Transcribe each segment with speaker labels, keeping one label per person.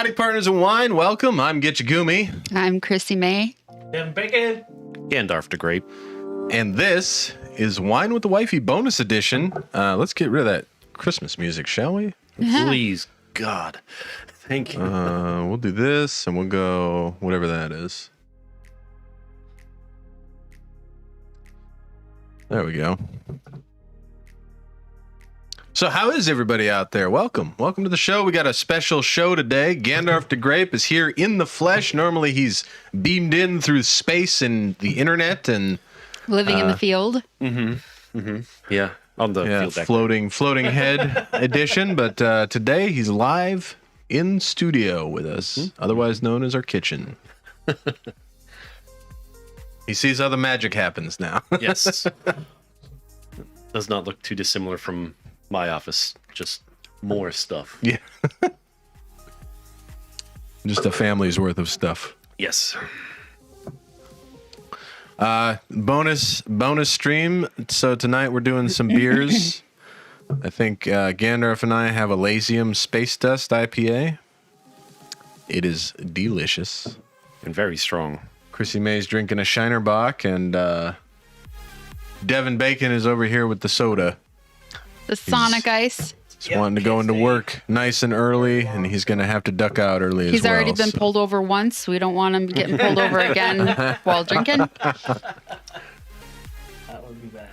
Speaker 1: Howdy, partners in wine. Welcome. I'm Getcha Gumi.
Speaker 2: I'm Chrissy May.
Speaker 3: Kevin Bacon.
Speaker 1: Gandarf the Grape.
Speaker 2: And this is Wine with the Wifey bonus edition. Let's get rid of that Christmas music, shall we?
Speaker 1: Please, God. Thank you.
Speaker 2: We'll do this, and we'll go whatever that is. There we go. So how is everybody out there? Welcome to the show. We got a special show today. Gandarf the Grape is here in the flesh. Normally he's beamed in through space and the internet and
Speaker 3: living in the field.
Speaker 1: Yeah, on the field deck.
Speaker 2: floating head edition. But today he's live in studio with us, otherwise known as our kitchen. He sees how the magic happens now.
Speaker 1: Yes. Does not look too dissimilar from my office. Just more stuff.
Speaker 2: Yeah. Just a family's worth of stuff.
Speaker 1: Yes.
Speaker 2: Bonus stream. So tonight we're doing some beers. I think Gandarf and I have a Elysium Space Dust IPA. It is delicious.
Speaker 1: And very strong.
Speaker 2: Chrissy May's drinking a Shiner Bock, and Devin Bacon is over here with the soda.
Speaker 3: The Sonic Ice.
Speaker 2: He's wanting to go into work nice and early, and he's going to have to duck out early as well.
Speaker 3: He's already been pulled over once. We don't want him getting pulled over again while drinking.
Speaker 4: That would be bad.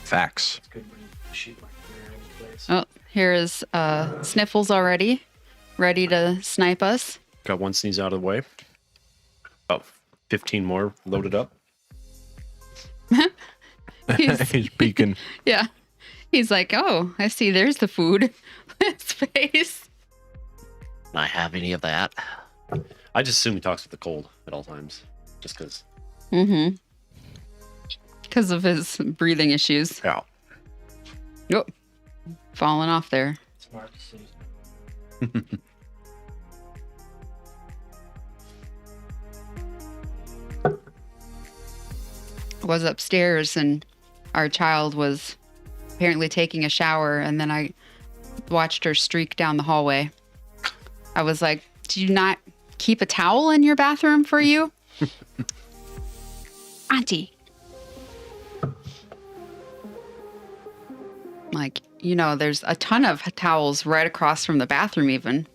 Speaker 2: Facts.
Speaker 4: It's good when you shoot my career in place.
Speaker 3: Oh, here is Sniffles already, ready to snipe us.
Speaker 1: Got one sneeze out of the way. About 15 more loaded up.
Speaker 2: He's peeking.
Speaker 3: Yeah. He's like, oh, I see there's the food. His face.
Speaker 1: Can I have any of that? I just assume he talks with the cold at all times. Just because.
Speaker 3: Mm-hmm. Because of his breathing issues.
Speaker 1: Yeah.
Speaker 3: Oh, falling off there.
Speaker 4: Smart decision.
Speaker 3: Was upstairs and our child was apparently taking a shower, and then I watched her streak down the hallway. I was like, "Do you not keep a towel in your bathroom for you?" Auntie. Like, you know, there's a ton of towels right across from the bathroom even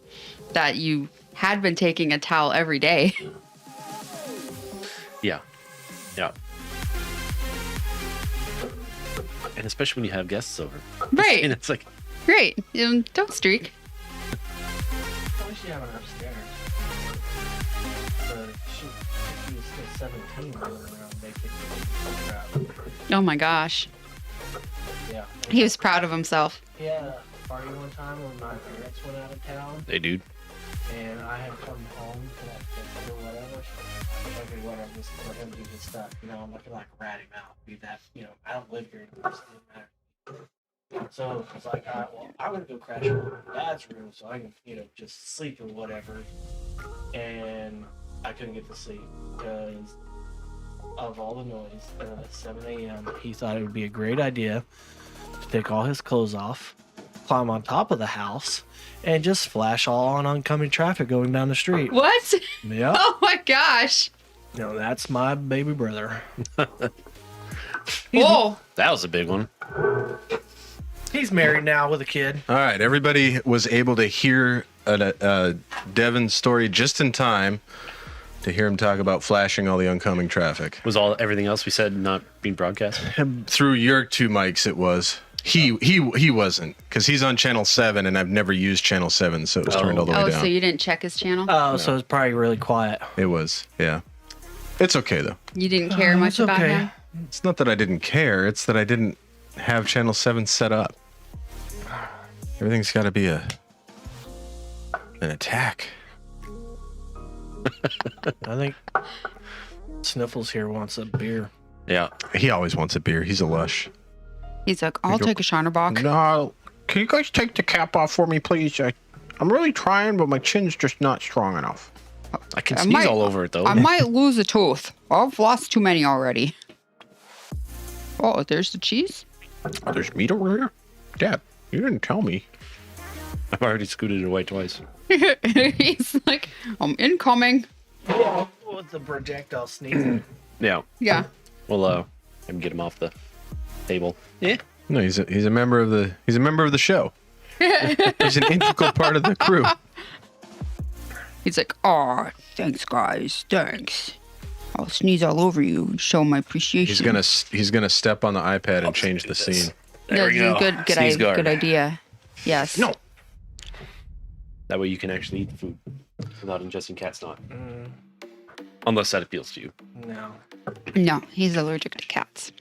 Speaker 3: that you had been taking a towel every day.
Speaker 1: Yeah. Yeah. And especially when you have guests over.
Speaker 3: Right.
Speaker 1: And it's like,
Speaker 3: Great. Don't streak.
Speaker 4: At least you have it upstairs. But shoot, if he was still 17 running around making crap.
Speaker 3: Oh my gosh.
Speaker 4: Yeah.
Speaker 3: He was proud of himself.
Speaker 4: He had a party one time when my parents went out of town,
Speaker 1: hey, dude.
Speaker 4: and I had come home to like visit or whatever. Okay, whatever, just let him do his stuff. You know, I'm not gonna like rat him out. Be that, you know, I don't live here anymore, so it doesn't matter. So I was like, all right, well, I'm gonna go crash over my dad's room so I can, you know, just sleep or whatever. And I couldn't get to sleep because of all the noise. And at 7 a.m., he thought it would be a great idea to take all his clothes off, climb on top of the house, and just flash all on oncoming traffic going down the street.
Speaker 3: What?
Speaker 4: Yeah.
Speaker 3: Oh my gosh.
Speaker 4: No, that's my baby brother.
Speaker 3: Whoa.
Speaker 1: That was a big one.
Speaker 4: He's married now with a kid.
Speaker 2: All right, everybody was able to hear Devin's story just in time to hear him talk about flashing all the oncoming traffic.
Speaker 1: Was everything else we said not being broadcast?
Speaker 2: Through your two mics, it was. He wasn't, because he's on channel 7, and I've never used channel 7, so it was turned all the way
Speaker 3: Oh,
Speaker 2: down.
Speaker 3: so you didn't check his channel?
Speaker 4: Oh, so it's probably really quiet.
Speaker 2: It was, yeah. It's okay though.
Speaker 3: You didn't care much
Speaker 4: it's
Speaker 3: about
Speaker 4: okay.
Speaker 3: him?
Speaker 2: It's not that I didn't care. It's that I didn't have channel 7 set up. Everything's got to be an attack.
Speaker 4: I think Sniffles here wants a beer.
Speaker 1: Yeah.
Speaker 2: He always wants a beer. He's a lush.
Speaker 3: He's like, I'll take a Shinerbach.
Speaker 2: No, can you guys take the cap off for me, please? I'm really trying, but my chin's just not strong enough.
Speaker 1: I can sneeze all over it, though.
Speaker 3: I might lose a tooth. I've lost too many already. Oh, there's the cheese?
Speaker 2: Oh, there's meat over here? Dad, you didn't tell me.
Speaker 1: I've already scooted it away twice.
Speaker 3: He's like, I'm incoming.
Speaker 4: with the projectile sneezing.
Speaker 1: Yeah.
Speaker 3: Yeah.
Speaker 1: We'll and get him off the table. Yeah.
Speaker 2: No, he's a member of the show. He's an integral part of the crew.
Speaker 3: He's like, oh, thanks, guys. Thanks. I'll sneeze all over you and show my appreciation.
Speaker 2: He's gonna step on the iPad and change the scene.
Speaker 1: There we go. Sneeze guard.
Speaker 3: Good idea. Yes.
Speaker 1: No. That way you can actually eat the food without ingesting cat snot. Unless that appeals to you.
Speaker 4: No.
Speaker 3: No, he's allergic to cats.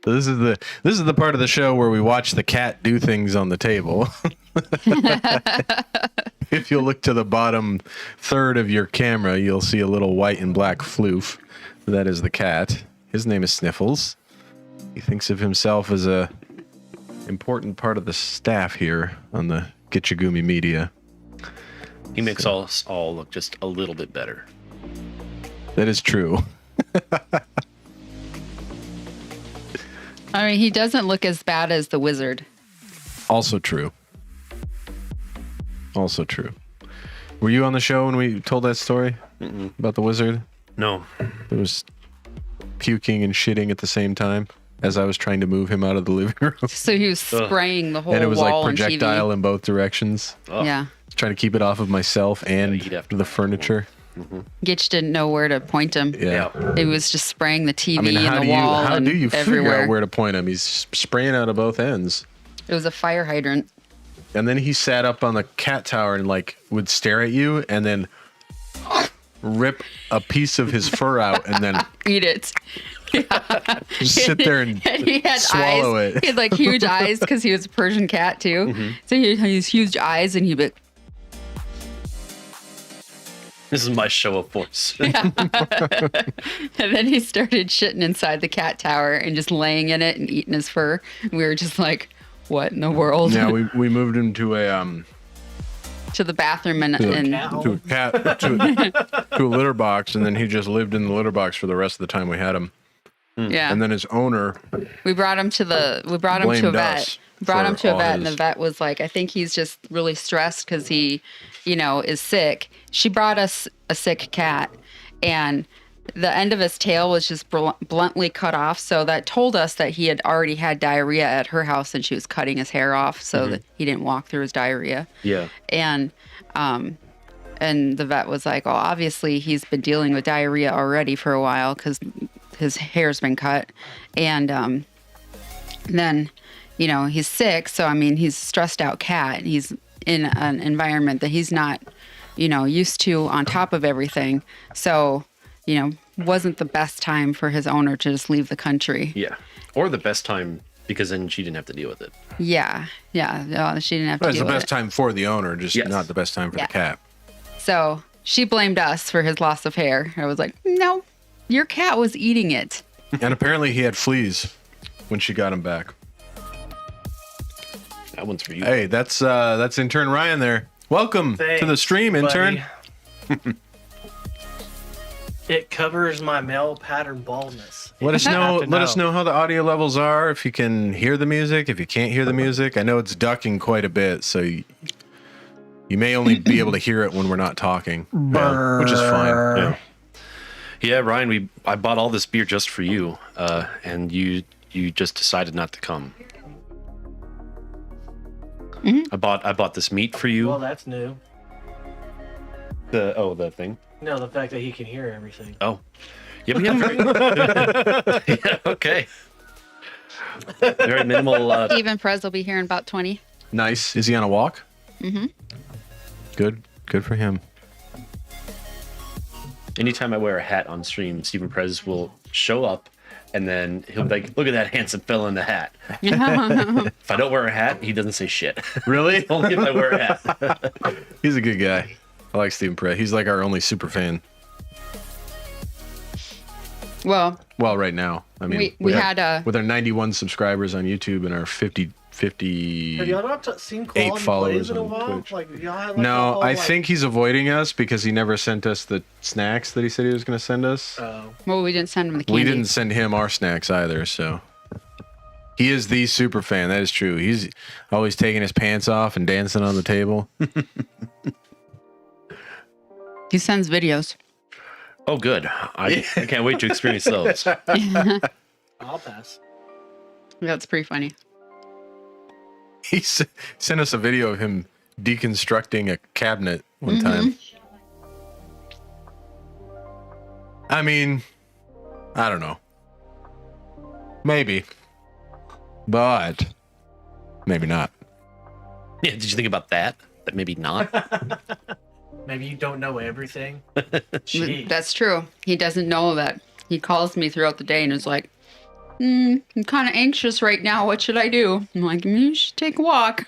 Speaker 2: So this is the part of the show where we watch the cat do things on the table. If you'll look to the bottom third of your camera, you'll see a little white and black floof. That is the cat. His name is Sniffles. He thinks of himself as a important part of the staff here on the Gitchagumi Media.
Speaker 1: He makes us all look just a little bit better.
Speaker 2: That is true.
Speaker 3: I mean, he doesn't look as bad as the wizard.
Speaker 2: Also true. Also true. Were you on the show when we told that story about the wizard?
Speaker 1: No.
Speaker 2: It was puking and shitting at the same time as I was trying to move him out of the living room.
Speaker 3: So he was spraying the whole
Speaker 2: And it was like
Speaker 3: wall
Speaker 2: projectile
Speaker 3: and
Speaker 2: in both directions.
Speaker 1: Oh.
Speaker 3: TV. Yeah.
Speaker 2: Trying to keep it off of myself and
Speaker 1: Yeah, you'd have to-
Speaker 2: the furniture.
Speaker 3: Gitch didn't know where to point him.
Speaker 2: Yeah.
Speaker 3: He was just spraying the TV
Speaker 2: I mean,
Speaker 3: and the wall
Speaker 2: how
Speaker 3: and
Speaker 2: do you figure
Speaker 3: everywhere.
Speaker 2: out where to point him? He's spraying out of both ends.
Speaker 3: It was a fire hydrant.
Speaker 2: And then he sat up on the cat tower and like would stare at you and then rip a piece of his fur out and then
Speaker 3: Eat it.
Speaker 2: just sit there and
Speaker 3: he had
Speaker 2: swallow
Speaker 3: eyes.
Speaker 2: it.
Speaker 3: He had like huge eyes because he was a Persian cat too. So he had these huge eyes and he'd be like,
Speaker 1: This is my show of force.
Speaker 3: and then he started shitting inside the cat tower and just laying in it and eating his fur. We were just like, what in the world?
Speaker 2: Yeah, we moved him to a
Speaker 3: To the bathroom and
Speaker 2: to a litter box, and then he just lived in the litter box for the rest of the time we had him.
Speaker 3: yeah.
Speaker 2: And then his owner
Speaker 3: We brought him to a
Speaker 2: blamed
Speaker 3: vet.
Speaker 2: us
Speaker 3: Brought him
Speaker 2: for
Speaker 3: to a
Speaker 2: all
Speaker 3: vet, and
Speaker 2: his-
Speaker 3: the vet was like, I think he's just really stressed because he, is sick. She brought us a sick cat, and the end of his tail was just bluntly cut off. So that told us that he had already had diarrhea at her house, and she was cutting his hair off so that he didn't walk through his diarrhea.
Speaker 1: Yeah.
Speaker 3: And the vet was like, oh, obviously he's been dealing with diarrhea already for a while because his hair's been cut. And then, he's sick. So, I mean, he's a stressed out cat. He's in an environment that he's not, used to on top of everything. So, wasn't the best time for his owner to just leave the country.
Speaker 1: Yeah. Or the best time because then she didn't have to deal with it.
Speaker 3: Yeah. Yeah. No, she didn't have to
Speaker 2: Well, it's
Speaker 3: deal
Speaker 2: the
Speaker 3: with
Speaker 2: best
Speaker 3: it.
Speaker 2: time for the owner, just
Speaker 1: Yes.
Speaker 2: not the best time for
Speaker 3: Yeah.
Speaker 2: the cat.
Speaker 3: So she blamed us for his loss of hair. I was like, no, your cat was eating it.
Speaker 2: And apparently he had fleas when she got him back.
Speaker 1: That one's for you.
Speaker 2: Hey, that's intern Ryan there. Welcome to the
Speaker 4: Thanks,
Speaker 2: stream, intern.
Speaker 4: buddy. It covers my male pattern baldness.
Speaker 2: Let us
Speaker 4: You
Speaker 2: know.
Speaker 4: have to
Speaker 2: Let us know how the audio levels are. If you can hear the music, if you can't hear the music, I know it's ducking quite a bit, so you may only be able to hear it when we're not talking, which is fine.
Speaker 1: Yeah. Yeah, Ryan, I bought all this beer just for you, and you just decided not to come. I bought this meat for you.
Speaker 4: Well, that's new.
Speaker 1: The thing.
Speaker 4: No, the fact that he can hear everything.
Speaker 1: Oh. Yeah, we have very, yeah, okay. Very minimal.
Speaker 3: Steven Perez will be here in about 20.
Speaker 2: Nice. Is he on a walk? Mm-hmm. Good. Good for him.
Speaker 1: Anytime I wear a hat on stream, Stephen Perez will show up, and then he'll be like, "Look at that handsome fella in the hat." If I don't wear a hat, he doesn't say shit.
Speaker 2: Really?
Speaker 1: Only if I wear a hat.
Speaker 2: He's a good guy. I like Stephen Pratt. He's like our only super fan.
Speaker 3: Well,
Speaker 2: Well, right now. I mean,
Speaker 3: we had a
Speaker 2: with our 91 subscribers on YouTube and our 50.
Speaker 4: Have y'all not seen Quality
Speaker 2: followers
Speaker 4: Plays in a
Speaker 2: on
Speaker 4: while?
Speaker 2: Twitch.
Speaker 4: Like, y'all had, like,
Speaker 2: No,
Speaker 4: a whole,
Speaker 2: I
Speaker 4: like-
Speaker 2: think he's avoiding us because he never sent us the snacks that he said he was going to send us.
Speaker 4: Oh.
Speaker 3: well, we didn't send him the candy.
Speaker 2: We didn't send him our snacks either, so He is the super fan. That is true. He's always taking his pants off and dancing on the table.
Speaker 3: He sends videos.
Speaker 1: Oh, good. I can't wait to experience those.
Speaker 4: I'll pass.
Speaker 3: That's pretty funny.
Speaker 2: He sent us a video of him deconstructing a cabinet one time. I mean, I don't know. Maybe. But maybe not.
Speaker 1: Yeah, did you think about that? That maybe not?
Speaker 4: Maybe you don't know everything. Gee.
Speaker 3: That's true. He doesn't know that. He calls me throughout the day and is like, I'm kind of anxious right now. What should I do? I'm like, you should take a walk.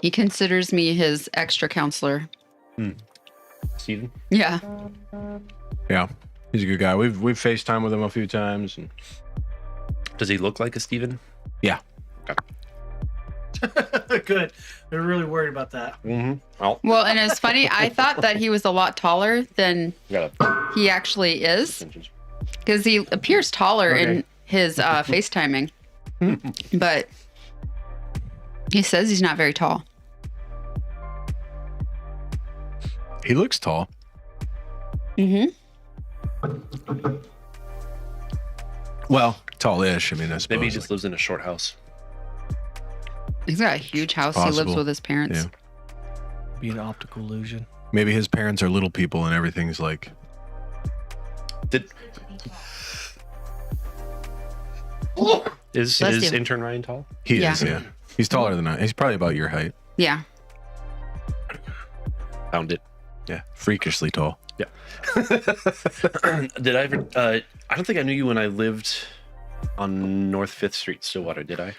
Speaker 3: He considers me his extra counselor.
Speaker 1: Steven?
Speaker 3: Yeah.
Speaker 2: Yeah. He's a good guy. We've FaceTime with him a few times. And...
Speaker 1: Does he look like a Steven?
Speaker 2: Yeah.
Speaker 4: Good. They're really worried about that.
Speaker 1: Mm-hmm. Oh,
Speaker 3: Well, and it's funny. I thought that he was a lot taller than he actually is, because he appears taller in his FaceTiming. But he says he's not very tall.
Speaker 2: He looks tall.
Speaker 3: Mm-hmm.
Speaker 2: Well, tall-ish. I mean, I suppose.
Speaker 1: maybe he just lives in a short house.
Speaker 3: He's got a huge house. He lives
Speaker 2: Possible.
Speaker 3: with his parents.
Speaker 2: Yeah.
Speaker 4: Be an optical illusion.
Speaker 2: Maybe his parents are little people and everything's like...
Speaker 1: Is
Speaker 3: Bless you.
Speaker 1: intern Ryan tall?
Speaker 2: He
Speaker 3: Yeah.
Speaker 2: is, yeah. He's taller than I. He's probably about your height.
Speaker 3: Yeah.
Speaker 1: Found it.
Speaker 2: Yeah. Freakishly tall.
Speaker 1: Yeah. Did I ever? I don't think I knew you when I lived on North 5th Street, Stillwater, did I?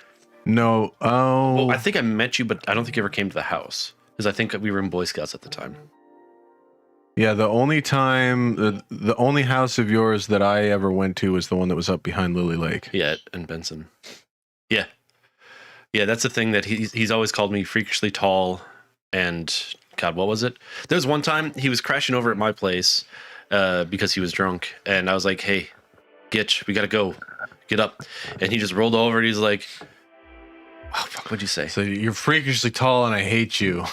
Speaker 2: No. Oh.
Speaker 1: Well, I think I met you, but I don't think you ever came to the house. Because I think we were in Boy Scouts at the time.
Speaker 2: Yeah, the only time, the only house of yours that I ever went to was the one that was up behind Lily Lake.
Speaker 1: Yeah, and Benson. Yeah. Yeah, that's the thing that he's always called me freakishly tall. And God, what was it? There was one time he was crashing over at my place because he was drunk. And I was like, hey, Gitch, we got to go. Get up. And he just rolled over and he's like, oh, fuck, what'd you say?
Speaker 2: So you're freakishly tall and I hate you.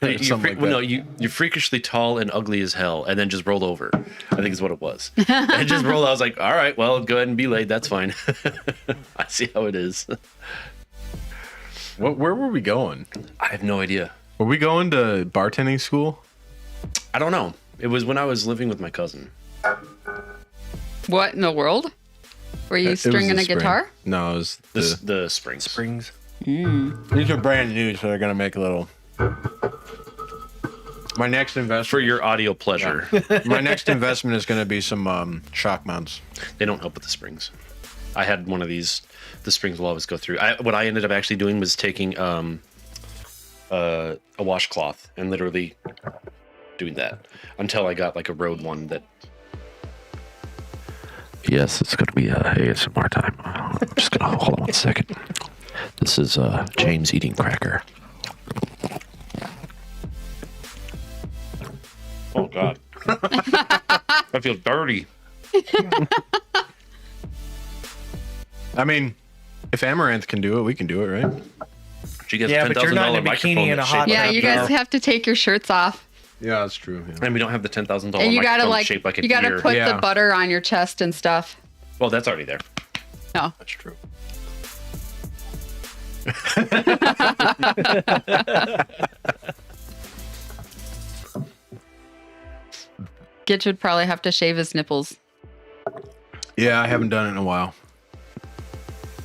Speaker 1: Hey,
Speaker 2: Something like
Speaker 1: no,
Speaker 2: that.
Speaker 1: you're freakishly tall and ugly as hell, and then just rolled over. I think is what it was. And just rolled. I was like, all right, well, go ahead and be late. That's fine. I see how it is.
Speaker 2: Where were we going?
Speaker 1: I have no idea.
Speaker 2: Were we going to bartending school?
Speaker 1: I don't know. It was when I was living with my cousin.
Speaker 3: What in the world? Were you
Speaker 2: It was
Speaker 3: stringing
Speaker 2: the
Speaker 3: a
Speaker 2: spring.
Speaker 3: guitar?
Speaker 2: No, it was
Speaker 1: The Springs.
Speaker 4: Springs.
Speaker 2: These are brand new, so they're gonna make a little. My next
Speaker 1: For
Speaker 2: investment.
Speaker 1: your audio pleasure.
Speaker 2: My next investment is gonna be some shock mounts.
Speaker 1: They don't help with the springs. I had one of these. The springs will always go through. What I ended up actually doing was taking a washcloth and literally doing that until I got like a road one that. Yes, it's going to be ASMR time. I'm just going to hold on 1 second. This is James eating cracker. Oh God, I feel dirty.
Speaker 2: I mean, if Amaranth can do it, we can do it, right?
Speaker 1: She gets
Speaker 4: Yeah, but you're not in a
Speaker 1: $10,000
Speaker 4: bikini
Speaker 1: microphone
Speaker 4: in a
Speaker 1: that's
Speaker 4: hot
Speaker 1: shaped
Speaker 3: Yeah,
Speaker 1: like
Speaker 3: you
Speaker 1: a-
Speaker 3: guys have to take your shirts off,
Speaker 2: Yeah, that's true. Yeah.
Speaker 1: And we don't have the $10,000
Speaker 3: and you gotta
Speaker 1: microphone
Speaker 3: like
Speaker 1: shaped like a
Speaker 3: you gotta
Speaker 1: deer.
Speaker 3: put
Speaker 2: Yeah.
Speaker 3: the butter on your chest and stuff.
Speaker 1: Well, that's already there.
Speaker 3: No.
Speaker 1: That's true.
Speaker 3: Gitch would probably have to shave his nipples.
Speaker 2: Yeah, I haven't done it in a while.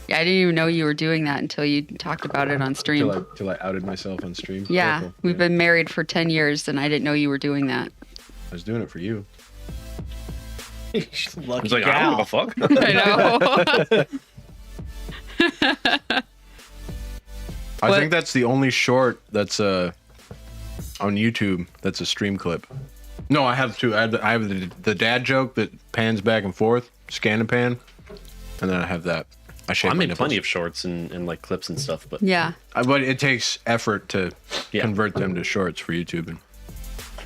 Speaker 3: Yeah, I didn't even know you were doing that until you talked about it on stream.
Speaker 2: Till I outed myself on stream.
Speaker 3: Yeah,
Speaker 2: Cool.
Speaker 3: we've been married for 10 years and I didn't know you were doing that.
Speaker 2: I was doing it for you.
Speaker 4: Lucky
Speaker 1: It's like, I don't give a fuck.
Speaker 3: I know.
Speaker 2: I
Speaker 3: What?
Speaker 2: think that's the only short that's on YouTube that's a stream clip. No, I have two. I have the dad joke that pans back and forth, scan and pan, and then I have that. I shave
Speaker 1: I
Speaker 2: my
Speaker 1: made
Speaker 2: nipples.
Speaker 1: plenty of shorts and like clips and stuff, but
Speaker 3: Yeah.
Speaker 2: But it takes effort to
Speaker 1: Yeah.
Speaker 2: convert them to shorts for YouTube, and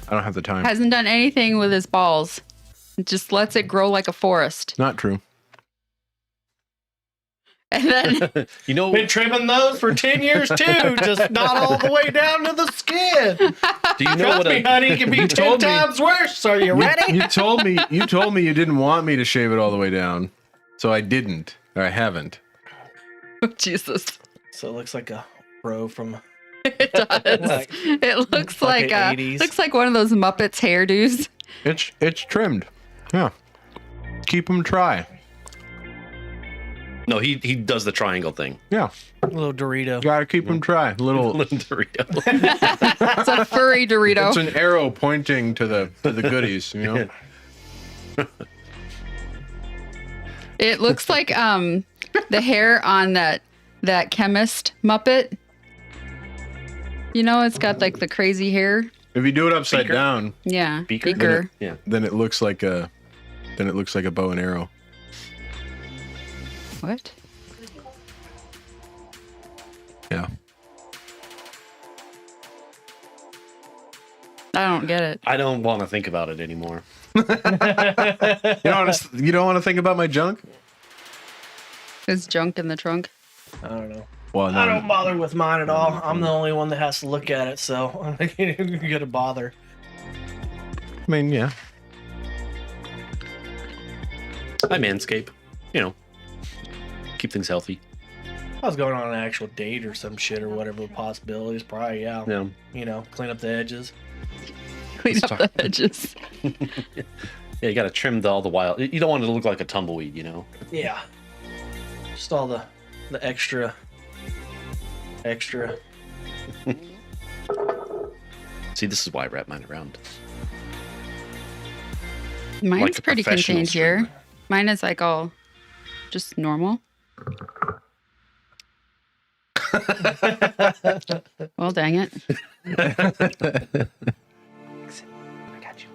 Speaker 2: I don't have the time.
Speaker 3: Hasn't done anything with his balls. It just lets it grow like a forest.
Speaker 2: Not true.
Speaker 3: And then
Speaker 1: You know,
Speaker 4: Been trimming those for 10 years too, just not all the way down to the skin.
Speaker 1: do you know
Speaker 4: Trust
Speaker 1: what
Speaker 4: me,
Speaker 1: a
Speaker 4: honey, it can be 10
Speaker 2: told me.
Speaker 4: times worse. Are you ready?
Speaker 2: You told me you didn't want me to shave it all the way down, so I didn't, or I haven't.
Speaker 3: Jesus,
Speaker 4: So it looks like a bro from
Speaker 3: it does.
Speaker 4: Like-
Speaker 3: It looks
Speaker 4: like
Speaker 3: like
Speaker 4: a 80s.
Speaker 3: looks like one of those Muppets hairdos.
Speaker 2: It's trimmed. Yeah, keep them dry.
Speaker 1: No, he does the triangle thing.
Speaker 2: Yeah,
Speaker 4: a little Dorito.
Speaker 2: gotta keep them dry. Little.
Speaker 1: Little Dorito.
Speaker 3: It's a furry Dorito.
Speaker 2: It's an arrow pointing to the goodies. You know.
Speaker 3: It looks like the hair on that chemist Muppet. You know, it's got like the crazy hair.
Speaker 2: If you do it upside
Speaker 1: Beaker?
Speaker 2: down,
Speaker 3: Yeah,
Speaker 1: Beaker? Yeah.
Speaker 2: then it looks like a bow and arrow.
Speaker 3: What?
Speaker 2: Yeah.
Speaker 3: I don't get it.
Speaker 1: I don't want to think about it anymore.
Speaker 2: You don't want to think about my junk?
Speaker 3: There's junk in the trunk.
Speaker 4: I don't know.
Speaker 2: Well,
Speaker 4: I don't bother with mine at all. I'm the only one that has to look at it, so I'm not gonna bother.
Speaker 2: I mean, yeah.
Speaker 1: I manscape. You know, keep things healthy.
Speaker 4: I was going on an actual date or some shit or whatever the possibilities. Probably, yeah.
Speaker 1: Yeah.
Speaker 4: You know, clean up the edges.
Speaker 3: Clean up the edges.
Speaker 1: Yeah, you got to trim all the wild. You don't want it to look like a tumbleweed, you know.
Speaker 4: Yeah. Just all the extra.
Speaker 1: See, this is why I wrap mine around.
Speaker 3: Mine's
Speaker 1: Like a
Speaker 3: pretty
Speaker 1: professional
Speaker 3: contained here. Mine is like all just normal. Well, dang it.
Speaker 4: I got you.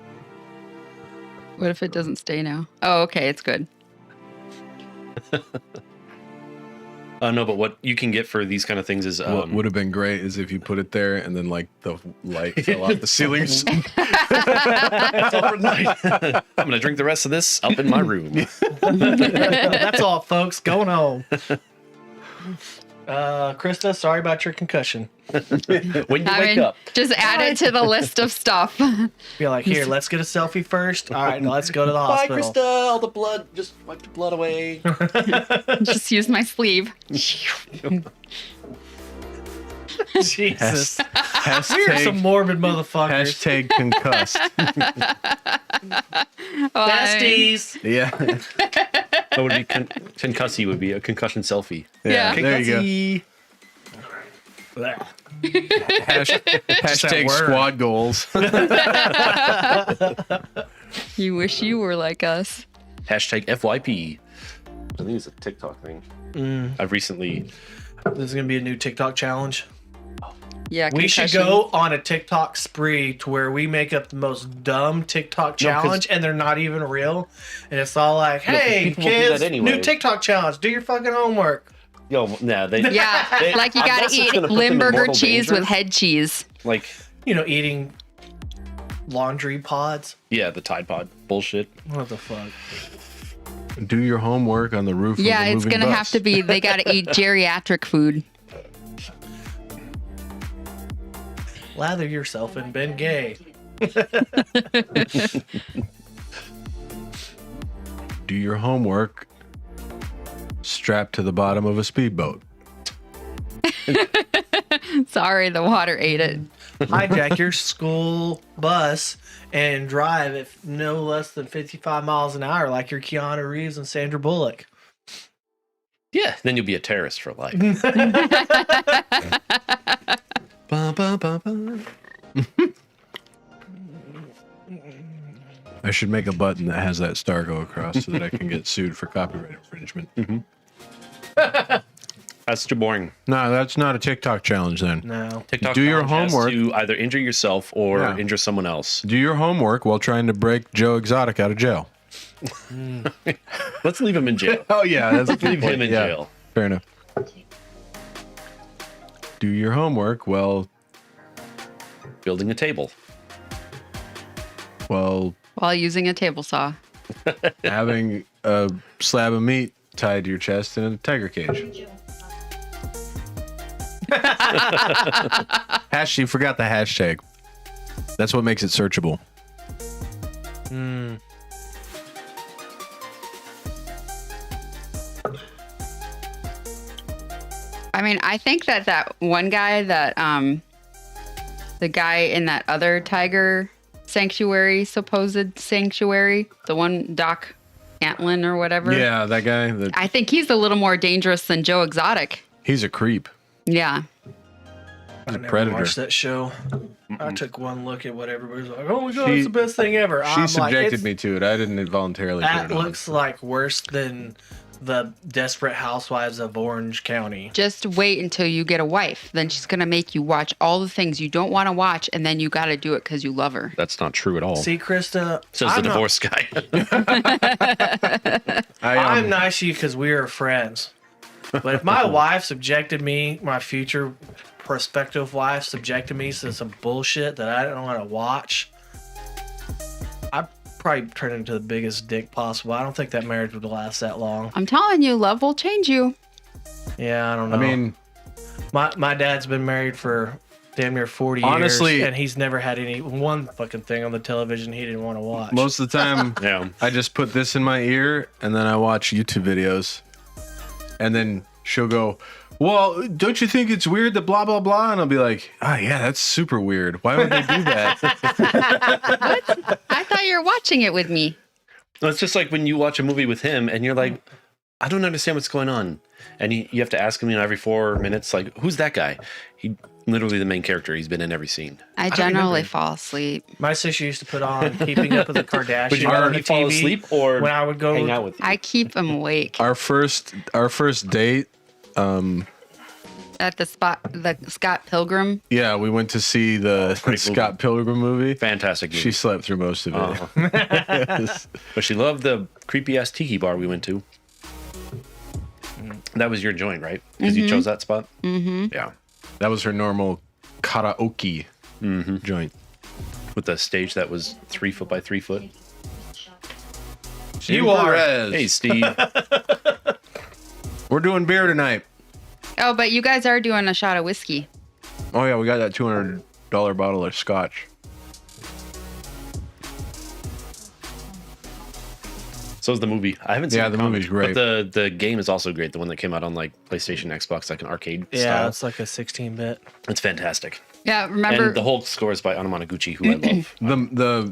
Speaker 3: What if it doesn't stay now? Oh, okay, it's good.
Speaker 1: No, but what you can get for these kind of things is
Speaker 2: What would have been great is if you put it there and then like the light fell off the ceiling.
Speaker 1: That's all for tonight. I'm gonna drink the rest of this up in my room.
Speaker 4: That's all, folks. Going home. Krista, sorry about your concussion.
Speaker 1: When you
Speaker 3: I
Speaker 1: wake
Speaker 3: mean,
Speaker 1: up,
Speaker 3: just add it to the list of stuff.
Speaker 4: Be like, here, let's get a selfie first. All right, now let's go to the
Speaker 1: bye,
Speaker 4: hospital.
Speaker 1: Krista. All the blood, just wipe the blood away.
Speaker 3: Just use my sleeve.
Speaker 4: Jesus.
Speaker 2: Hashtag,
Speaker 4: We're some morbid motherfuckers.
Speaker 2: hashtag concussed.
Speaker 4: Besties.
Speaker 2: Yeah.
Speaker 1: That would be concussy. Would be a concussion selfie.
Speaker 3: Yeah.
Speaker 2: There you go. Hashtag
Speaker 4: word.
Speaker 2: squad goals.
Speaker 3: You wish you were like us.
Speaker 1: Hashtag FYP. I think it's a TikTok thing. I've recently.
Speaker 4: This is gonna be a new TikTok challenge.
Speaker 3: Yeah,
Speaker 4: We should
Speaker 3: concussion.
Speaker 4: go on a TikTok spree to where we make up the most dumb TikTok
Speaker 1: 'cause-
Speaker 4: challenge and they're not even real. And it's all like,
Speaker 1: No, 'cause
Speaker 4: hey,
Speaker 1: people will do that
Speaker 4: kids,
Speaker 1: anyway.
Speaker 4: new TikTok challenge. Do your fucking homework.
Speaker 1: Yo, nah, they.
Speaker 3: Yeah,
Speaker 1: They-
Speaker 3: like you
Speaker 1: unless
Speaker 3: gotta
Speaker 1: it's
Speaker 3: eat
Speaker 1: gonna put them in
Speaker 3: Limburger
Speaker 1: mortal
Speaker 3: cheese
Speaker 1: danger.
Speaker 3: with head cheese.
Speaker 1: Like,
Speaker 4: You know, eating laundry pods.
Speaker 1: yeah, the Tide Pod bullshit.
Speaker 4: What the fuck?
Speaker 2: Do your homework on the roof.
Speaker 3: Yeah,
Speaker 2: of a
Speaker 3: it's
Speaker 2: moving
Speaker 3: gonna
Speaker 2: bus.
Speaker 3: have to be. They gotta eat geriatric food.
Speaker 4: Lather yourself in Ben Gay.
Speaker 2: Do your homework strapped to the bottom of a speedboat.
Speaker 3: Sorry, the water ate it.
Speaker 4: Hijack your school bus and drive at no less than 55 miles an hour like you're Keanu Reeves and Sandra Bullock.
Speaker 1: Yeah, then you'll be a terrorist for life. Ba, ba, ba, ba.
Speaker 2: I should make a button that has that star go across so that I can get sued for copyright infringement.
Speaker 1: That's too boring.
Speaker 2: No, that's not a TikTok challenge then.
Speaker 4: No.
Speaker 1: TikTok
Speaker 2: Do your
Speaker 1: challenge has
Speaker 2: homework.
Speaker 1: to either injure yourself or
Speaker 2: Yeah.
Speaker 1: injure someone else.
Speaker 2: Do your homework while trying to break Joe Exotic out of jail.
Speaker 1: Let's leave him in jail.
Speaker 2: Oh yeah, that's
Speaker 1: Let's leave him in jail.
Speaker 2: Fair enough. Do your homework while
Speaker 1: Building a table.
Speaker 3: While using a table saw.
Speaker 2: having a slab of meat tied to your chest in a tiger cage. You forgot the hashtag. That's what makes it searchable.
Speaker 3: I mean, I think that one guy that the guy in that other tiger sanctuary, supposed sanctuary, the one Doc Antlin or whatever.
Speaker 2: Yeah, that guy.
Speaker 3: I think he's a little more dangerous than Joe Exotic.
Speaker 2: He's a creep.
Speaker 3: Yeah.
Speaker 2: He's a
Speaker 4: never
Speaker 2: predator.
Speaker 4: watched that show. I took one look at what everybody's like. Oh my god, it's the best thing ever.
Speaker 2: She subjected me to it. I didn't voluntarily put
Speaker 4: That
Speaker 2: it on.
Speaker 4: looks like worse than the Desperate Housewives of Orange County.
Speaker 3: Just wait until you get a wife. Then she's going to make you watch all the things you don't want to watch, and then you got to do it because you love her.
Speaker 1: That's not true at all.
Speaker 4: See, Krista,
Speaker 1: Says the divorce guy.
Speaker 4: I'm nice to you because we are friends. But if my wife subjected me, my future prospective wife subjected me to some bullshit that I don't want to watch, I'd probably turn into the biggest dick possible. I don't think that marriage would last that long.
Speaker 3: I'm telling you, love will change you.
Speaker 4: Yeah, I don't know.
Speaker 2: I mean,
Speaker 4: my dad's been married for damn near 40
Speaker 2: honestly,
Speaker 4: years, and he's never had one fucking thing on the television he didn't want to watch.
Speaker 2: most of the time,
Speaker 1: Yeah.
Speaker 2: I just put this in my ear and then I watch YouTube videos. And then she'll go, well, don't you think it's weird that blah, blah, blah? And I'll be like, yeah, that's super weird. Why would they do that?
Speaker 3: I thought you were watching it with me.
Speaker 1: No, it's just like when you watch a movie with him and you're like, I don't understand what's going on. And you have to ask him, every 4 minutes, like, who's that guy? He literally the main character. He's been in every scene.
Speaker 3: I generally fall asleep.
Speaker 4: My sister used to put on Keeping Up with the Kardashians
Speaker 1: Would you
Speaker 4: on
Speaker 1: rather
Speaker 4: the
Speaker 1: he fall
Speaker 4: TV
Speaker 1: asleep or
Speaker 4: when I would go
Speaker 1: hang out with you?
Speaker 3: I keep him awake
Speaker 2: Our first date,
Speaker 3: at the Scott Pilgrim.
Speaker 2: yeah, we went to see the
Speaker 1: great
Speaker 2: Scott Pilgrim movie.
Speaker 1: Fantastic movie.
Speaker 2: She slept through most of it.
Speaker 1: But she loved the creepy ass tiki bar we went to. That was your joint, right? Because you chose that spot? Mm-hmm. Yeah.
Speaker 2: That was her normal karaoke joint.
Speaker 1: With the stage that was 3 foot by 3 foot.
Speaker 2: You are.
Speaker 1: Hey, Steve.
Speaker 2: We're doing beer tonight.
Speaker 3: Oh, but you guys are doing a shot of whiskey.
Speaker 2: Oh, yeah, we got that $200 bottle of scotch.
Speaker 1: So is the movie. I haven't seen
Speaker 2: Yeah, the movie's great.
Speaker 1: But the game is also great. The one that came out on like PlayStation, Xbox, like an arcade
Speaker 4: Yeah,
Speaker 1: style.
Speaker 4: it's like a 16-bit.
Speaker 1: It's fantastic.
Speaker 3: Yeah, remember?
Speaker 1: And the whole score is by Anamanaguchi, who I love.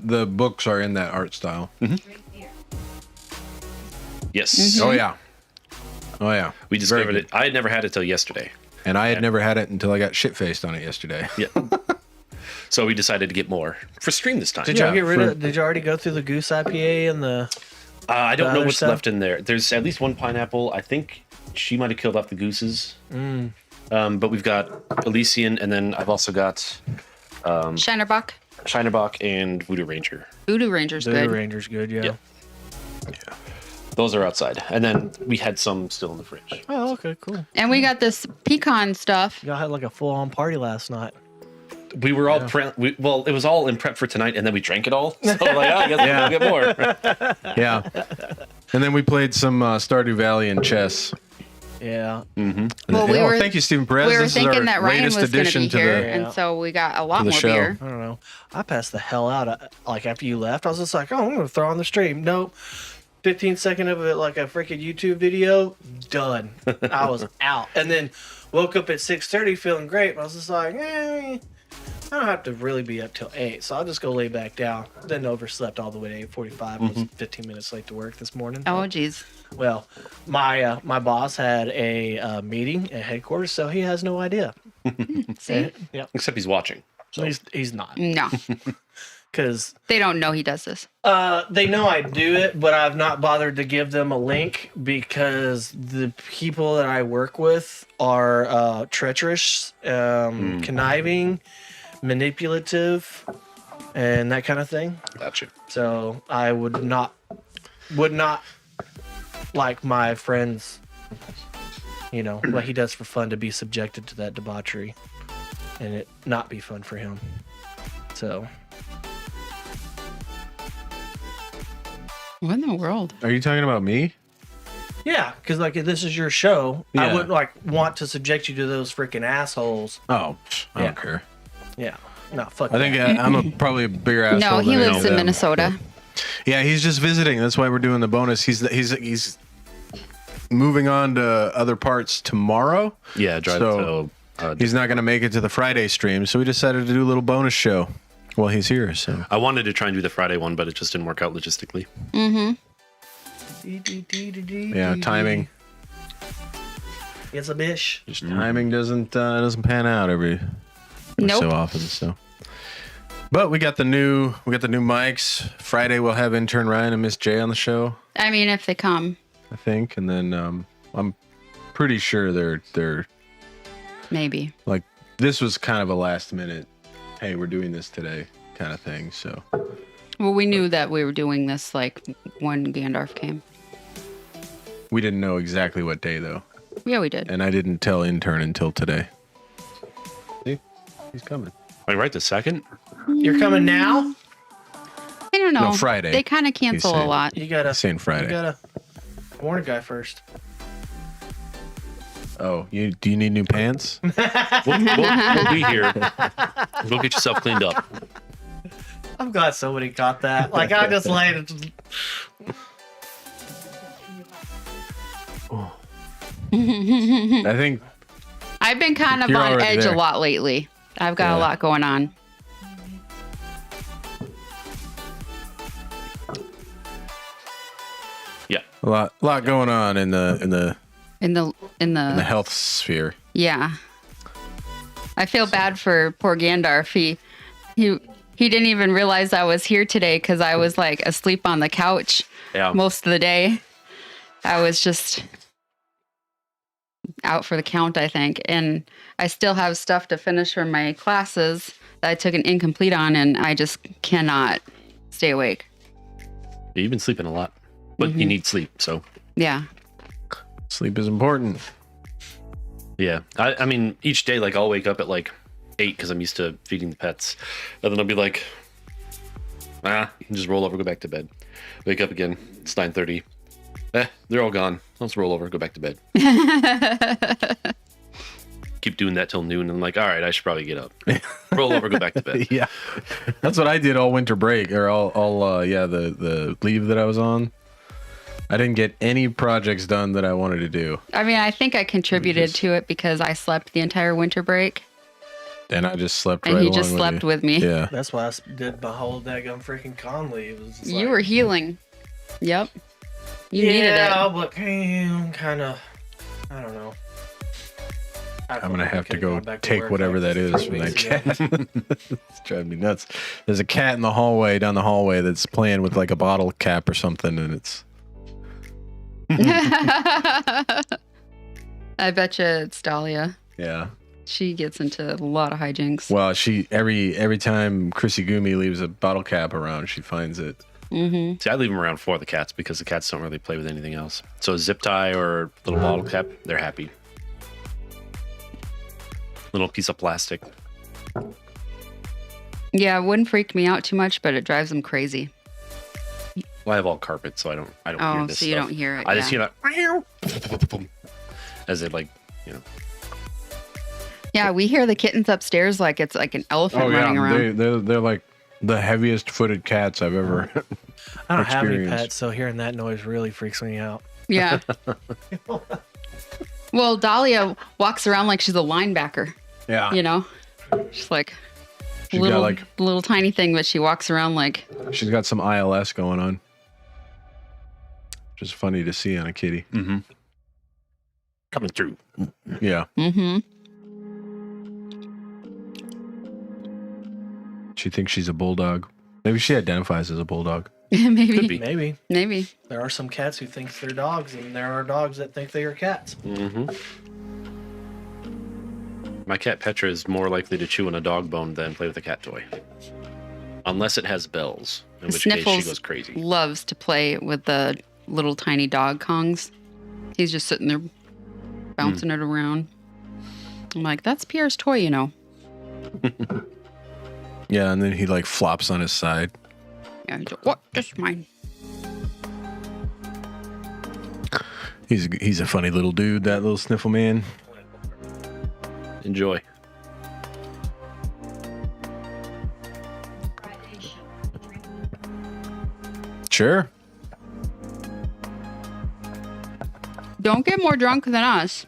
Speaker 2: The books are in that art style.
Speaker 1: Yes.
Speaker 2: Oh, yeah. Oh, yeah.
Speaker 1: We discovered
Speaker 2: Very
Speaker 1: it. I had never had it till yesterday.
Speaker 2: And I had never had it until I got shit-faced on it yesterday.
Speaker 1: Yeah. So we decided to get more for stream this time.
Speaker 4: Did y'all get rid of? Did you already go through the Goose IPA and the?
Speaker 1: I don't
Speaker 4: the
Speaker 1: know
Speaker 4: other
Speaker 1: what's
Speaker 4: stuff?
Speaker 1: left in there. There's at least one pineapple. I think she might have killed off the gooses. But we've got Elysian, and then I've also got
Speaker 3: Shinerbach.
Speaker 1: Shinerbach and Voodoo Ranger.
Speaker 3: Voodoo Ranger's
Speaker 4: The
Speaker 3: good.
Speaker 4: Ranger's good, yeah.
Speaker 1: Yeah. Those are outside. And then we had some still in the fridge.
Speaker 4: Oh, okay, cool.
Speaker 3: And we got this pecan stuff.
Speaker 4: Y'all had like a full-on party last night.
Speaker 1: We were all well, it was all in prep for tonight, and then we drank it all. So like, I guess we'll get more.
Speaker 2: Yeah. And then we played some Stardew Valley and chess.
Speaker 4: Yeah.
Speaker 3: Well, we were,
Speaker 2: thank you, Stephen Perez.
Speaker 3: we were
Speaker 2: This is our
Speaker 3: thinking that Ryan
Speaker 2: latest
Speaker 3: was going to
Speaker 2: addition
Speaker 3: be
Speaker 2: to
Speaker 3: here,
Speaker 2: the.
Speaker 3: and so we got a lot
Speaker 2: the
Speaker 3: more
Speaker 2: show.
Speaker 3: beer.
Speaker 4: I don't know. I passed the hell out. Like after you left, I was just like, "Oh, I'm gonna throw on the stream." Nope. 15-second of it, like a freaking YouTube video. Done. I was out, and then woke up at 6:30 feeling great. I was just like, I don't have to really be up till 8, so I'll just go lay back down. Then overslept all the way to 8:45. I was 15 minutes late to work this morning.
Speaker 3: Oh, geez.
Speaker 4: Well, my boss had a meeting at headquarters, so he has no idea.
Speaker 3: See?
Speaker 4: Yeah,
Speaker 1: Except he's watching.
Speaker 4: he's not,
Speaker 3: No,
Speaker 4: because
Speaker 3: they don't know he does this.
Speaker 4: they know I do it, but I've not bothered to give them a link because the people that I work with are treacherous, conniving, manipulative, and that kind of thing.
Speaker 1: Gotcha.
Speaker 4: So I would not like my friends, what he does for fun, to be subjected to that debauchery and it not be fun for him. So
Speaker 3: What in the world?
Speaker 2: Are you talking about me?
Speaker 4: Yeah, because like if this is your show, I
Speaker 2: Yeah.
Speaker 4: wouldn't like want to subject you to those freaking assholes.
Speaker 2: Oh, I
Speaker 4: Yeah.
Speaker 2: don't care.
Speaker 4: Yeah, no, fuck.
Speaker 2: I think
Speaker 4: that.
Speaker 2: I'm probably a bigger asshole.
Speaker 3: No, he
Speaker 2: than any
Speaker 3: lives
Speaker 2: of
Speaker 3: in
Speaker 2: them.
Speaker 3: Minnesota.
Speaker 2: Yeah, he's just visiting. That's why we're doing the bonus. He's moving on to other parts tomorrow.
Speaker 1: Yeah, drive
Speaker 2: So,
Speaker 1: to.
Speaker 2: He's not going to make it to the Friday stream, so we decided to do a little bonus show while he's here. So
Speaker 1: I wanted to try and do the Friday one, but it just didn't work out logistically.
Speaker 2: yeah, timing.
Speaker 4: It's a bitch.
Speaker 2: Just timing doesn't pan out every
Speaker 3: Nope.
Speaker 2: so often. So, but we got the new mics. Friday we'll have intern Ryan and Miss J on the show,
Speaker 3: I mean, if they come,
Speaker 2: I think, and then I'm pretty sure they're
Speaker 3: maybe.
Speaker 2: like, this was kind of a last minute, hey, we're doing this today kind of thing. So
Speaker 3: Well, we knew that we were doing this like when Gandarf came.
Speaker 2: we didn't know exactly what day though,
Speaker 3: Yeah, we did.
Speaker 2: and I didn't tell intern until today. See, he's coming.
Speaker 1: Like right this second.
Speaker 4: You're coming now.
Speaker 3: I don't know.
Speaker 2: No, Friday.
Speaker 3: They kind of cancel a
Speaker 2: saying.
Speaker 3: lot.
Speaker 4: You gotta.
Speaker 2: He's saying
Speaker 4: You
Speaker 2: Friday.
Speaker 4: gotta warn a guy first.
Speaker 2: Oh, do you need new pants?
Speaker 1: We'll be here. Go get yourself cleaned up.
Speaker 4: I'm glad somebody caught that. Like I just laid it.
Speaker 2: I think
Speaker 3: I've been kind of
Speaker 2: You're
Speaker 3: on
Speaker 2: already
Speaker 3: edge
Speaker 2: there.
Speaker 3: a lot lately. I've got
Speaker 2: Yeah.
Speaker 3: a lot going on.
Speaker 1: Yeah.
Speaker 2: a lot going on in the
Speaker 3: In the
Speaker 2: health sphere.
Speaker 3: yeah. I feel bad for poor Gandarf. He didn't even realize I was here today because I was like asleep on the couch
Speaker 1: Yeah.
Speaker 3: most of the day. I was just out for the count, I think. And I still have stuff to finish for my classes that I took an incomplete on, and I just cannot stay awake.
Speaker 1: You've been sleeping a lot, but you need sleep. So
Speaker 3: Yeah.
Speaker 2: Sleep is important.
Speaker 1: yeah, I mean, each day, like I'll wake up at like 8 because I'm used to feeding the pets, and then I'll be like, just roll over, go back to bed. Wake up again. It's 9:30. They're all gone. Let's roll over, go back to bed. Keep doing that till noon, and I'm like, all right, I should probably get up. Roll over, go back to bed.
Speaker 2: Yeah, that's what I did all winter break, or the leave that I was on. I didn't get any projects done that I wanted to do,
Speaker 3: I mean, I think I contributed to it because I slept the entire winter break,
Speaker 2: and I just slept.
Speaker 3: and
Speaker 2: right
Speaker 3: he just
Speaker 2: along
Speaker 3: slept
Speaker 2: you.
Speaker 3: with me.
Speaker 2: Yeah,
Speaker 4: That's why I did my whole daggum freaking con leave. It was just
Speaker 3: You
Speaker 4: like,
Speaker 3: were healing. Yep. You needed
Speaker 4: yeah,
Speaker 3: it.
Speaker 4: but kind of. I don't know.
Speaker 2: I'm gonna have to go take whatever that is from that cat. It's driving me nuts. There's a cat in the hallway, down the hallway, that's playing with like a bottle cap or something, and it's
Speaker 3: I bet you it's Dahlia.
Speaker 2: yeah.
Speaker 3: She gets into a lot of hijinks.
Speaker 2: Well, she every time Chrissy Gumi leaves a bottle cap around, she finds it.
Speaker 3: Mm-hmm.
Speaker 1: See, I leave them around for the cats because the cats don't really play with anything else. So a zip tie or little bottle cap, they're happy. Little piece of plastic.
Speaker 3: Yeah, it wouldn't freak me out too much, but it drives them crazy.
Speaker 1: Well, I have all carpet, so I don't hear
Speaker 3: Oh,
Speaker 1: this
Speaker 3: so you
Speaker 1: stuff.
Speaker 3: don't hear it.
Speaker 1: I just
Speaker 3: yeah.
Speaker 1: hear that as they like,
Speaker 3: Yeah, we hear the kittens upstairs like it's like an elephant running around.
Speaker 2: they're like the heaviest footed cats I've ever.
Speaker 4: I don't have any
Speaker 2: experience.
Speaker 4: pets, so hearing that noise really freaks me out.
Speaker 3: Yeah. Well, Dahlia walks around like she's a linebacker,
Speaker 2: Yeah,
Speaker 3: you know? She's like
Speaker 2: she's got like
Speaker 3: little tiny thing, but she walks around like,
Speaker 2: she's got some ILS going on. Just funny to see on a kitty.
Speaker 1: coming through.
Speaker 2: Yeah,
Speaker 3: mm-hmm.
Speaker 2: she thinks she's a bulldog. Maybe she identifies as a bulldog.
Speaker 3: Maybe.
Speaker 1: Could be.
Speaker 4: Maybe there are some cats who think they're dogs, and there are dogs that think they are cats.
Speaker 1: My cat Petra is more likely to chew on a dog bone than play with a cat toy. Unless it has bells, in which case she
Speaker 3: Sniffles
Speaker 1: goes crazy.
Speaker 3: loves to play with the little tiny dog Kongs. He's just sitting there bouncing it around. I'm like, that's Pierre's toy, you know.
Speaker 2: Yeah, and then he like flops on his side.
Speaker 3: Yeah, he's like, what? This is mine.
Speaker 2: He's a funny little dude, that little sniffle man.
Speaker 1: Enjoy.
Speaker 2: Sure.
Speaker 3: Don't get more drunk than us.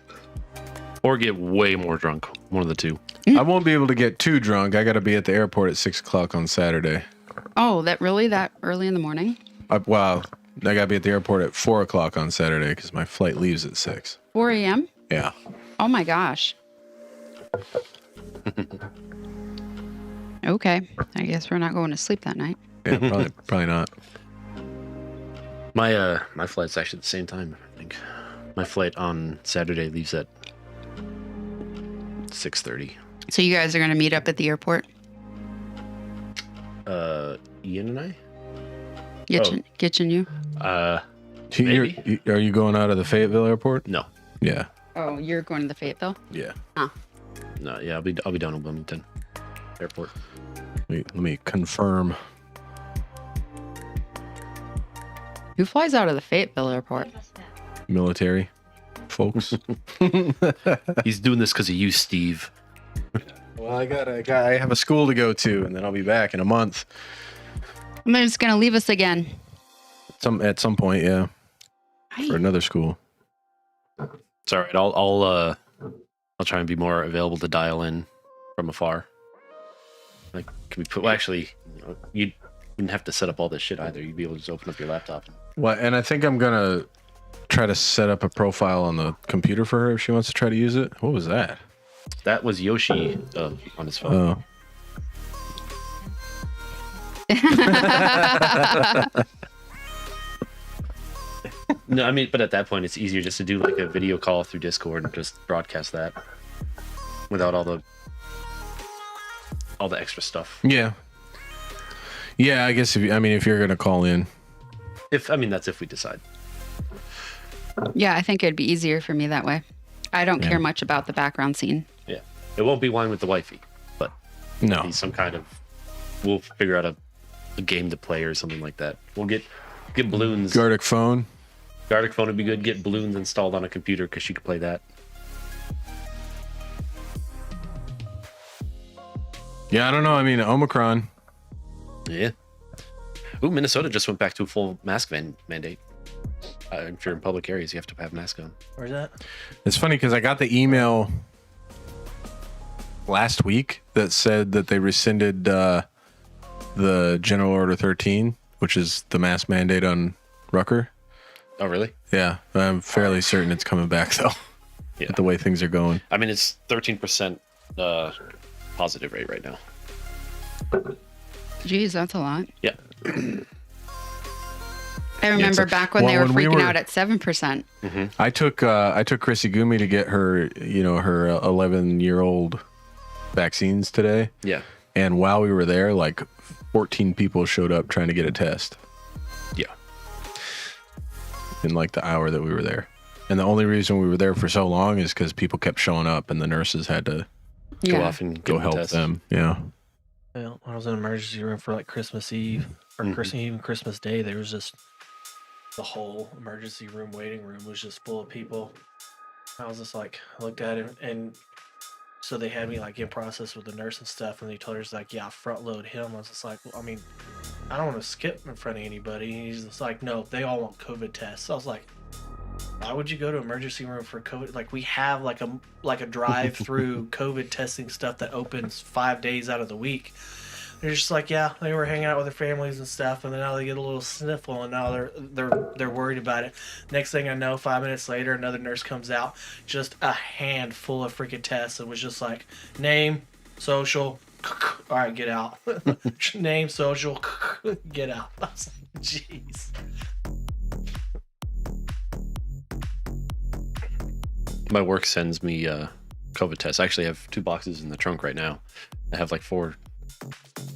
Speaker 1: Or get way more drunk. One of the two.
Speaker 2: I won't be able to get too drunk. I got to be at the airport at 6 o'clock on Saturday.
Speaker 3: Oh, that early in the morning?
Speaker 2: Well, I got to be at the airport at 4 o'clock on Saturday because my flight leaves at 6.
Speaker 3: 4 a.m.?
Speaker 2: Yeah.
Speaker 3: Oh my gosh. Okay. I guess we're not going to sleep that night.
Speaker 2: Yeah, probably not.
Speaker 1: My flight's actually at the same time, I think. My flight on Saturday leaves at 6:30.
Speaker 3: So you guys are going to meet up at the airport?
Speaker 1: Ian and I?
Speaker 3: Getting you?
Speaker 1: Maybe.
Speaker 2: Are you going out of the Fayetteville airport?
Speaker 1: No.
Speaker 2: Yeah.
Speaker 3: Oh, you're going to the Fayetteville?
Speaker 2: Yeah.
Speaker 3: Huh.
Speaker 1: No, yeah, I'll be down in Wilmington Airport.
Speaker 2: Let me confirm.
Speaker 3: Who flies out of the Fayetteville airport?
Speaker 2: Military folks.
Speaker 1: He's doing this because of you, Steve.
Speaker 2: Well, I have a school to go to, and then I'll be back in a month.
Speaker 3: And they're just going to leave us again.
Speaker 2: At some point, yeah,
Speaker 3: Hi.
Speaker 2: for another school.
Speaker 1: It's all right. I'll try and be more available to dial in from afar. Like, can we put? Well, actually, you wouldn't have to set up all this shit either. You'd be able to just open up your laptop.
Speaker 2: Well, and I think I'm gonna try to set up a profile on the computer for her if she wants to try to use it. What was that?
Speaker 1: That was Yoshi on his phone.
Speaker 2: Oh.
Speaker 1: No, I mean, but at that point, it's easier just to do like a video call through Discord and just broadcast that without all the extra stuff.
Speaker 2: Yeah. Yeah, I guess if you're gonna call in.
Speaker 1: That's if we decide.
Speaker 3: Yeah, I think it'd be easier for me that way. I don't care much about the background scene.
Speaker 1: Yeah, it won't be Wine with the Wifey, but
Speaker 2: No.
Speaker 1: be some kind of. We'll figure out a game to play or something like that. We'll get balloons.
Speaker 2: Gardic phone.
Speaker 1: Gardic phone would be good. Get balloons installed on a computer because she could play that.
Speaker 2: Yeah, I don't know. I mean, Omicron.
Speaker 1: Yeah. Ooh, Minnesota just went back to a full mask mandate. If you're in public areas, you have to have a mask on.
Speaker 4: Where's that?
Speaker 2: It's funny because I got the email last week that said that they rescinded the General Order 13, which is the mask mandate on Rucker.
Speaker 1: Oh, really?
Speaker 2: Yeah, I'm fairly certain it's coming back though.
Speaker 1: Yeah.
Speaker 2: With the way things are going.
Speaker 1: I mean, it's 13% positive rate right now.
Speaker 3: Geez, that's a lot.
Speaker 1: Yeah.
Speaker 3: I remember back when they were
Speaker 2: when we
Speaker 3: freaking
Speaker 2: were-
Speaker 3: out at 7%.
Speaker 2: I took Chrissy Gumi to get her 11-year-old vaccines today,
Speaker 1: Yeah.
Speaker 2: and while we were there, like 14 people showed up trying to get a test
Speaker 1: Yeah.
Speaker 2: in like the hour that we were there. And the only reason we were there for so long is because people kept showing up, and the nurses had to
Speaker 1: Go
Speaker 3: Yeah.
Speaker 1: off and
Speaker 2: go
Speaker 1: give
Speaker 2: help
Speaker 1: test.
Speaker 2: them. Yeah.
Speaker 4: Well, when I was in the emergency room for like Christmas Eve or even Christmas Day, there was just the whole emergency room waiting room was just full of people. I was just like, I looked at it, and so they had me like in process with the nurse and stuff, and they told her, it's like, yeah, front load him. I was just like, well, I mean, I don't want to skip in front of anybody. And he's just like, no, they all want COVID tests. I was like, why would you go to emergency room for COVID? Like, we have like a drive-through COVID testing stuff that opens 5 days out of the week. They're just like, yeah, they were hanging out with their families and stuff, and then now they get a little sniffle, and now they're worried about it. Next thing I know, 5 minutes later, another nurse comes out, just a handful of freaking tests. It was just like, name, social, all right, get out. Name, social, get out. I was like, jeez.
Speaker 1: My work sends me COVID tests. I actually have 2 boxes in the trunk right now. I have like 4.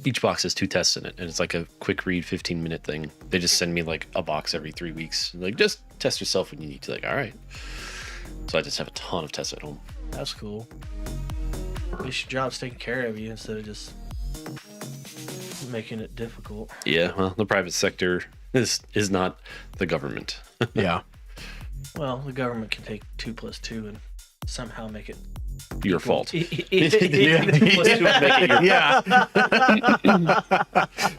Speaker 1: Each box has 2 tests in it, and it's like a quick read 15-minute thing. They just send me like a box every 3 weeks. Like, just test yourself when you need to. Like, all right. So I just have a ton of tests at home.
Speaker 4: That's cool. At least your job's taking care of you instead of just making it difficult.
Speaker 1: Yeah, well, the private sector is not the government.
Speaker 2: Yeah.
Speaker 4: Well, the government can take 2 + 2 and somehow make it
Speaker 1: Your fault.
Speaker 4: Yeah.
Speaker 1: 2 + 2 would make it your
Speaker 2: Yeah.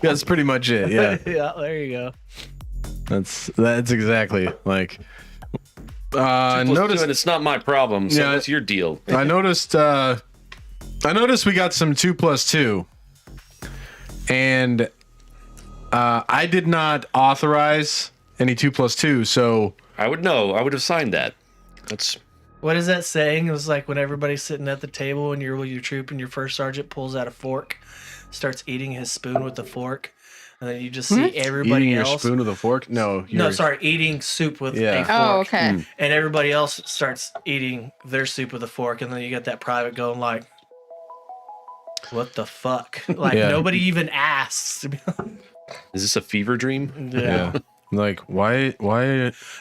Speaker 2: That's pretty much it. Yeah.
Speaker 4: Yeah, there you go.
Speaker 2: That's exactly like.
Speaker 1: 2 + 2,
Speaker 2: Notice
Speaker 1: and it's not my problem. So
Speaker 2: Yeah.
Speaker 1: what's your deal?
Speaker 2: I noticed. I noticed we got some 2 + 2, and I did not authorize any 2 + 2. So
Speaker 1: I would know. I would have signed that. That's
Speaker 4: What is that saying? It was like when everybody's sitting at the table and you're with your troop and your first sergeant pulls out a fork, starts eating his spoon with the fork, and then you just see everybody
Speaker 2: eating your
Speaker 4: else.
Speaker 2: spoon with a fork. No,
Speaker 4: No, sorry, eating soup with
Speaker 2: Yeah.
Speaker 4: a fork.
Speaker 3: Oh, okay.
Speaker 4: And everybody else starts eating their soup with a fork, and then you get that private going like, what the fuck? Like
Speaker 2: Yeah.
Speaker 4: nobody even asks.
Speaker 1: is this a fever dream?
Speaker 2: Yeah. Like why?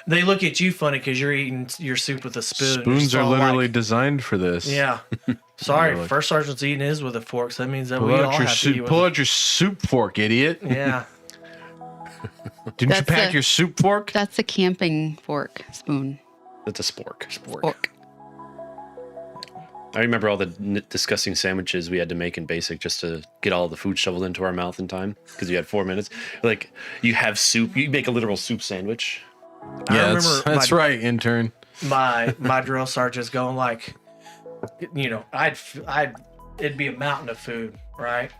Speaker 4: They look at you funny because you're eating your soup with a spoon.
Speaker 2: Spoons
Speaker 4: It's
Speaker 2: are
Speaker 4: all
Speaker 2: literally
Speaker 4: like,
Speaker 2: designed for this.
Speaker 4: yeah. Sorry,
Speaker 2: Like-
Speaker 4: first sergeant's eating his with a fork, so that means that
Speaker 2: Pull
Speaker 4: we all
Speaker 2: out your
Speaker 4: have to eat with
Speaker 2: pull out your soup fork, idiot.
Speaker 4: Yeah.
Speaker 2: Didn't you
Speaker 3: That's
Speaker 2: pack
Speaker 3: a-
Speaker 2: your soup fork?
Speaker 3: That's a camping fork, spoon,
Speaker 1: That's a spork.
Speaker 3: fork.
Speaker 1: I remember all the disgusting sandwiches we had to make in basic just to get all the food shoveled into our mouth in time because you had 4 minutes. Like you have soup, you make a literal soup sandwich.
Speaker 4: I
Speaker 2: Yeah,
Speaker 4: remember
Speaker 2: that's right, intern.
Speaker 4: my drill sergeant's going like, you know, it'd be a mountain of food, right?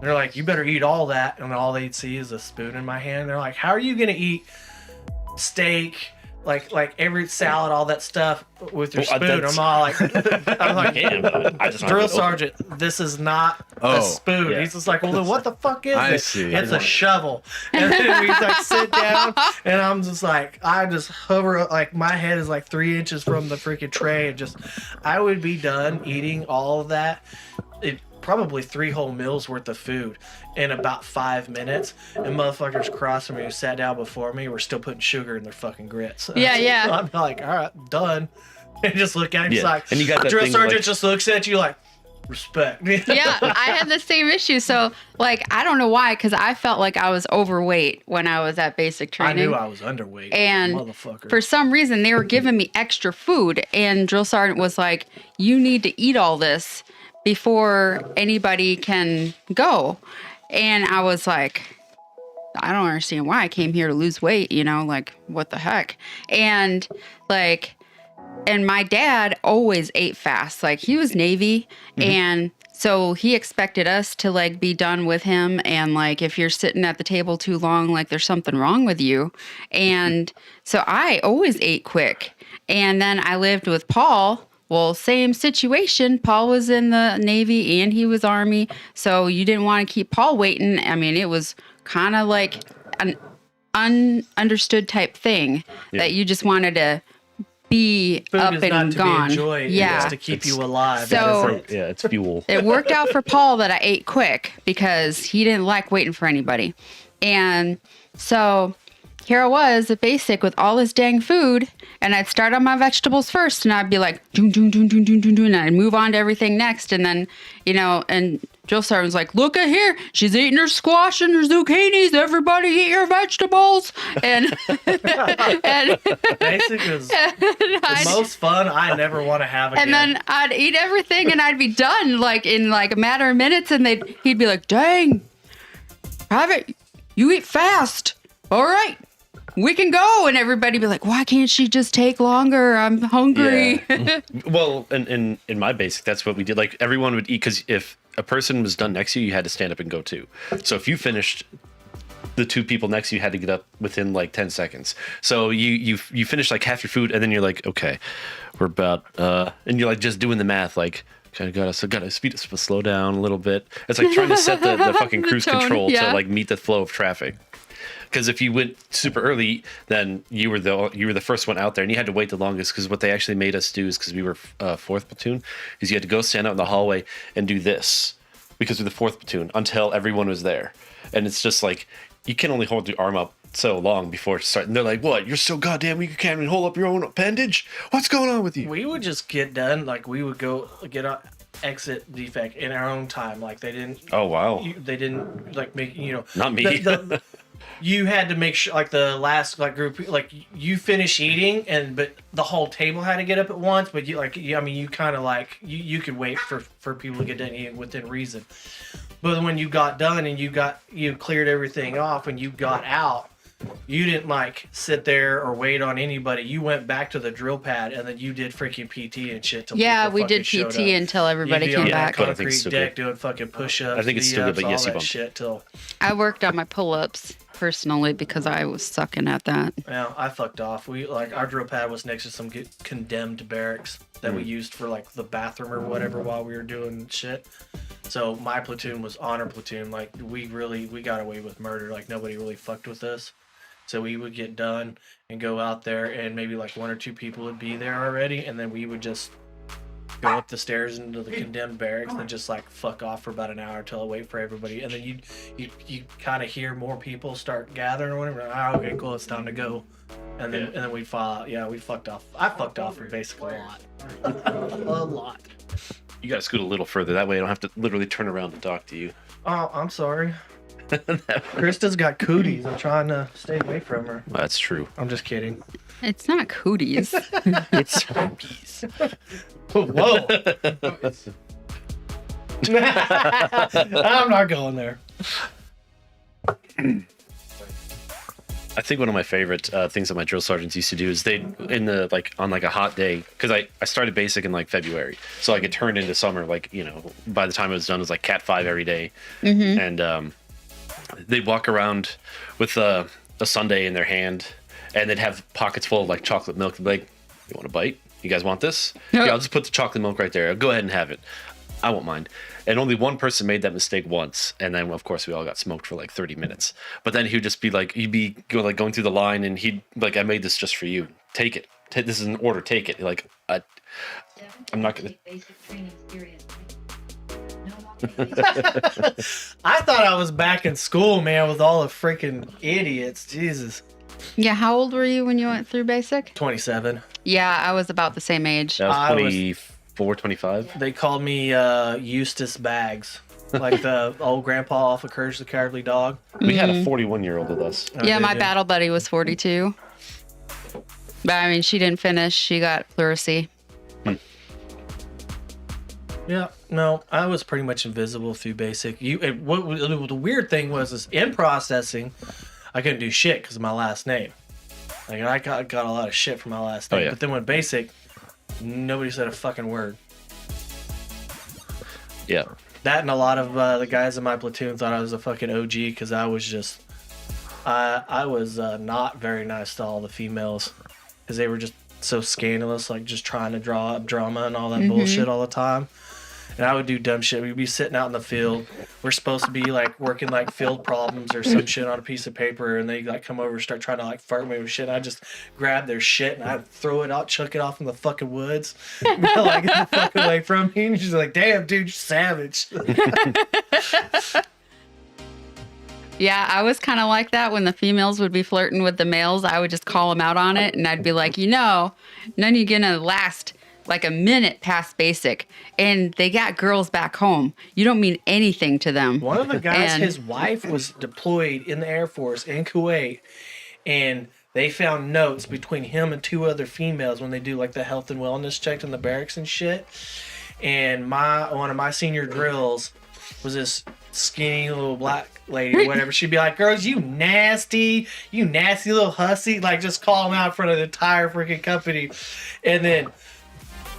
Speaker 4: They're like, you better eat all that, and all they'd see is a spoon in my hand. They're like, how are you gonna eat steak, like every salad, all that stuff with your
Speaker 1: Well,
Speaker 4: spoon?
Speaker 1: that's-
Speaker 4: I'm all like, I'm like,
Speaker 1: Yeah, but I just don't
Speaker 4: drill
Speaker 1: have it open.
Speaker 4: sergeant, this is not
Speaker 2: Oh,
Speaker 4: a spoon.
Speaker 1: yeah.
Speaker 4: He's just like, well, then what the fuck is
Speaker 2: I
Speaker 4: it?
Speaker 2: see.
Speaker 4: It's a shovel. And then we like sit down, and I'm just like, I just hover, like my head is like 3 inches from the freaking tray, and just, I would be done eating all of that. Probably 3 whole meals worth of food in about 5 minutes, and motherfuckers crossing me who sat down before me were still putting sugar in their fucking grits.
Speaker 3: Yeah, yeah.
Speaker 4: So I'm like, all right, done. And just look at him, he's
Speaker 1: Yeah,
Speaker 4: like,
Speaker 1: and you got that
Speaker 4: drill
Speaker 1: thing
Speaker 4: sergeant
Speaker 1: like-
Speaker 4: just looks at you like, respect.
Speaker 3: Yeah, I had the same issue. So, like, I don't know why, because I felt like I was overweight when I was at basic
Speaker 4: I
Speaker 3: training.
Speaker 4: knew I was underweight.
Speaker 3: And
Speaker 4: motherfucker.
Speaker 3: For some reason, they were giving me extra food, and drill sergeant was like, "You need to eat all this before anybody can go." And I was like, I don't understand why I came here to lose weight, you know, like what the heck? And like, and my dad always ate fast. Like he was Navy, and so he expected us to like be done with him. And like, if you're sitting at the table too long, like there's something wrong with you. And so I always ate quick. And then I lived with Paul. Well, same situation. Paul was in the Navy and he was Army. So you didn't want to keep Paul waiting. I mean, it was kind of like an ununderstood type thing that you just wanted to be
Speaker 4: Food
Speaker 3: up
Speaker 4: is
Speaker 3: and
Speaker 4: not to
Speaker 3: gone.
Speaker 4: be enjoyed.
Speaker 3: Yeah.
Speaker 4: It's to keep you alive.
Speaker 3: So-
Speaker 1: Yeah, it's fuel.
Speaker 3: It worked out for Paul that I ate quick because he didn't like waiting for anybody. And so here I was at basic with all this dang food, and I'd start on my vegetables first, and I'd be like, doom, doom, doom, doom, doom, doom, doom, and I'd move on to everything next. And then, you know, and drill sergeant was like, look at here, she's eating her squash and her zucchinis. Everybody eat your vegetables. And, and
Speaker 4: Basic is the most fun I never want to have again.
Speaker 3: and then I'd eat everything and I'd be done like in like a matter of minutes, and he'd be like, dang, Private, you eat fast. All right, we can go. And everybody be like, why can't she just take longer? I'm hungry.
Speaker 1: Well, in my basic, that's what we did. Like everyone would eat because if a person was done next to you, you had to stand up and go too. So if you finished, the 2 people next to you had to get up within like 10 seconds. So you finish like half your food, and then you're like, okay, we're about and you're like just doing the math, like kind of gotta speed us, slow down a little bit. It's like trying to set the fucking
Speaker 3: The
Speaker 1: cruise
Speaker 3: tone,
Speaker 1: control
Speaker 3: yeah.
Speaker 1: to like meet the flow of traffic. Because if you went super early, then you were the first one out there, and you had to wait the longest. Because what they actually made us do is because we were 4th platoon, is you had to go stand out in the hallway and do this because we're the 4th platoon until everyone was there, and it's just like you can only hold your arm up so long before it starts. And they're like, "What? You're so goddamn weak. You can't even hold up your own appendage. What's going on with you?"
Speaker 4: we would just get done. Like we would go get on exit defect in our own time. Like they didn't.
Speaker 1: Oh wow,
Speaker 4: They didn't like make
Speaker 1: not me.
Speaker 4: you had to make sure, like the last like group, like you finish eating, but the whole table had to get up at once. But I mean, you kind of like you could wait for people to get done eating within reason. But when you got done and you cleared everything off and you got out, you didn't like sit there or wait on anybody. You went back to the drill pad and then you did freaking PT and shit. Till
Speaker 3: Yeah,
Speaker 4: people
Speaker 3: we
Speaker 4: fucking
Speaker 3: did
Speaker 4: showed
Speaker 3: PT
Speaker 4: up.
Speaker 3: until everybody
Speaker 4: You'd be
Speaker 3: came
Speaker 4: on
Speaker 3: back.
Speaker 4: that
Speaker 1: I think it's
Speaker 4: concrete
Speaker 1: still
Speaker 4: deck
Speaker 1: good.
Speaker 4: doing fucking push-ups.
Speaker 1: I think it's still good, but
Speaker 4: V-ups,
Speaker 1: yes,
Speaker 4: all
Speaker 1: you
Speaker 4: that
Speaker 1: bumped.
Speaker 4: shit till.
Speaker 3: I worked on my pull-ups personally because I was sucking at that.
Speaker 4: Yeah, I fucked off. Our drill pad was next to some condemned barracks that we used for like the bathroom or whatever while we were doing shit. So my platoon was honor platoon. Like we got away with murder. Like nobody really fucked with us. So we would get done and go out there and maybe like one or two people would be there already, and then we would just go up the stairs into the condemned barracks and just like fuck off for about an hour till I wait for everybody, and then you kind of hear more people start gathering or whatever. Okay, cool, it's time to go, and then we file out. Yeah, we fucked off. I fucked off for basically a lot.
Speaker 1: You gotta scoot a little further. That way I don't have to literally turn around and talk to you.
Speaker 4: Oh, I'm sorry. Krista's got cooties. I'm trying to stay away from her.
Speaker 1: Well, that's true.
Speaker 4: I'm just kidding.
Speaker 3: It's not cooties.
Speaker 1: It's herpes.
Speaker 4: Whoa. I'm not going there.
Speaker 1: I think one of my favorite things that my drill sergeants used to do is on a hot day, because I started basic in like February, so like it turned into summer. Like, you know, by the time it was done, it was like Cat 5 every day. And they'd walk around with a sundae in their hand, and they'd have pockets full of like chocolate milk. They'd be like, "You want a bite? You guys want this?
Speaker 3: Yep.
Speaker 1: Yeah, I'll just put the chocolate milk right there. Go ahead and have it. I won't mind." And only one person made that mistake once, and then of course we all got smoked for like 30 minutes. But then he would just be like, going through the line, and he'd like, "I made this just for you. Take it. This is an order. Take it." Like, I'm not gonna.
Speaker 4: I thought I was back in school, man, with all the freaking idiots. Jesus.
Speaker 3: Yeah, how old were you when you went through basic?
Speaker 4: 27.
Speaker 3: Yeah, I was about the same age.
Speaker 1: That was
Speaker 4: I was-
Speaker 1: 24, 25.
Speaker 4: They called me Eustace Bags, like the old grandpa off of Courage the Cowardly Dog.
Speaker 1: We had a 41-year-old with us.
Speaker 3: Yeah,
Speaker 4: they
Speaker 3: my
Speaker 4: did.
Speaker 3: battle buddy was 42. But I mean, she didn't finish. She got pleurisy.
Speaker 4: Yeah, no, I was pretty much invisible through basic. The weird thing was in processing, I couldn't do shit because of my last name. Like I got a lot of shit from my last name.
Speaker 1: Oh, yeah.
Speaker 4: But then when basic, nobody said a fucking word.
Speaker 1: Yeah.
Speaker 4: That and a lot of the guys in my platoon thought I was a fucking OG because I was just, I was not very nice to all the females because they were just so scandalous, like just trying to draw up drama and all that bullshit all the time. And I would do dumb shit. We'd be sitting out in the field. We're supposed to be like working like field problems or some shit on a piece of paper, and they like come over and start trying to like fart me with shit. I just grab their shit and I'd throw it out, chuck it off in the fucking woods, like get the fuck away from me. And she's like, "Damn, dude, you're savage."
Speaker 3: Yeah, I was kind of like that when the females would be flirting with the males. I would just call them out on it, and I'd be like, none of you gonna last like a minute past basic, and they got girls back home. You don't mean anything to them.
Speaker 4: One of the guys,
Speaker 3: And-
Speaker 4: his wife was deployed in the Air Force in Kuwait, and they found notes between him and two other females when they do like the health and wellness check in the barracks and shit. And one of my senior drills was this skinny little black lady, whatever. She'd be like, "Girls, you nasty little hussy," like just call him out in front of the entire freaking company, and then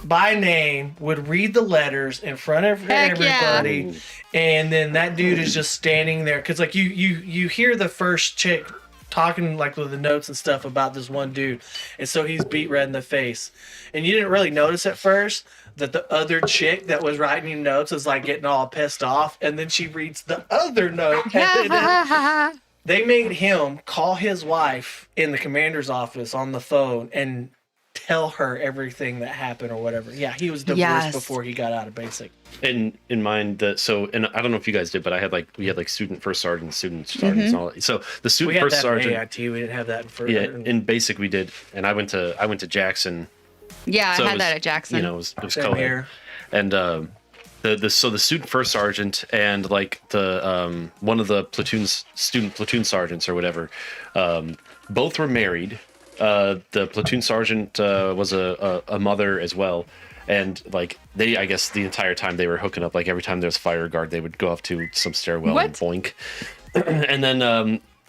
Speaker 4: by name would read the letters in front of
Speaker 3: Heck yeah.
Speaker 4: everybody. And then that dude is just standing there because like you hear the first chick talking like with the notes and stuff about this one dude, and so he's beat red in the face, and you didn't really notice at first that the other chick that was writing notes is like getting all pissed off, and then she reads the other note, and then they made him call his wife in the commander's office on the phone and tell her everything that happened or whatever. Yeah, he was divorced
Speaker 3: Yes.
Speaker 4: before he got out of basic.
Speaker 1: In mine, and I don't know if you guys did, but we had student first sergeants, student sergeants, and all that. So the
Speaker 4: We
Speaker 1: student
Speaker 4: had
Speaker 1: first
Speaker 4: that
Speaker 1: sergeant,
Speaker 4: in AIT. We didn't have that in further.
Speaker 1: yeah, in basic we did, and I went to Jackson.
Speaker 3: Yeah,
Speaker 1: So
Speaker 3: I
Speaker 1: it
Speaker 3: had
Speaker 1: was,
Speaker 3: that at Jackson.
Speaker 1: You know, it was
Speaker 4: Same
Speaker 1: co-ed.
Speaker 4: here.
Speaker 1: And the student first sergeant and like the one of the student platoon sergeants or whatever, both were married. The platoon sergeant was a mother as well, and like I guess the entire time they were hooking up. Like every time there was fire guard, they would go up to some stairwell and boink. And then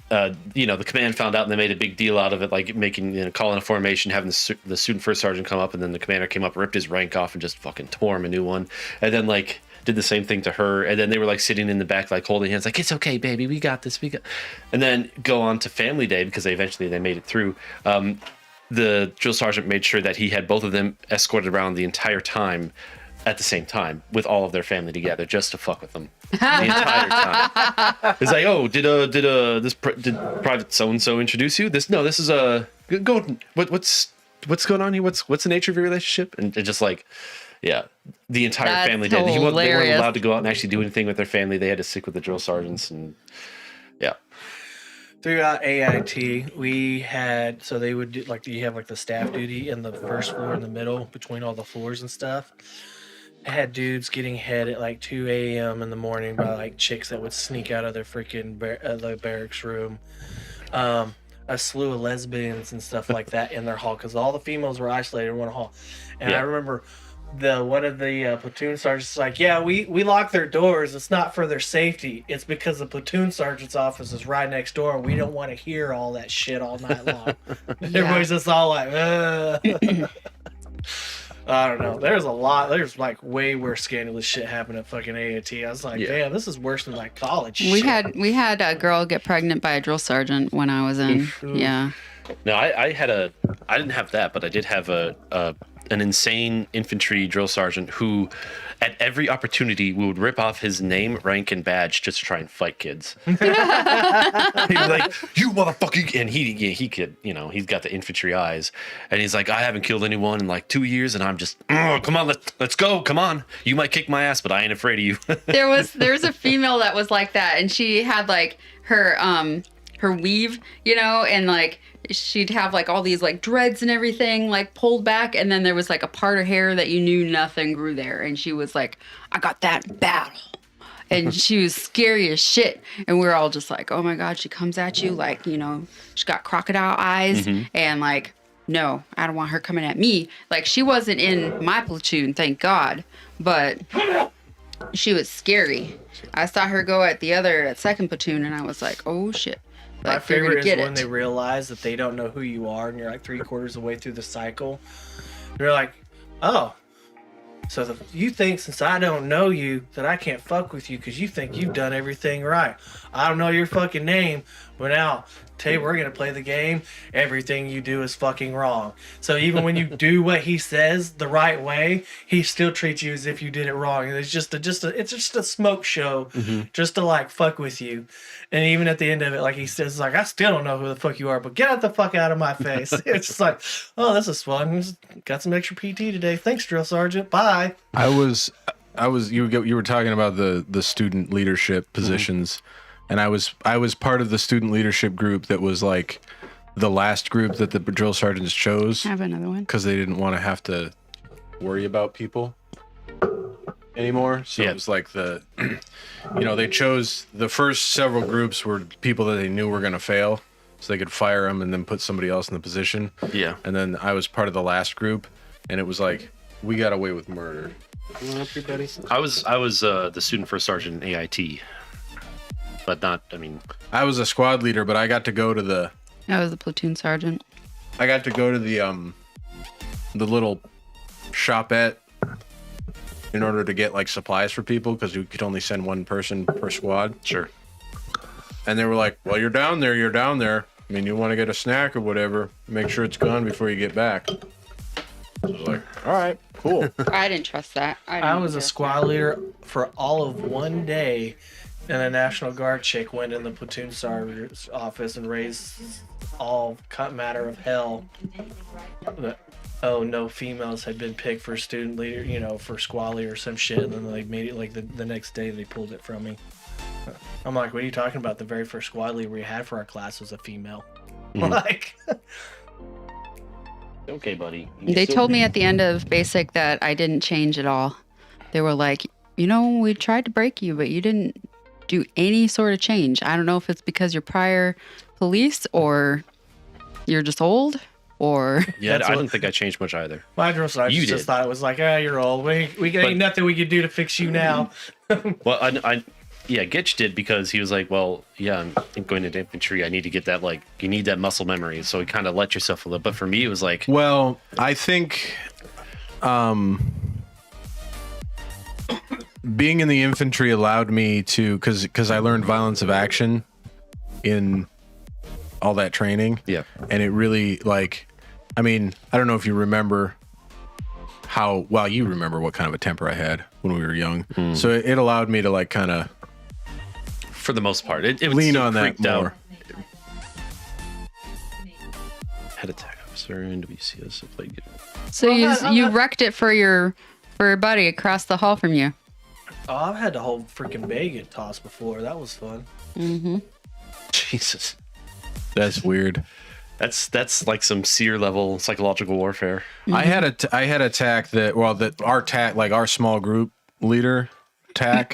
Speaker 1: the command found out and they made a big deal out of it, like making calling a formation, having the student first sergeant come up, and then the commander came up, ripped his rank off, and just fucking tore him a new one, and then like did the same thing to her, and then they were like sitting in the back like holding hands, like it's okay, baby, we got this, and then go on to family day because they made it through. The drill sergeant made sure that he had both of them escorted around the entire time at the same time with all of their family together just to fuck with them the entire time. It's like, oh, did Private so-and-so introduce you? This is what's going on here? What's the nature of your relationship? And just like, yeah, the entire family did. They weren't allowed to go out and actually do anything with their family. They had to stick with the drill sergeants, and yeah.
Speaker 4: Throughout AIT, we had, so they would do, like, you have like the staff duty in the first floor in the middle between all the floors and stuff. I had dudes getting head at like 2 a.m. in the morning by like chicks that would sneak out of their freaking the barracks room. A slew of lesbians and stuff like that in their hall because all the females were isolated in one hall. And I remember one of the platoon sergeants was like, yeah, we lock their doors. It's not for their safety. It's because the platoon sergeant's office is right next door. And we don't want to hear all that shit all night long. Everybody's just all like, I don't know. There's like way worse scandalous shit happening at fucking AAT. I was like, damn, this is worse than like college.
Speaker 3: We had a girl get pregnant by a drill sergeant when I was in. Yeah.
Speaker 1: No, I didn't have that, but I did have an insane infantry drill sergeant who, at every opportunity, we would rip off his name, rank, and badge just to try and fight kids. He was like, "You motherfucker!" And he could, he's got the infantry eyes, and he's like, "I haven't killed anyone in like 2 years," and I'm just, "Come on, let's go, come on. You might kick my ass, but I ain't afraid of you."
Speaker 3: there was a female that was like that, and she had like her weave, and like she'd have like all these like dreads and everything like pulled back, and then there was like a part of hair that you knew nothing grew there, and she was like, I got that in battle. And she was scary as shit, and we were all just like, oh my god, she comes at you like, she's got crocodile eyes, and like, no, I don't want her coming at me. Like, she wasn't in my platoon, thank god, but she was scary. I saw her go at second platoon, and I was like, oh shit.
Speaker 4: My favorite is when they realize that they don't know who you are, and you're like 3/4 of the way through the cycle. You're like, oh, so you think since I don't know you that I can't fuck with you because you think you've done everything right. I don't know your fucking name, but now today we're gonna play the game. Everything you do is fucking wrong. So even when you do what he says the right way, he still treats you as if you did it wrong. And it's just a smoke show, just to like fuck with you. And even at the end of it, like he says, like, I still don't know who the fuck you are, but get the fuck out of my face. It's just like, oh, this is fun. Just got some extra PT today. Thanks, drill sergeant. Bye.
Speaker 2: You were talking about the student leadership positions, and I was part of the student leadership group that was like the last group that the drill sergeants chose.
Speaker 3: I have another one
Speaker 2: because they didn't want to have to worry about people anymore. So it was like they chose the first several groups were people that they knew were going to fail, so they could fire them and then put somebody else in the position. Yeah. And then I was part of the last group, and it was like, we got away with murder.
Speaker 1: I was the student first sergeant in AIT, but not. I mean,
Speaker 2: I was a squad leader, but I got to go to
Speaker 3: I was a platoon sergeant.
Speaker 2: I got to go to the little shopette in order to get like supplies for people because you could only send one person per squad.
Speaker 1: Sure.
Speaker 2: And they were like, "Well, you're down there. I mean, you want to get a snack or whatever? Make sure it's gone before you get back." I was like, "All right, cool."
Speaker 3: I didn't trust that.
Speaker 4: I was a squad leader for all of one day, and a National Guard chick went in the platoon sergeant's office and raised all matter of hell. Oh, no females had been picked for student leader, for squad leader or some shit, and then they made it like the next day they pulled it from me. I'm like, what are you talking about? The very first squad leader we had for our class was a female. Like,
Speaker 1: okay, buddy.
Speaker 3: They told me at the end of basic that I didn't change at all. They were like, we tried to break you, but you didn't do any sort of change. I don't know if it's because you're prior police or you're just old or
Speaker 1: Yeah,
Speaker 4: That's
Speaker 1: I
Speaker 4: what-
Speaker 1: don't think I changed much either.
Speaker 4: My drill sergeant
Speaker 1: You
Speaker 4: just
Speaker 1: did.
Speaker 4: thought it was like, you're old. We ain't nothing we could do to fix you now.
Speaker 1: Well, yeah, Gitch did because he was like, well, yeah, I'm going into infantry. I need to get that, like, you need that muscle memory. So he kind of let yourself a little. But for me, it was like,
Speaker 2: Well, I think being in the infantry allowed me to, because I learned violence of action in all that training.
Speaker 1: yeah,
Speaker 2: And it really, like, I mean, I don't know if you remember you remember what kind of a temper I had when we were young. So it allowed me to, like, kind of
Speaker 1: for the most part, it was
Speaker 2: lean
Speaker 1: still
Speaker 2: on that
Speaker 1: creaked out.
Speaker 2: more.
Speaker 1: Head attack officer and WCS played good.
Speaker 3: so you wrecked it for your buddy across the hall from you.
Speaker 4: Oh, I've had the whole freaking bay get tossed before. That was fun.
Speaker 1: Jesus,
Speaker 2: That's weird.
Speaker 1: that's like some seer level psychological warfare.
Speaker 2: I had a tack our small group leader tack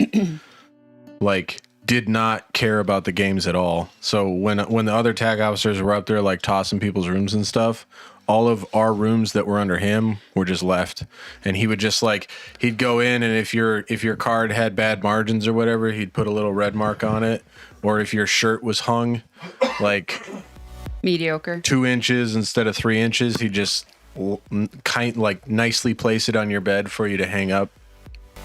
Speaker 2: like did not care about the games at all. So when the other tack officers were up there like tossing people's rooms and stuff, all of our rooms that were under him were just left, and he would just like he'd go in, and if your card had bad margins or whatever, he'd put a little red mark on it, or if your shirt was hung like
Speaker 3: Mediocre.
Speaker 2: 2 inches instead of 3 inches, he just nicely place it on your bed for you to hang up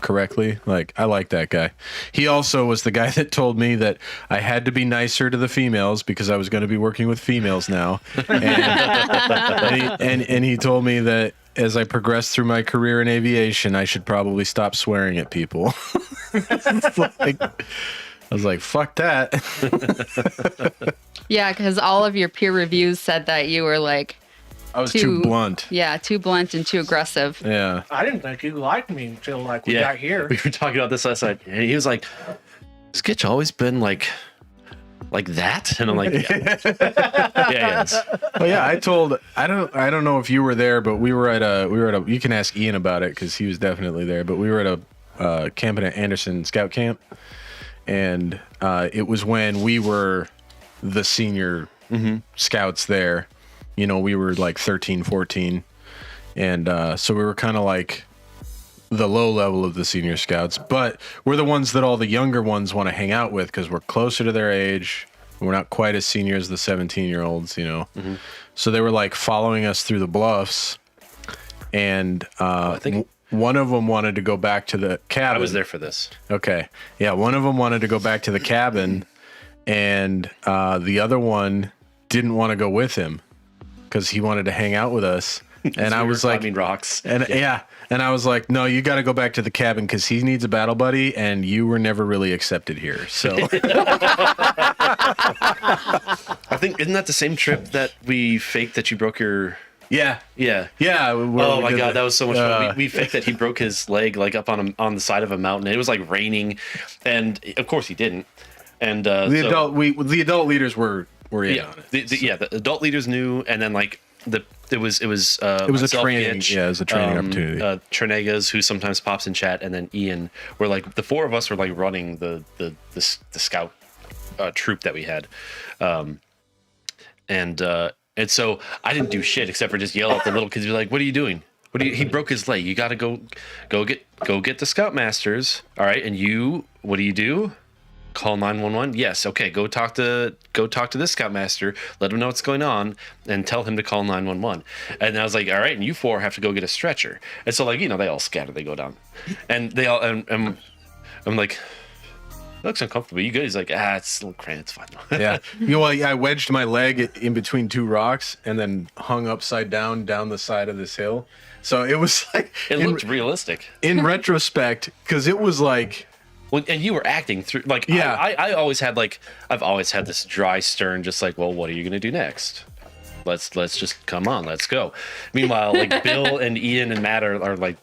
Speaker 2: correctly. Like, I like that guy. He also was the guy that told me that I had to be nicer to the females because I was going to be working with females now. And he told me that as I progressed through my career in aviation, I should probably stop swearing at people. I was like, fuck that.
Speaker 3: Yeah, because all of your peer reviews said that you were like
Speaker 2: I was too blunt.
Speaker 3: Yeah, too blunt and too aggressive.
Speaker 2: Yeah.
Speaker 4: I didn't think you liked me until like we
Speaker 1: Yeah,
Speaker 4: got here.
Speaker 1: we were talking about this last night, and he was like, "Has Gitch always been like that?" And I'm like, "Yeah, yes."
Speaker 2: Well, yeah, I don't know if you were there, but we were at a, you can ask Ian about it because he was definitely there, but we were at a camping at Anderson Scout Camp, and it was when we were the senior scouts there. You know, we were like 13, 14. And so we were kind of like the low level of the senior scouts. But we're the ones that all the younger ones want to hang out with because we're closer to their age. We're not quite as senior as the 17-year-olds, you know. So they were like following us through the bluffs. And
Speaker 1: I think
Speaker 2: one of them wanted to go back to the cabin.
Speaker 1: I was there for this.
Speaker 2: Okay. Yeah, one of them wanted to go back to the cabin. And the other one didn't want to go with him because he wanted to hang out with us. And I was like,
Speaker 1: climbing rocks.
Speaker 2: and yeah. And I was like, no, you got to go back to the cabin because he needs a battle buddy, and you were never really accepted here. So
Speaker 1: I think, isn't that the same trip that we faked that you broke your?
Speaker 2: yeah,
Speaker 1: Yeah.
Speaker 2: yeah.
Speaker 1: Oh my god, that was so much fun. We faked that he broke his leg like up on the side of a mountain. It was like raining, and of course he didn't. And
Speaker 2: the adult leaders were in
Speaker 1: yeah,
Speaker 2: on it.
Speaker 1: the adult leaders knew, and then like it was
Speaker 2: a
Speaker 1: myself,
Speaker 2: training.
Speaker 1: Gitch,
Speaker 2: Yeah, it was a training opportunity.
Speaker 1: Trenegas, who sometimes pops in chat, and then Ian were like the four of us were like running the scout troop that we had, and so I didn't do shit except for just yell at the little kids. Be like, "What are you doing? He broke his leg. You got to go get the scoutmasters. All right, and what do you do? Call 911. Yes. Okay. Go talk to this scoutmaster. Let him know what's going on, and tell him to call 911. And I was like, all right. And you four have to go get a stretcher. And so, like, you know, they all scatter. They go down, and they all. And I'm like, it looks uncomfortable. You good? He's like, it's a little cramped. It's fine.
Speaker 2: Yeah. You know, I wedged my leg in between two rocks and then hung upside down the side of this hill. So it was like
Speaker 1: It looked realistic.
Speaker 2: in retrospect, because it was like.
Speaker 1: Well, and you were acting through, like,
Speaker 2: Yeah.
Speaker 1: I always had, like, I've always had this dry, stern, just like, well, what are you going to do next? Let's just come on, let's go. Meanwhile, like, Bill and Ian and Matt are like,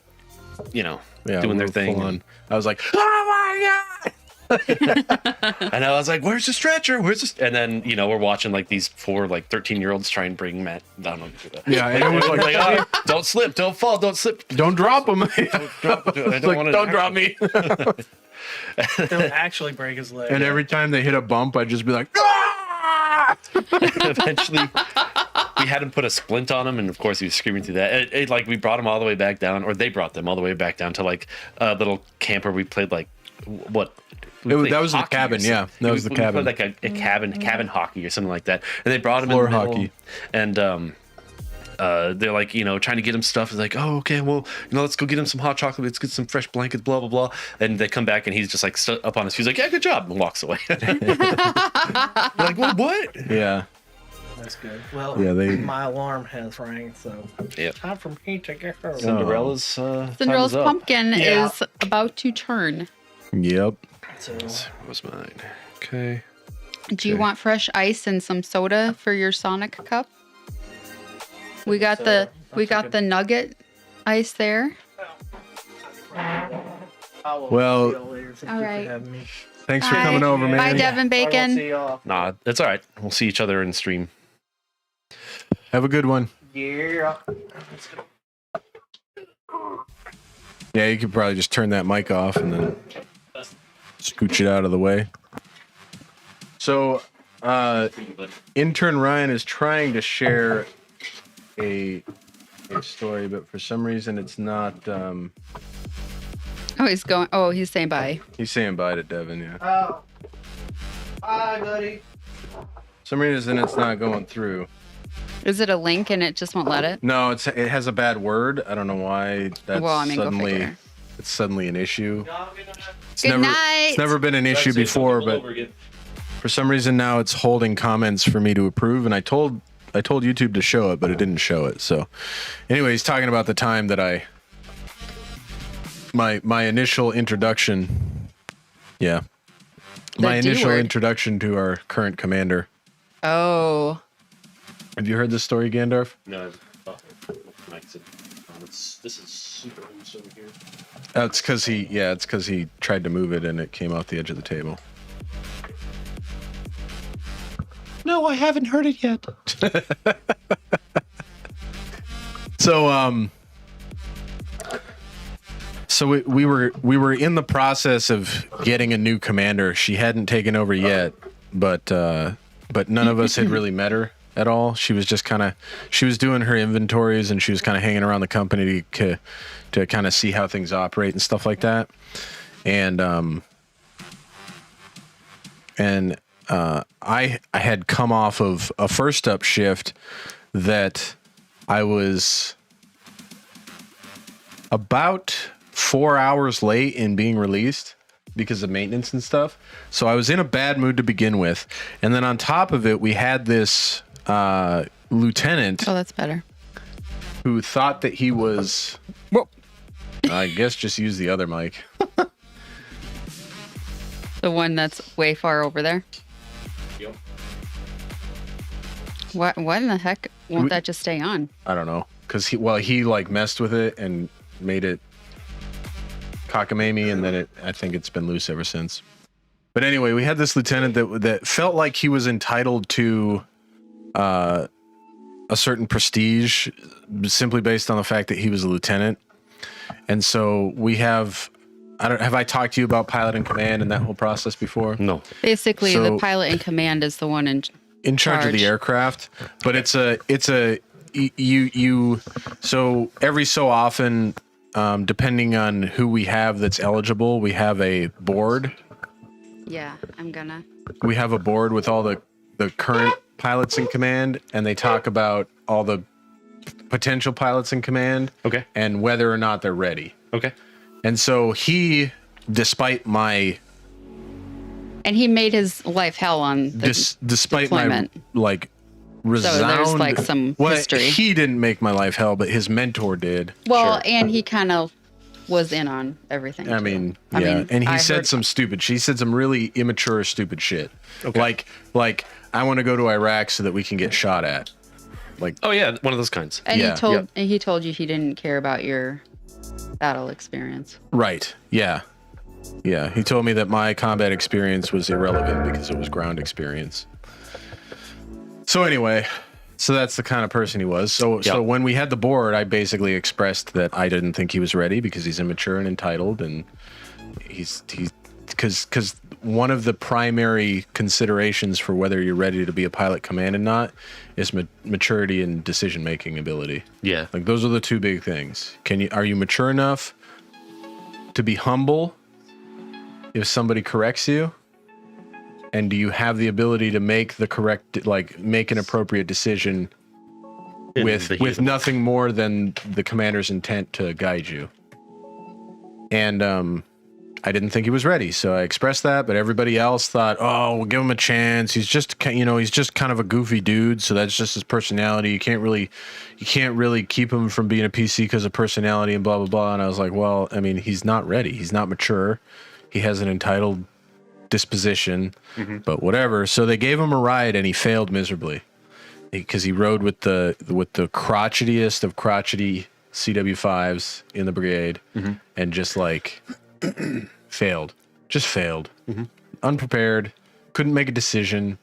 Speaker 1: you know, doing their thing.
Speaker 2: I was like, oh my God.
Speaker 1: And I was like, "Where's the stretcher? Where's this?" And then we're watching like these 4 like 13-year-olds try and bring Matt down.
Speaker 2: Yeah, and it was
Speaker 1: like, oh, don't slip, don't fall, don't slip,
Speaker 2: don't drop him.
Speaker 1: don't
Speaker 2: drop me.
Speaker 4: Don't actually break his leg.
Speaker 2: And every time they hit a bump, I'd just be like, ah!
Speaker 1: Eventually, we had him put a splint on him, and of course he was screaming through that. Like we brought him all the way back down, or they brought them all the way back down to like a little camper. We played like what?
Speaker 2: That was the cabin, yeah. That was the cabin.
Speaker 1: We played like a cabin hockey or something like that. And they brought him
Speaker 2: Floor
Speaker 1: in the middle,
Speaker 2: hockey.
Speaker 1: and they're like, trying to get him stuff. It's like, oh, okay, well, let's go get him some hot chocolate. Let's get some fresh blankets, blah, blah, blah. And they come back and he's just like up on his feet. He's like, yeah, good job. And walks away. Like, what?
Speaker 2: Yeah.
Speaker 4: That's good. Well,
Speaker 2: Yeah,
Speaker 4: my alarm has rang, so
Speaker 1: Yep.
Speaker 4: time for me to get her.
Speaker 1: Cinderella's
Speaker 3: Cinderella's pumpkin
Speaker 4: Yeah.
Speaker 3: is about to turn.
Speaker 2: Yep.
Speaker 4: So,
Speaker 1: What was mine? Okay.
Speaker 3: Do you want fresh ice and some soda for your Sonic cup? We got
Speaker 4: Soda.
Speaker 3: the nugget ice there.
Speaker 4: I will
Speaker 2: Well,
Speaker 4: see y'all later. Thank
Speaker 3: all
Speaker 4: you
Speaker 3: right.
Speaker 4: for having me.
Speaker 2: Thanks for
Speaker 3: Bye.
Speaker 2: coming over, man.
Speaker 3: Bye, Devin
Speaker 4: I will
Speaker 3: Bacon.
Speaker 4: see y'all.
Speaker 1: Nah, that's all right. We'll see each other in stream.
Speaker 2: Have a good one.
Speaker 4: Yeah.
Speaker 2: Yeah, you could probably just turn that mic off and then scooch it out of the way. So, intern Ryan is trying to share a story, but for some reason it's not.
Speaker 3: He's saying bye.
Speaker 2: He's saying bye to Devin. Yeah.
Speaker 4: Oh. Bye, buddy.
Speaker 2: For some reason it's not going through.
Speaker 3: Is it a link and it just won't let it?
Speaker 2: No, it has a bad word. I don't know why. That's
Speaker 3: Well, I mean, go figure.
Speaker 2: it's suddenly an issue. It's
Speaker 3: Good night.
Speaker 2: It's never been an issue before, but for some reason now it's holding comments for me to approve. And I told YouTube to show it, but it didn't show it. So, anyway, he's talking about the time that my initial introduction. Yeah, my initial
Speaker 3: D-word.
Speaker 2: introduction to our current commander.
Speaker 3: Oh.
Speaker 2: Have you heard this story, Gandarf?
Speaker 1: No, this is super loose over here.
Speaker 2: It's because he tried to move it and it came off the edge of the table.
Speaker 1: No, I haven't heard it yet.
Speaker 2: So we were in the process of getting a new commander. She hadn't taken over yet, but none of us had really met her at all. She was just she was doing her inventories and she was kind of hanging around the company to kind of see how things operate and stuff like that. And I had come off of a first up shift that I was about 4 hours late in being released because of maintenance and stuff. So I was in a bad mood to begin with. And then on top of it, we had this lieutenant
Speaker 3: Oh, that's better.
Speaker 2: who thought that he was, I guess just use the other mic.
Speaker 3: The one that's way far over there.
Speaker 1: Yep.
Speaker 3: What in the heck won't that just stay on?
Speaker 2: I don't know. Because he like messed with it and made it cockamamie, and then I think it's been loose ever since. But anyway, we had this lieutenant that felt like he was entitled to a certain prestige simply based on the fact that he was a lieutenant. And so we have I talked to you about pilot in command and that whole process before?
Speaker 1: No.
Speaker 3: Basically,
Speaker 2: So-
Speaker 3: the pilot in command is the one
Speaker 2: In charge of the aircraft, but so every so often, depending on who we have that's eligible, we have a board.
Speaker 3: Yeah,
Speaker 2: We have a board with all the current pilots in command, and they talk about all the potential pilots in command.
Speaker 1: Okay.
Speaker 2: And whether or not they're ready.
Speaker 1: Okay.
Speaker 2: And so he, despite my
Speaker 3: And he made his life hell on the
Speaker 2: despite
Speaker 3: deployment.
Speaker 2: my like resound,
Speaker 3: So there's like some history.
Speaker 2: He didn't make my life hell, but his mentor did.
Speaker 3: Well,
Speaker 1: Sure.
Speaker 3: and he kind of was in on everything.
Speaker 2: I
Speaker 3: too.
Speaker 2: mean,
Speaker 3: I
Speaker 2: yeah.
Speaker 3: mean,
Speaker 2: And he
Speaker 3: I
Speaker 2: said
Speaker 3: heard-
Speaker 2: she said some really immature, stupid shit.
Speaker 1: Okay.
Speaker 2: Like I want to go to Iraq so that we can get shot at. Like,
Speaker 1: Oh yeah, one of those kinds.
Speaker 3: And
Speaker 2: yeah,
Speaker 3: he told you he didn't care about your battle experience.
Speaker 2: right. Yeah. Yeah, he told me that my combat experience was irrelevant because it was ground experience. So anyway, so that's the kind of person he was. So when we had the board, I basically expressed that I didn't think he was ready because he's immature and entitled, and he's because one of the primary considerations for whether you're ready to be a pilot command and not is maturity and decision making ability.
Speaker 1: Yeah.
Speaker 2: Like those are the two big things. Are you mature enough to be humble if somebody corrects you? And do you have the ability to make the correct, like make an appropriate decision with nothing more than the commander's intent to guide you? And I didn't think he was ready, so I expressed that. But everybody else thought, "Oh, we'll give him a chance. He's just, he's just kind of a goofy dude. So that's just his personality. You can't really keep him from being a PC because of personality and blah blah blah." And I was like, "Well, I mean, he's not ready. He's not mature. He has an entitled disposition, but whatever." So they gave him a ride, and he failed miserably because he rode with the crotchetiest of crotchety CW5s in the brigade, and just like failed, unprepared, couldn't make a decision,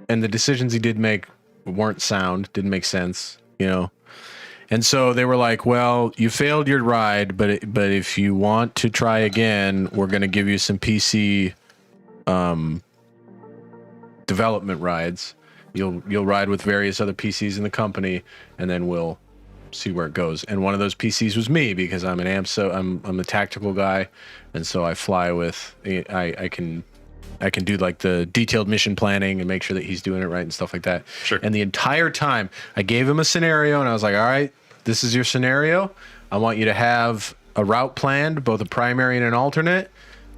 Speaker 2: and the decisions he did make weren't sound, didn't make sense, And so they were like, "Well, you failed your ride, but if you want to try again, we're going to give you some PC development rides. You'll ride with various other PCs in the company, and then we'll see where it goes." And one of those PCs was me because I'm I'm a tactical guy, and so I fly with I can do like the detailed mission planning and make sure that he's doing it right and stuff like that.
Speaker 1: Sure.
Speaker 2: And the entire time I gave him a scenario, and I was like, "All right, this is your scenario. I want you to have a route planned, both a primary and an alternate.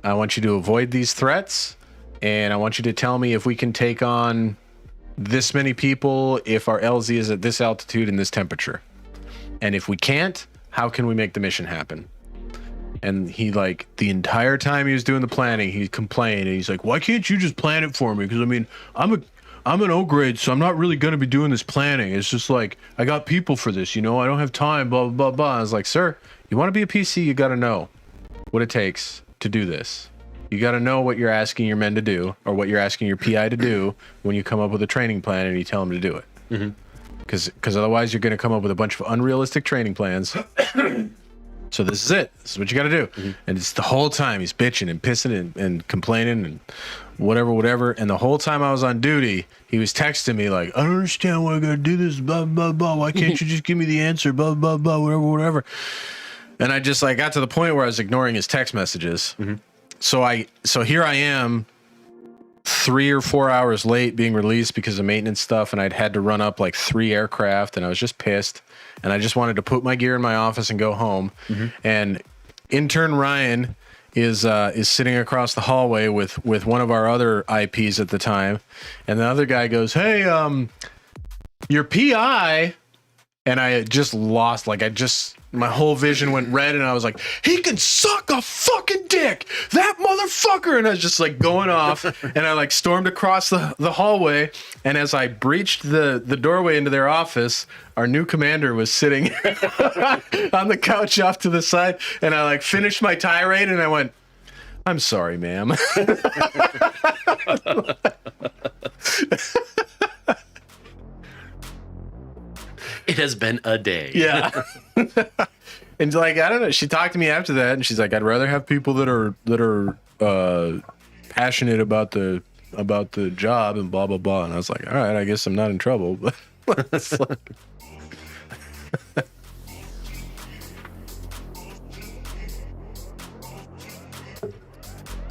Speaker 2: I want you to avoid these threats, and I want you to tell me if we can take on this many people if our LZ is at this altitude and this temperature. And if we can't, how can we make the mission happen?" And he, like, the entire time he was doing the planning, he complained, and he's like, "Why can't you just plan it for me? Because I mean, I'm an O grade, so I'm not really going to be doing this planning. It's just like, I got people for this, I don't have time, blah, blah, blah, blah." I was like, "Sir, you want to be a PC, you got to know what it takes to do this. You got to know what you're asking your men to do, or what you're asking your PI to do when you come up with a training plan and you tell them to do it. Because otherwise you're going to come up with a bunch of unrealistic training plans." So this is it. This is what you got to do. And it's the whole time he's bitching and pissing and complaining and whatever. And the whole time I was on duty, he was texting me like, "I don't understand why I got to do this, blah, blah, blah. Why can't you just give me the answer, blah, blah, blah, whatever. And I just got to the point where I was ignoring his text messages. So here I am 3 or 4 hours late being released because of maintenance stuff, and I'd had to run up like 3 aircraft, and I was just pissed, and I just wanted to put my gear in my office and go home. And intern Ryan is sitting across the hallway with one of our other IPs at the time, and the other guy goes, "Hey, your PI," and I had just lost, my whole vision went red, and I was like, "He can suck a fucking dick, that motherfucker!" And I was just like going off, and I stormed across the hallway, and as I breached the doorway into their office, our new commander was sitting on the couch off to the side, and I finished my tirade, and I went, "I'm sorry, ma'am."
Speaker 1: It has been a day.
Speaker 2: Yeah. And I don't know. She talked to me after that, and she's like, "I'd rather have people that are passionate about the job and blah blah blah." And I was like, "All right, I guess I'm not in trouble." But it's like...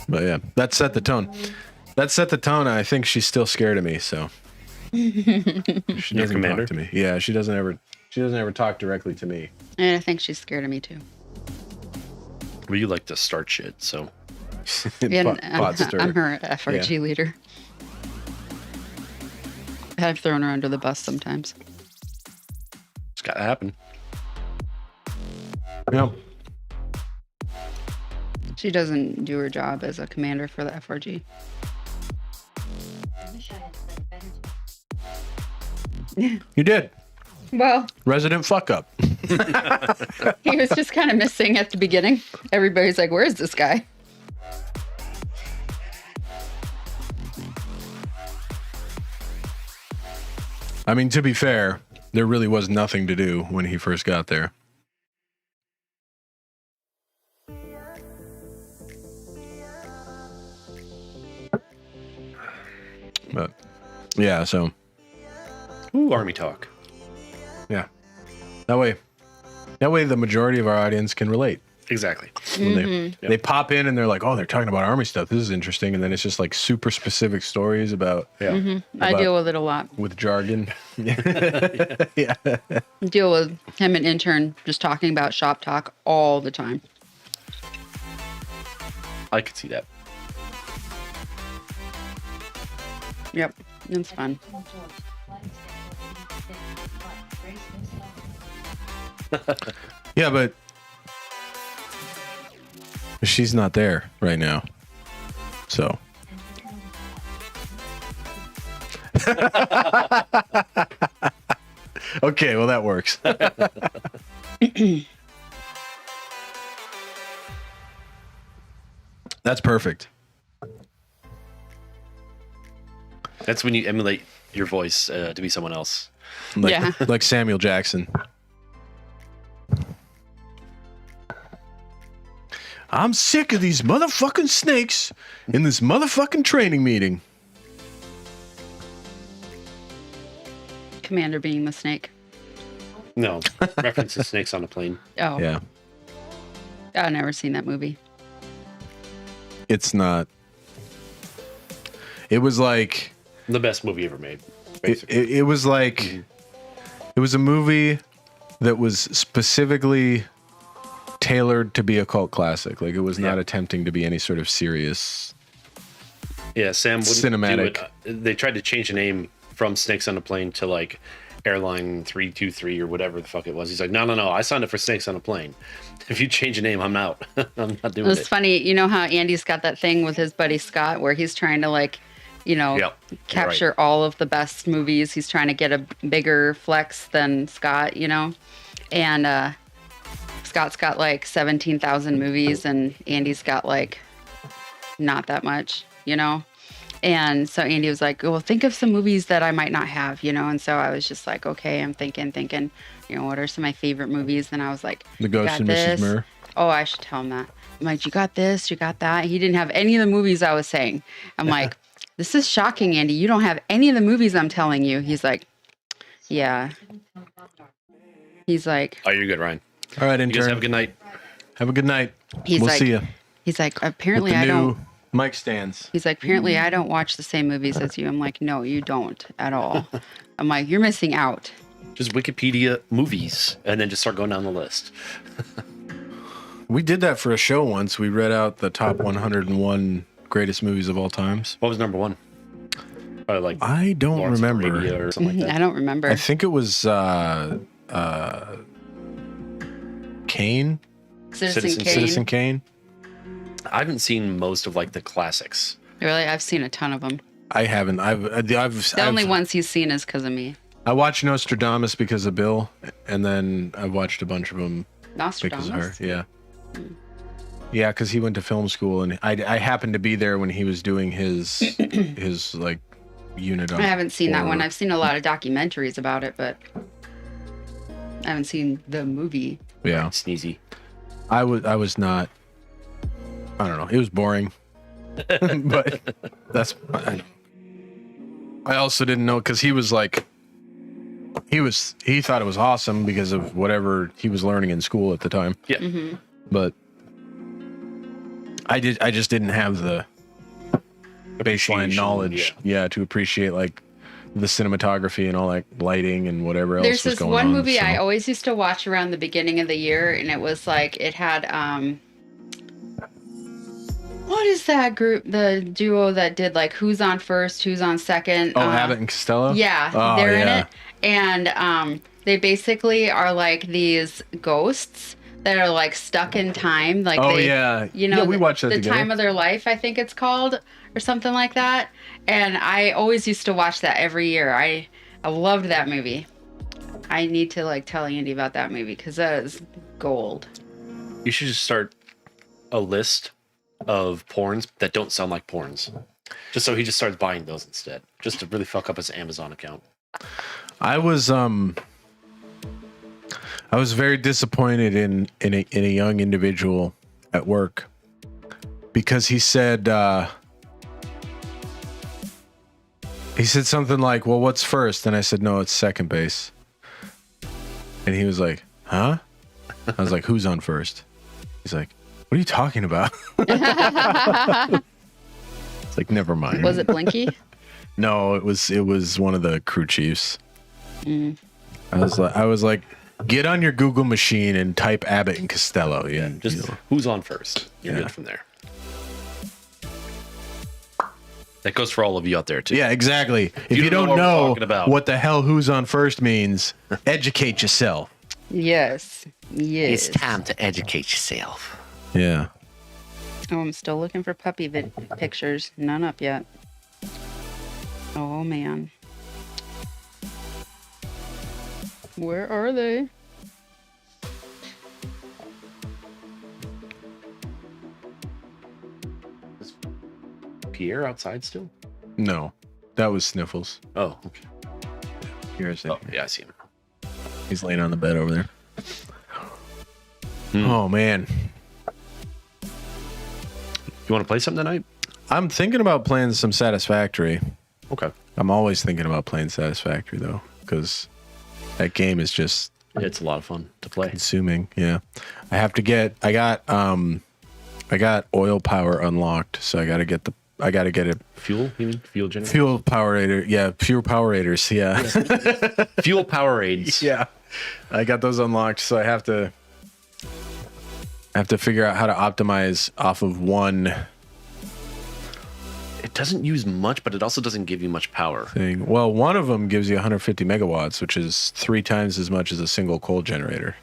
Speaker 2: But yeah, that set the tone. And I think she's still scared of me. So she doesn't talk to me. Yeah, she doesn't ever talk directly to me.
Speaker 3: And I think she's scared of me too.
Speaker 1: Well, you like to start shit, so.
Speaker 3: Yeah,
Speaker 2: Pot stir.
Speaker 3: I'm her FRG leader. I've thrown her under the bus sometimes.
Speaker 1: It's got to happen.
Speaker 2: Yeah.
Speaker 3: She doesn't do her job as a commander for the FRG.
Speaker 2: You did.
Speaker 3: Well,
Speaker 2: Resident fuck up.
Speaker 3: he was just kind of missing at the beginning. Everybody's like, "Where's this guy?"
Speaker 2: I mean, to be fair, there really was nothing to do when he first got there. But yeah, so
Speaker 1: Ooh, army talk.
Speaker 2: yeah, that way the majority of our audience can relate.
Speaker 1: Exactly.
Speaker 2: When they pop in and they're like, oh, they're talking about army stuff. This is interesting. And then it's just like super specific stories about
Speaker 3: I deal with it a lot.
Speaker 2: with jargon. Yeah.
Speaker 3: Deal with him and intern just talking about shop talk all the time.
Speaker 1: I could see that.
Speaker 3: Yep, it's fun.
Speaker 2: Yeah, but she's not there right now. So. Okay, well, that works. That's perfect.
Speaker 1: That's when you emulate your voice to be someone else.
Speaker 2: Like Samuel Jackson. I'm sick of these motherfucking snakes in this motherfucking training meeting.
Speaker 3: Commander being the snake.
Speaker 1: No, reference to snakes on a plane.
Speaker 3: Oh,
Speaker 2: Yeah,
Speaker 3: I've never seen that movie.
Speaker 2: it's not. It was like
Speaker 1: The best movie ever made. Basically.
Speaker 2: it was like it was a movie that was specifically tailored to be a cult classic. Like it was not attempting to be any sort of serious.
Speaker 1: Yeah, Sam wouldn't
Speaker 2: Cinematic.
Speaker 1: do it. They tried to change the name from Snakes on a Plane to like Airline 323 or whatever the fuck it was. He's like, no, I signed up for Snakes on a Plane. If you change the name, I'm out. I'm not doing
Speaker 3: It
Speaker 1: it.
Speaker 3: was funny. You know how Andy's got that thing with his buddy Scott where he's trying to like, capture all of the best movies. He's trying to get a bigger flex than Scott, and Scott's got like 17,000 movies and Andy's got like not that much, And so Andy was like, well, think of some movies that I might not have, And so I was just like, okay, I'm thinking, what are some of my favorite movies? And I was like,
Speaker 2: The Ghost and Mrs. Murr.
Speaker 3: Oh, I should tell him that. I'm like, you got this, you got that. He didn't have any of the movies I was saying. I'm like, this is shocking, Andy. You don't have any of the movies I'm telling you. He's like, yeah. He's like,
Speaker 1: Oh, you're good, Ryan.
Speaker 2: All right,
Speaker 1: You guys
Speaker 2: intern.
Speaker 1: have a good night.
Speaker 2: Have a good night.
Speaker 3: He's
Speaker 2: We'll
Speaker 3: like-
Speaker 2: see you.
Speaker 3: he's like,
Speaker 2: With
Speaker 3: apparently
Speaker 2: the
Speaker 3: I
Speaker 2: new
Speaker 3: don't.
Speaker 2: mic stands.
Speaker 3: He's like, apparently I don't watch the same movies as you. I'm like, no, you don't at all. I'm like, you're missing out.
Speaker 1: Just Wikipedia movies and then just start going down the list.
Speaker 2: We did that for a show once. We read out the top 101 greatest movies of all times.
Speaker 1: What was number one? Probably like
Speaker 2: I don't
Speaker 1: Lawrence of
Speaker 2: remember.
Speaker 1: Arabia or something like
Speaker 3: I
Speaker 1: that.
Speaker 3: don't remember.
Speaker 2: I think it was Kane.
Speaker 3: Citizen Kane.
Speaker 2: Kane.
Speaker 1: I haven't seen most of like the classics.
Speaker 3: Really, I've seen a ton of them.
Speaker 2: I haven't.
Speaker 3: The only ones he's seen is because of me.
Speaker 2: I watched Nostradamus because of Bill, and then I watched a bunch of them because of her.
Speaker 3: Nostradamus.
Speaker 2: Yeah. Yeah, because he went to film school, and I happened to be there when he was doing his like unit on.
Speaker 3: I haven't seen that one.
Speaker 2: horror.
Speaker 3: I've seen a lot of documentaries about it, but I haven't seen the movie.
Speaker 2: Yeah,
Speaker 1: Sneezy.
Speaker 2: I was not. I don't know. It was boring, but that's. I also didn't know because he was like. He thought it was awesome because of whatever he was learning in school at the time.
Speaker 1: Yeah.
Speaker 3: Mm-hmm.
Speaker 2: But I just didn't have the baseline
Speaker 1: Appreciation,
Speaker 2: knowledge, to appreciate like the cinematography and all that lighting and whatever else
Speaker 3: There's
Speaker 2: was
Speaker 3: this
Speaker 2: going
Speaker 3: one
Speaker 2: on.
Speaker 3: movie
Speaker 2: so-
Speaker 3: I always used to watch around the beginning of the year, and it was like it had what is that group, the duo that did like Who's on First, Who's on Second?
Speaker 2: Abbott and Costello.
Speaker 3: Yeah,
Speaker 2: Oh,
Speaker 3: they're in
Speaker 2: yeah.
Speaker 3: it, and they basically are like these ghosts that are like stuck in time. Like
Speaker 2: Oh
Speaker 3: they,
Speaker 2: yeah,
Speaker 3: the,
Speaker 2: we watched that
Speaker 3: the
Speaker 2: together.
Speaker 3: time of their life, I think it's called, or something like that. And I always used to watch that every year. I loved that movie. I need to like tell Andy about that movie because that is gold.
Speaker 1: You should just start a list of porns that don't sound like porns. Just so he just starts buying those instead, just to really fuck up his Amazon account.
Speaker 2: I was very disappointed in a young individual at work because he said something like, "Well, what's first?" And I said, "No, it's second base." And he was like, "Huh?" I was like, "Who's on first?" He's like, "What are you talking about?" It's like, never mind.
Speaker 3: Was it Blinky?
Speaker 2: No, it was one of the crew chiefs.
Speaker 3: Mm.
Speaker 2: I was like, get on your Google machine and type Abbott and Costello. Yeah,
Speaker 1: Just who's on first. You're good from there. That goes for all of you out there too.
Speaker 2: Yeah, exactly. If you don't
Speaker 1: what we're
Speaker 2: know
Speaker 1: talking about.
Speaker 2: what the hell who's on first means, educate yourself.
Speaker 3: Yes. Yes.
Speaker 1: It's time to educate yourself.
Speaker 2: Yeah.
Speaker 3: Oh, I'm still looking for puppy pictures. None up yet. Oh, man. Where are they?
Speaker 1: Is Pierre outside still?
Speaker 2: No, that was Sniffles.
Speaker 1: Oh, okay.
Speaker 2: Here's
Speaker 1: Oh, yeah, I see him.
Speaker 2: He's laying on the bed over there.
Speaker 1: Hmm.
Speaker 2: Oh, man.
Speaker 1: You want to play something tonight?
Speaker 2: I'm thinking about playing some Satisfactory.
Speaker 1: Okay.
Speaker 2: I'm always thinking about playing Satisfactory, though, because that game is just
Speaker 1: It's a lot of fun to play.
Speaker 2: consuming. Yeah. I got oil power unlocked, so I got to get it.
Speaker 1: Fuel? You mean fuel generator?
Speaker 2: Fuel Powerator. Yeah, Pure Powerators. Yeah.
Speaker 1: Fuel Powerades.
Speaker 2: Yeah. I got those unlocked, so I have to figure out how to optimize off of one
Speaker 1: It doesn't use much, but it also doesn't give you much power.
Speaker 2: thing. Well, one of them gives you 150 megawatts, which is 3 times as much as a single coal generator.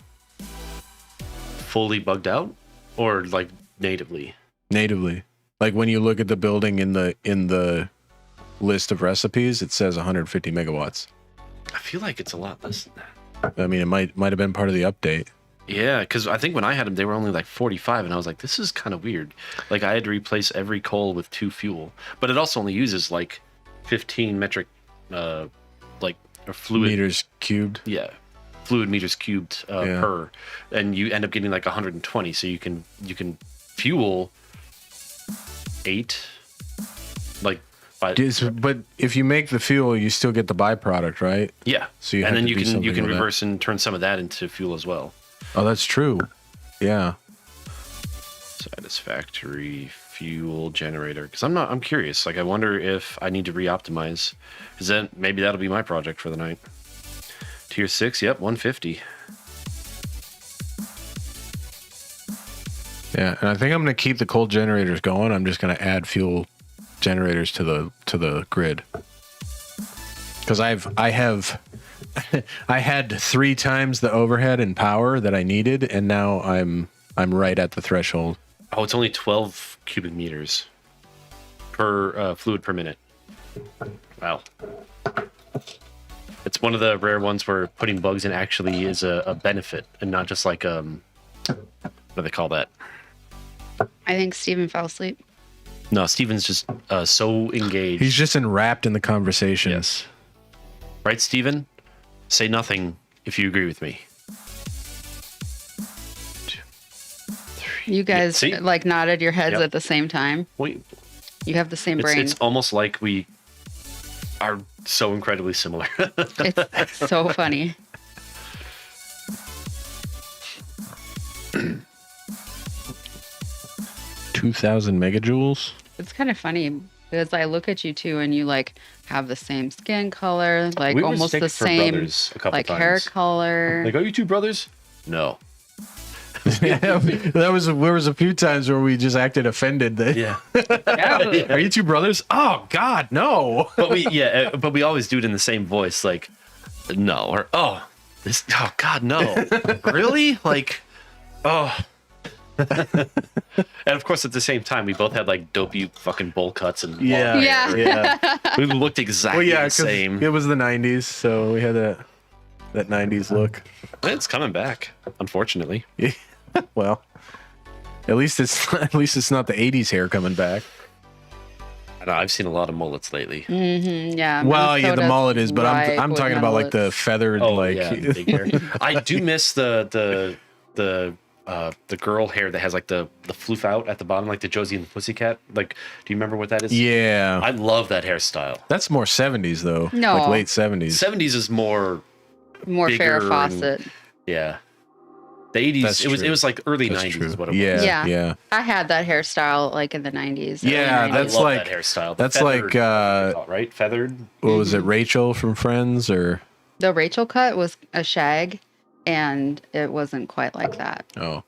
Speaker 1: Fully bugged out, or like natively?
Speaker 2: Natively. Like when you look at the building in the list of recipes, it says 150 megawatts.
Speaker 1: I feel like it's a lot less than that.
Speaker 2: I mean, it might have been part of the update.
Speaker 1: Yeah, because I think when I had them, they were only like 45, and I was like, this is kind of weird. Like I had to replace every coal with 2 fuel, but it also only uses like 15 metric, like or fluid
Speaker 2: Meters cubed.
Speaker 1: Yeah, fluid meters cubed per, and you end up getting like 120. So you can fuel 8, like by
Speaker 2: But if you make the fuel, you still get the byproduct, right?
Speaker 1: yeah.
Speaker 2: So you
Speaker 1: and
Speaker 2: have
Speaker 1: then
Speaker 2: to do something
Speaker 1: you can
Speaker 2: with that.
Speaker 1: reverse and turn some of that into fuel as well.
Speaker 2: Oh, that's true. Yeah.
Speaker 1: Satisfactory fuel generator, because I'm curious. Like I wonder if I need to re-optimize, because then maybe that'll be my project for the night. Tier 6, yep, 150.
Speaker 2: Yeah, and I think I'm going to keep the coal generators going. I'm just going to add fuel generators to the grid. Cuz I had 3 times the overhead and power that I needed, and now I'm right at the threshold.
Speaker 1: Oh, it's only 12 cubic meters per fluid per minute. Wow. It's one of the rare ones where putting bugs in actually is a benefit and not just like what do they call that?
Speaker 3: I think Steven fell asleep.
Speaker 1: No, Steven's just so engaged.
Speaker 2: He's just enwrapped in the conversation.
Speaker 1: Yes. Right, Steven? Say nothing if you agree with me.
Speaker 3: You guys
Speaker 1: see?
Speaker 3: like nodded your heads
Speaker 1: Yep.
Speaker 3: at the same time.
Speaker 1: Wait,
Speaker 3: You have the same brain.
Speaker 1: it's almost like we are so incredibly similar.
Speaker 3: It's so funny.
Speaker 2: $2,000 megajoules.
Speaker 3: It's kind of funny because I look at you two and you like have the same skin color, like
Speaker 1: We were
Speaker 3: almost the
Speaker 1: mistaken for
Speaker 3: same
Speaker 1: brothers a couple
Speaker 3: like hair
Speaker 1: times.
Speaker 3: color.
Speaker 1: Like, are you two brothers? No.
Speaker 2: There was a few times where we just acted offended. That,
Speaker 1: Yeah.
Speaker 2: Are you 2 brothers? Oh God, no.
Speaker 1: But we always do it in the same voice, like, no, or oh God, no. Really? Like, oh. And of course, at the same time, we both had like dopey fucking bowl cuts and long hair.
Speaker 3: Yeah.
Speaker 1: We looked exactly
Speaker 2: Well, yeah,
Speaker 1: the
Speaker 2: 'cause
Speaker 1: same.
Speaker 2: it was the 90s, so we had that 90s look.
Speaker 1: It's coming back, unfortunately.
Speaker 2: Well, At least it's not the '80s hair coming back.
Speaker 1: I know, I've seen a lot of mullets lately.
Speaker 3: Yeah.
Speaker 2: Well, yeah, the
Speaker 3: Minnesota's
Speaker 2: mullet is, but I'm
Speaker 3: ripe with
Speaker 2: talking about like the
Speaker 3: mullets.
Speaker 2: feathered,
Speaker 1: Oh
Speaker 2: like
Speaker 1: yeah, big hair. I do miss the girl hair that has like the floof out at the bottom, like the Josie and the Pussycat. Like, do you remember what that is?
Speaker 2: yeah.
Speaker 1: I love that hairstyle.
Speaker 2: That's more '70s though.
Speaker 3: No.
Speaker 2: like late '70s.
Speaker 1: 70s is more
Speaker 3: More
Speaker 1: bigger
Speaker 3: Farrah Fawcett.
Speaker 1: yeah. The 80s,
Speaker 2: That's
Speaker 1: it was
Speaker 2: true.
Speaker 1: like early
Speaker 2: That's
Speaker 1: 90s
Speaker 2: true.
Speaker 1: is what it was.
Speaker 2: Yeah,
Speaker 3: Yeah.
Speaker 2: yeah.
Speaker 3: I had that hairstyle like in the 90s. early
Speaker 2: Yeah,
Speaker 3: 90s.
Speaker 2: that's
Speaker 1: I love
Speaker 2: like-
Speaker 1: that hairstyle.
Speaker 2: that's
Speaker 1: Feathered,
Speaker 2: like,
Speaker 1: right? Feathered.
Speaker 2: What was it, Rachel from Friends, or
Speaker 3: The Rachel cut was a shag, and it wasn't quite like that.
Speaker 2: oh,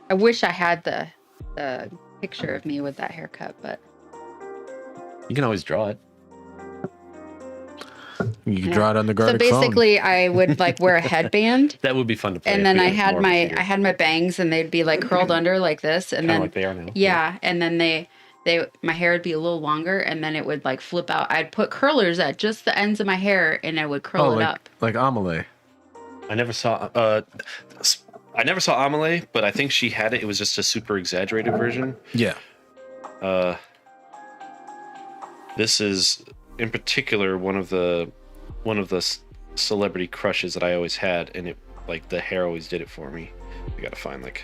Speaker 3: I wish I had the picture of me with that haircut, but
Speaker 1: You can always draw it.
Speaker 2: you could
Speaker 3: Yeah.
Speaker 2: draw it on the
Speaker 3: so
Speaker 2: garlic phone.
Speaker 3: basically I would like wear a headband,
Speaker 1: That would be fun to play.
Speaker 3: and
Speaker 1: if
Speaker 3: then
Speaker 1: we
Speaker 3: I
Speaker 1: had
Speaker 3: had
Speaker 1: more
Speaker 3: my
Speaker 1: figures.
Speaker 3: I had my bangs, and they'd be like curled under like this, and
Speaker 1: Kinda
Speaker 3: then
Speaker 1: like they are now.
Speaker 3: yeah, and then they my hair would be a little longer, and then it would like flip out. I'd put curlers at just the ends of my hair, and I would curl
Speaker 2: Oh,
Speaker 3: it
Speaker 2: like
Speaker 3: up.
Speaker 2: like Amelie.
Speaker 1: I never saw Amelie, but I think she had it. It was just a super exaggerated version.
Speaker 2: Yeah.
Speaker 1: This is in particular one of the celebrity crushes that I always had, and it like the hair always did it for me. I gotta find like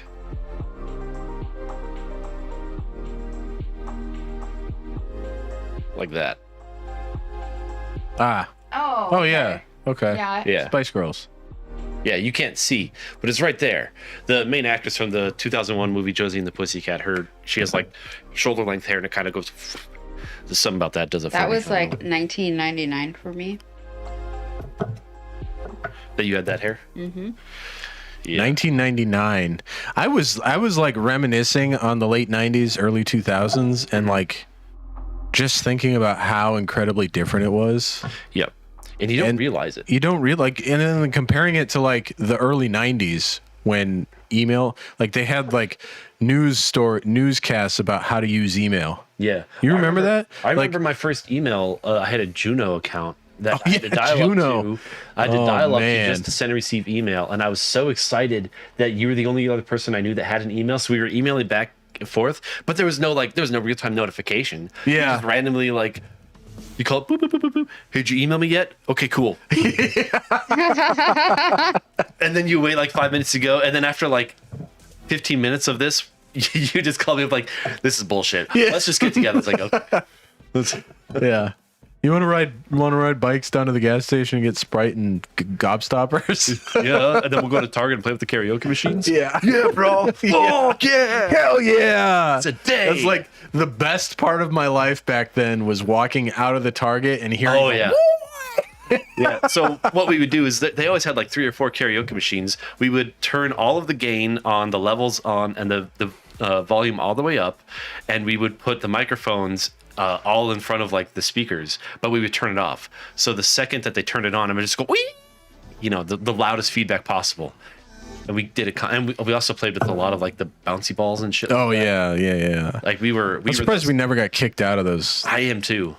Speaker 1: that.
Speaker 2: Ah. Oh yeah. Okay.
Speaker 3: Yeah.
Speaker 1: Yeah.
Speaker 2: Spice Girls.
Speaker 1: Yeah, you can't see, but it's right there. The main actress from the 2001 movie Josie and the Pussycat, she has like shoulder length hair, and it kind of goes. There's something about that does it.
Speaker 3: That
Speaker 1: for me.
Speaker 3: was like 1999 for me.
Speaker 1: that you had that hair.
Speaker 3: Mm-hmm.
Speaker 1: Yeah.
Speaker 2: 1999. I was like reminiscing on the late 90s, early 2000s, and like just thinking about how incredibly different it was.
Speaker 1: Yep. And you don't
Speaker 2: And
Speaker 1: realize it.
Speaker 2: You don't realize, like, and then comparing it to like the early 90s when email, like they had like newscasts about how to use email.
Speaker 1: Yeah.
Speaker 2: You remember that?
Speaker 1: I
Speaker 2: Like-
Speaker 1: remember my first email. I had a Juno account that I had to
Speaker 2: yeah,
Speaker 1: dial
Speaker 2: Juno.
Speaker 1: up to. I had to
Speaker 2: Oh,
Speaker 1: dial up to
Speaker 2: man.
Speaker 1: just to send and receive email, and I was so excited that you were the only other person I knew that had an email. So we were emailing back and forth, but there was no real time notification.
Speaker 2: Yeah.
Speaker 1: Just randomly like. You call it boop, boop, boop, boop, boop. Hey, did you email me yet? Okay, cool. And then you wait like 5 minutes to go. And then after like 15 minutes of this, you just call me up like, this is bullshit.
Speaker 2: Yeah.
Speaker 1: Let's just get together. It's like, okay.
Speaker 2: Yeah. You want to ride bikes down to the gas station and get Sprite and gobstoppers?
Speaker 1: Yeah. And then we'll go to Target and play with the karaoke machines.
Speaker 2: Yeah, bro.
Speaker 1: Fuck yeah.
Speaker 2: Hell yeah.
Speaker 1: It's a day.
Speaker 2: That's like the best part of my life back then was walking out of the Target and hearing.
Speaker 1: Oh, yeah. Yeah. So what we would do is that they always had like 3 or 4 karaoke machines. We would turn all of the gain on, the levels on, and the volume all the way up, and we would put the microphones all in front of like the speakers, but we would turn it off. So the second that they turned it on, I would just go, wee! You know, the loudest feedback possible. And we did it, and we also played with a lot of like the bouncy balls and shit.
Speaker 2: Oh
Speaker 1: like that.
Speaker 2: yeah.
Speaker 1: Like we were.
Speaker 2: I'm surprised we never got kicked out of those.
Speaker 1: I am too.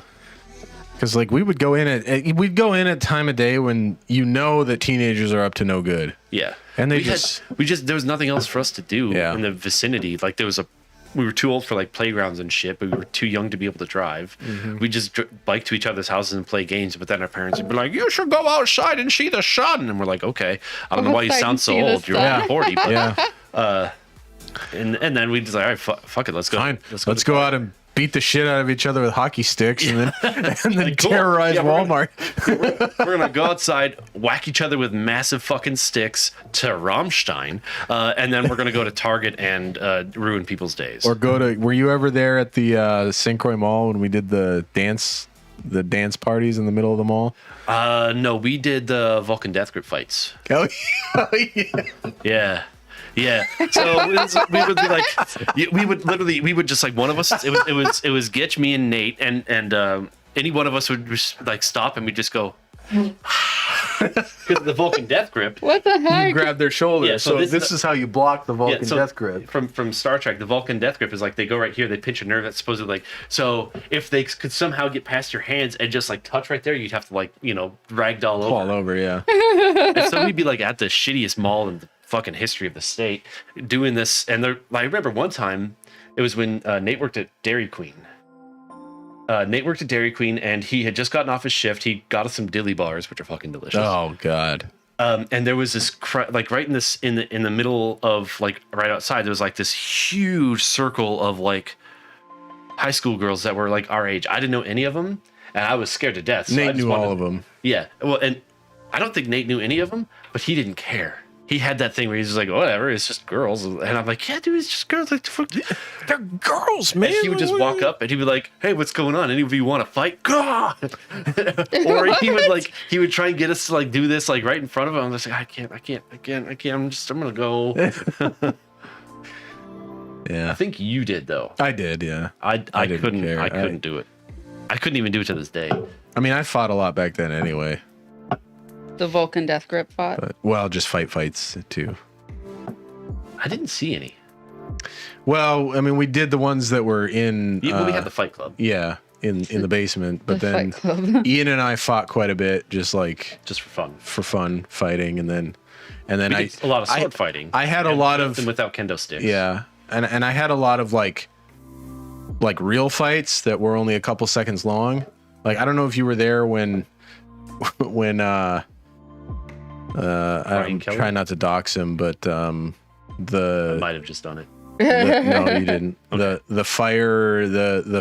Speaker 2: Because like we'd go in at time of day when you know that teenagers are up to no good.
Speaker 1: Yeah.
Speaker 2: And they
Speaker 1: we just there was nothing else for us to do
Speaker 2: Yeah.
Speaker 1: in the vicinity. Like we were too old for like playgrounds and shit, but we were too young to be able to drive.
Speaker 2: Mm-hmm.
Speaker 1: We just bike to each other's houses and play games. But then our parents would be like, "You should go outside and see the sun." And we're like, "Okay." I don't know why you
Speaker 3: Outside
Speaker 1: sound
Speaker 3: and
Speaker 1: so
Speaker 3: see the
Speaker 1: old. You're
Speaker 3: sun.
Speaker 1: only 40. But,
Speaker 2: Yeah.
Speaker 1: and then we just like, all right, fuck it, let's go.
Speaker 2: Fine.
Speaker 1: Let's
Speaker 2: Let's go out and beat the shit out of each other with hockey sticks and then
Speaker 1: Like, cool.
Speaker 2: terrorize
Speaker 1: Yeah,
Speaker 2: Walmart.
Speaker 1: We're gonna go outside, whack each other with massive fucking sticks to Rammstein, and then we're gonna go to Target and ruin people's days.
Speaker 2: Or were you ever there at the St. Croix Mall when we did the dance parties in the middle of the mall?
Speaker 1: No, we did the Vulcan Death Grip fights.
Speaker 2: Oh yeah.
Speaker 1: Yeah. Yeah. So we would be like, we would just like one of us. It was Gitch, me, and Nate, and any one of us would just like stop and we'd just go. Because the Vulcan Death Grip.
Speaker 3: What the heck?
Speaker 2: You grab their shoulders.
Speaker 1: Yeah, so
Speaker 2: so
Speaker 1: this
Speaker 2: this is how you block the Vulcan
Speaker 1: so
Speaker 2: death grip.
Speaker 1: From Star Trek, the Vulcan Death Grip is like they go right here, they pinch a nerve that's supposedly like, so if they could somehow get past your hands and just like touch right there, you'd have to like, ragdoll over.
Speaker 2: Fall over, yeah.
Speaker 1: And so we'd be like at the shittiest mall in the fucking history of the state doing this. And I remember one time it was when Nate worked at Dairy Queen. Nate worked at Dairy Queen, and he had just gotten off his shift. He got us some dilly bars, which are fucking delicious.
Speaker 2: Oh God.
Speaker 1: And there was this like right in the middle of like right outside, there was like this huge circle of like high school girls that were like our age. I didn't know any of them, and I was scared to death. So
Speaker 2: Nate knew all of them.
Speaker 1: Yeah. Well, and I don't think Nate knew any of them, but he didn't care. He had that thing where he's just like, whatever, it's just girls. And I'm like, yeah, dude, it's just girls. Like,
Speaker 2: They're girls, man.
Speaker 1: and he would just walk up and he'd be like, hey, what's going on? Any of you want to fight? God. Or he would try and get us to like do this like right in front of him. I'm just like, I can't. I'm gonna go.
Speaker 2: Yeah.
Speaker 1: I think you did though.
Speaker 2: I did, yeah.
Speaker 1: I
Speaker 2: didn't
Speaker 1: couldn't
Speaker 2: care.
Speaker 1: I couldn't do it. I couldn't even do it to this day.
Speaker 2: I mean, I fought a lot back then anyway.
Speaker 3: The Vulcan death grip fought.
Speaker 2: But, well, just fights too.
Speaker 1: I didn't see any.
Speaker 2: Well, I mean, we did the ones that were in.
Speaker 1: We had the Fight Club.
Speaker 2: Yeah, in the basement. But
Speaker 3: The
Speaker 2: then
Speaker 3: Fight Club.
Speaker 2: Ian and I fought quite a bit, just
Speaker 1: for fun.
Speaker 2: fighting, and then
Speaker 1: We did a lot of sword fighting.
Speaker 2: I had a
Speaker 1: and
Speaker 2: lot
Speaker 1: with
Speaker 2: of
Speaker 1: and without kendo sticks.
Speaker 2: yeah, and I had a lot of like real fights that were only a couple seconds long. Like I don't know if you were there when I'm
Speaker 1: Kelly?
Speaker 2: trying not to dox him, but
Speaker 1: I
Speaker 2: the
Speaker 1: might have just done it.
Speaker 2: no, you didn't.
Speaker 1: Okay.
Speaker 2: The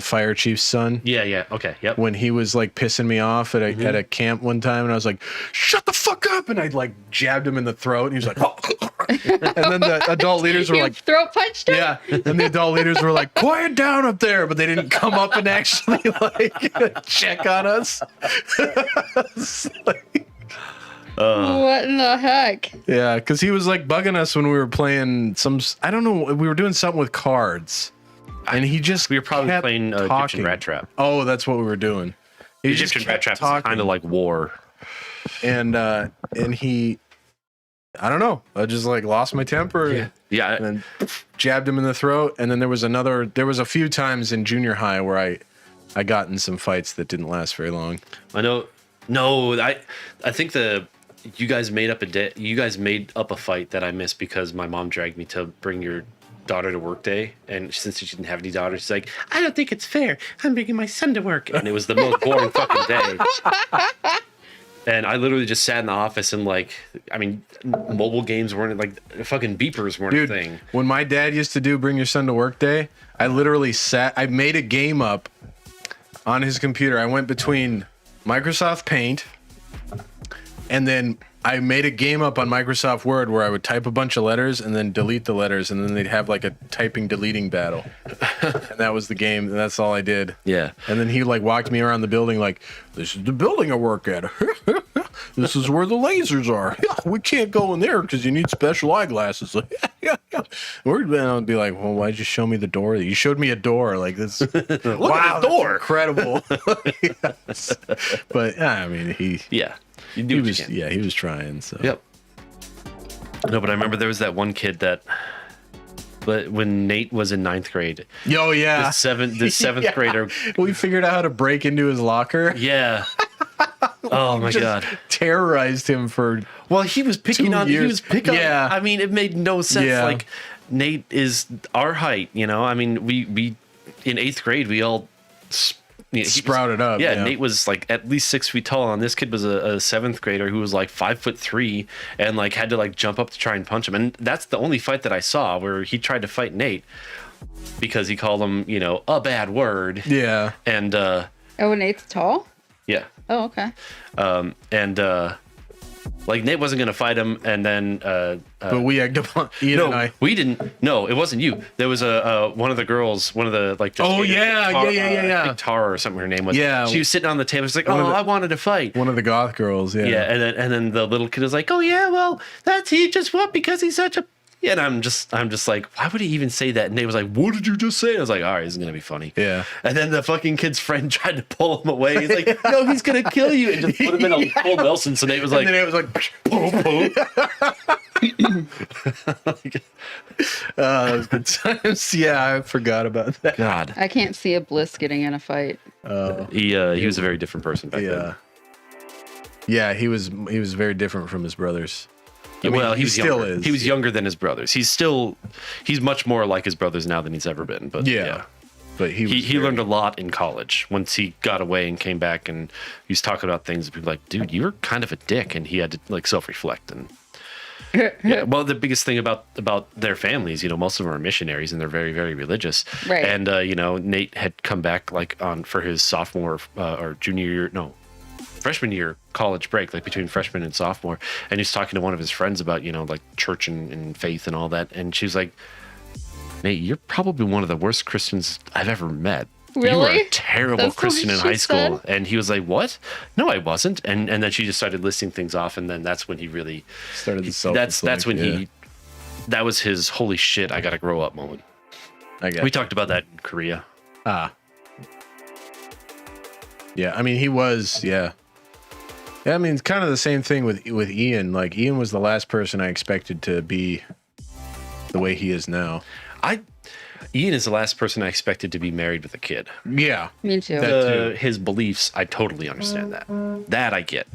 Speaker 2: fire chief's son.
Speaker 1: Yeah. Okay. Yep.
Speaker 2: When he was like pissing me off at a camp one time, and I was like, "Shut the fuck up!" and I like jabbed him in the throat, and he was like, "Oh." And then the adult leaders were
Speaker 3: You
Speaker 2: like,
Speaker 3: throat punched him?
Speaker 2: "Yeah," and the adult leaders were like, "Quiet down up there," but they didn't come up and actually like check on us. It's like,
Speaker 3: What in the heck?
Speaker 2: yeah, because he was like bugging us when we were playing I don't know, we were doing something with cards, and he just
Speaker 1: We were probably
Speaker 2: kept
Speaker 1: playing Egyptian
Speaker 2: talking.
Speaker 1: Rat Trap.
Speaker 2: Oh, that's what we were doing. He just
Speaker 1: Egyptian
Speaker 2: kept
Speaker 1: Rat Trap is
Speaker 2: talking.
Speaker 1: kind of like war.
Speaker 2: and he, I don't know, I just like lost my temper.
Speaker 1: Yeah.
Speaker 2: And then jabbed him in the throat. And then there was a few times in junior high where I got in some fights that didn't last very long.
Speaker 1: I know. No, I think you guys made up a fight that I missed because my mom dragged me to bring your daughter to work day, and since she didn't have any daughters, she's like, I don't think it's fair. I'm bringing my son to work, and it was the most boring fucking day. And I literally just sat in the office and like, I mean, mobile games weren't like fucking beepers weren't
Speaker 2: Dude,
Speaker 1: a thing.
Speaker 2: when my dad used to do bring your son to work day, I literally I made a game up on his computer. I went between Microsoft Paint, and then I made a game up on Microsoft Word where I would type a bunch of letters and then delete the letters, and then they'd have like a typing deleting battle. And that was the game, and that's all I did.
Speaker 1: Yeah.
Speaker 2: And then he like walked me around the building like, this is the building I work at. This is where the lasers are. We can't go in there because you need special eyeglasses. Like, yeah. And I'd be like, well, why'd you show me the door? You showed me a door. Like this.
Speaker 1: Look at
Speaker 2: Wow,
Speaker 1: the door.
Speaker 2: incredible. Yes. But I mean, he was trying. So
Speaker 1: Yep. No, but I remember there was that one kid but when Nate was in 9th grade,
Speaker 2: oh yeah,
Speaker 1: the seventh
Speaker 2: Yeah.
Speaker 1: grader,
Speaker 2: we figured out how to break into his locker.
Speaker 1: yeah. Oh my
Speaker 2: Just
Speaker 1: god.
Speaker 2: terrorized him for
Speaker 1: Well, he was picking
Speaker 2: 2
Speaker 1: on.
Speaker 2: years.
Speaker 1: He was picking.
Speaker 2: Yeah.
Speaker 1: I mean, it made no sense.
Speaker 2: Yeah.
Speaker 1: Like Nate is our height. You know. I mean, we in 8th grade we all
Speaker 2: sprouted up.
Speaker 1: Yeah, Nate was like at least 6 feet tall, and this kid was a 7th grader who was like 5'3" and like had to like jump up to try and punch him. And that's the only fight that I saw where he tried to fight Nate because he called him, a bad word.
Speaker 2: Yeah.
Speaker 1: And
Speaker 3: Oh, Nate's tall?
Speaker 1: yeah.
Speaker 3: Oh, okay.
Speaker 1: Like Nate wasn't gonna fight him, and then
Speaker 2: But we egged up on Ian and I.
Speaker 1: we didn't. No, it wasn't you. There was one of the girls, one of the like.
Speaker 2: Oh,
Speaker 1: skaters,
Speaker 2: yeah.
Speaker 1: I think Tara or something. Her name was.
Speaker 2: Yeah.
Speaker 1: She was sitting on the table. She's like,
Speaker 2: One
Speaker 1: "Oh,
Speaker 2: of the-
Speaker 1: I wanted to fight."
Speaker 2: One of the goth girls. Yeah.
Speaker 1: Yeah, and then the little kid was like, "Oh yeah, well he just won because he's such a." Yeah, and I'm just like, why would he even say that? And Nate was like, "What did you just say?" I was like, "All right, this is gonna be funny."
Speaker 2: Yeah.
Speaker 1: And then the fucking kid's friend tried to pull him away. He's like, "No, he's gonna kill you!" And just put him in a full Nelson. So Nate was like,
Speaker 2: And then it was like, boom, boom. That was good times. Yeah, I forgot about that.
Speaker 1: "God."
Speaker 3: I can't see a Bliss getting in a fight.
Speaker 1: He was a very different person back then.
Speaker 2: Yeah. Yeah, he was very different from his brothers. I mean,
Speaker 1: well,
Speaker 2: he
Speaker 1: was
Speaker 2: still
Speaker 1: younger.
Speaker 2: is.
Speaker 1: He was younger than his brothers. He's much more like his brothers now than he's ever been. But yeah.
Speaker 2: But
Speaker 1: He learned a lot in college once he got away and came back, and he was talking about things. And people were like, dude, you were kind of a dick, and he had to like self-reflect. And yeah, well, the biggest thing about their families, most of them are missionaries and they're very, very religious.
Speaker 3: Right.
Speaker 1: And Nate had come back like for his sophomore or junior year, no, freshman year college break, like between freshman and sophomore, and he's talking to one of his friends about like church and faith and all that, and she's like, Nate, you're probably one of the worst Christians I've ever met.
Speaker 3: Really?
Speaker 1: You were a terrible
Speaker 3: That's what
Speaker 1: Christian in
Speaker 3: she
Speaker 1: high school.
Speaker 3: said?
Speaker 1: And he was like, what? No, I wasn't. And then she just started listing things off, and then that's when he really
Speaker 2: started the
Speaker 1: that's when that was his holy shit, I gotta grow up moment. We talked about that in Korea.
Speaker 2: Yeah, I mean he was, yeah. I mean it's kind of the same thing with Ian. Like Ian was the last person I expected to be the way he is now.
Speaker 1: Ian is the last person I expected to be married with a kid.
Speaker 2: Yeah.
Speaker 3: Me too.
Speaker 1: His beliefs, I totally understand that. That I get.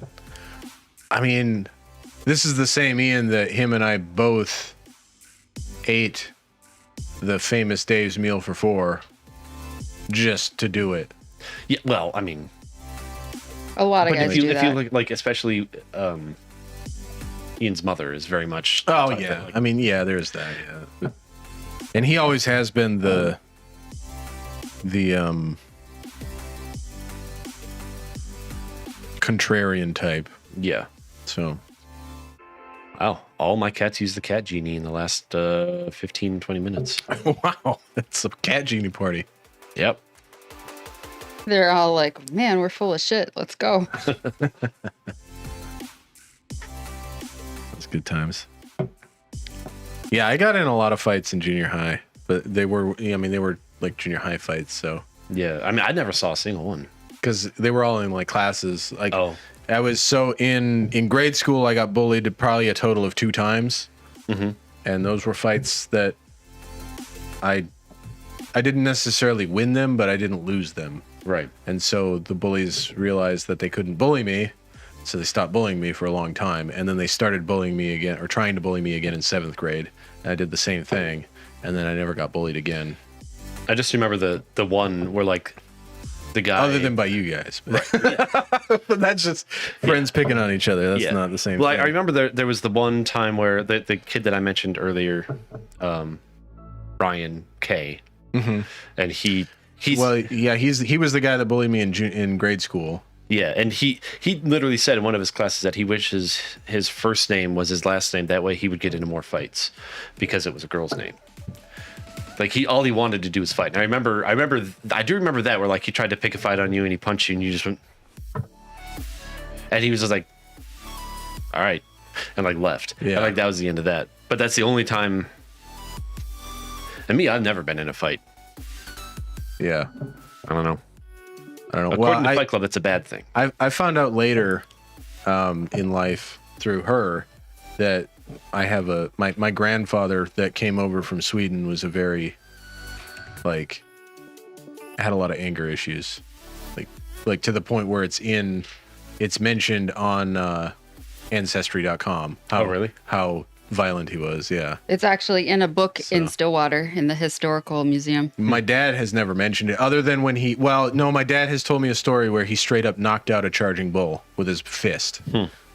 Speaker 2: I mean, this is the same Ian that him and I both ate the famous Dave's Meal for Four just to do it.
Speaker 1: Yeah, well, I mean,
Speaker 3: A lot of
Speaker 1: but
Speaker 3: guys
Speaker 1: if you
Speaker 3: do that.
Speaker 1: like especially Ian's mother is very much.
Speaker 2: Oh yeah, I mean yeah, there's that. Yeah, and he always has been the contrarian type.
Speaker 1: Yeah.
Speaker 2: So.
Speaker 1: Wow, all my cats use the cat genie in the last 15, 20 minutes.
Speaker 2: Wow, that's a cat genie party.
Speaker 1: Yep.
Speaker 3: They're all like, man, we're full of shit. Let's go.
Speaker 2: That's good times. Yeah, I got in a lot of fights in junior high, but they were like junior high fights. So
Speaker 1: Yeah, I mean, I never saw a single one.
Speaker 2: because they were all in like classes. Like
Speaker 1: Oh.
Speaker 2: I was so in grade school, I got bullied probably a total of 2 times, and those were fights that I didn't necessarily win them, but I didn't lose them.
Speaker 1: Right.
Speaker 2: And so the bullies realized that they couldn't bully me, so they stopped bullying me for a long time. And then they started bullying me again, or trying to bully me again in 7th grade. And I did the same thing, and then I never got bullied again.
Speaker 1: I just remember the one where like the guy.
Speaker 2: Other than by you guys. But that's just friends picking on each other. That's not the same
Speaker 1: Well,
Speaker 2: thing.
Speaker 1: I remember there was the one time where the kid that I mentioned earlier, Brian K. And he's
Speaker 2: well, yeah, he was the guy that bullied me in grade school.
Speaker 1: Yeah, and he literally said in one of his classes that he wishes his first name was his last name. That way he would get into more fights because it was a girl's name. Like all he wanted to do was fight. And I do remember that where like he tried to pick a fight on you and he punched you and you just went, and he was just like, all right, and like left.
Speaker 2: Yeah.
Speaker 1: And like that was the end of that. But that's the only time. And me, I've never been in a fight.
Speaker 2: Yeah.
Speaker 1: I don't know.
Speaker 2: Well,
Speaker 1: According to Fight Club, that's a bad thing.
Speaker 2: I found out later in life through her that I have my grandfather that came over from Sweden was a very had a lot of anger issues, like to the point where it's mentioned on Ancestry.com.
Speaker 1: Oh, really?
Speaker 2: How violent he was, yeah.
Speaker 3: It's actually in a book in Stillwater in the Historical Museum.
Speaker 2: My dad has never mentioned it other than when my dad has told me a story where he straight up knocked out a charging bull with his fist.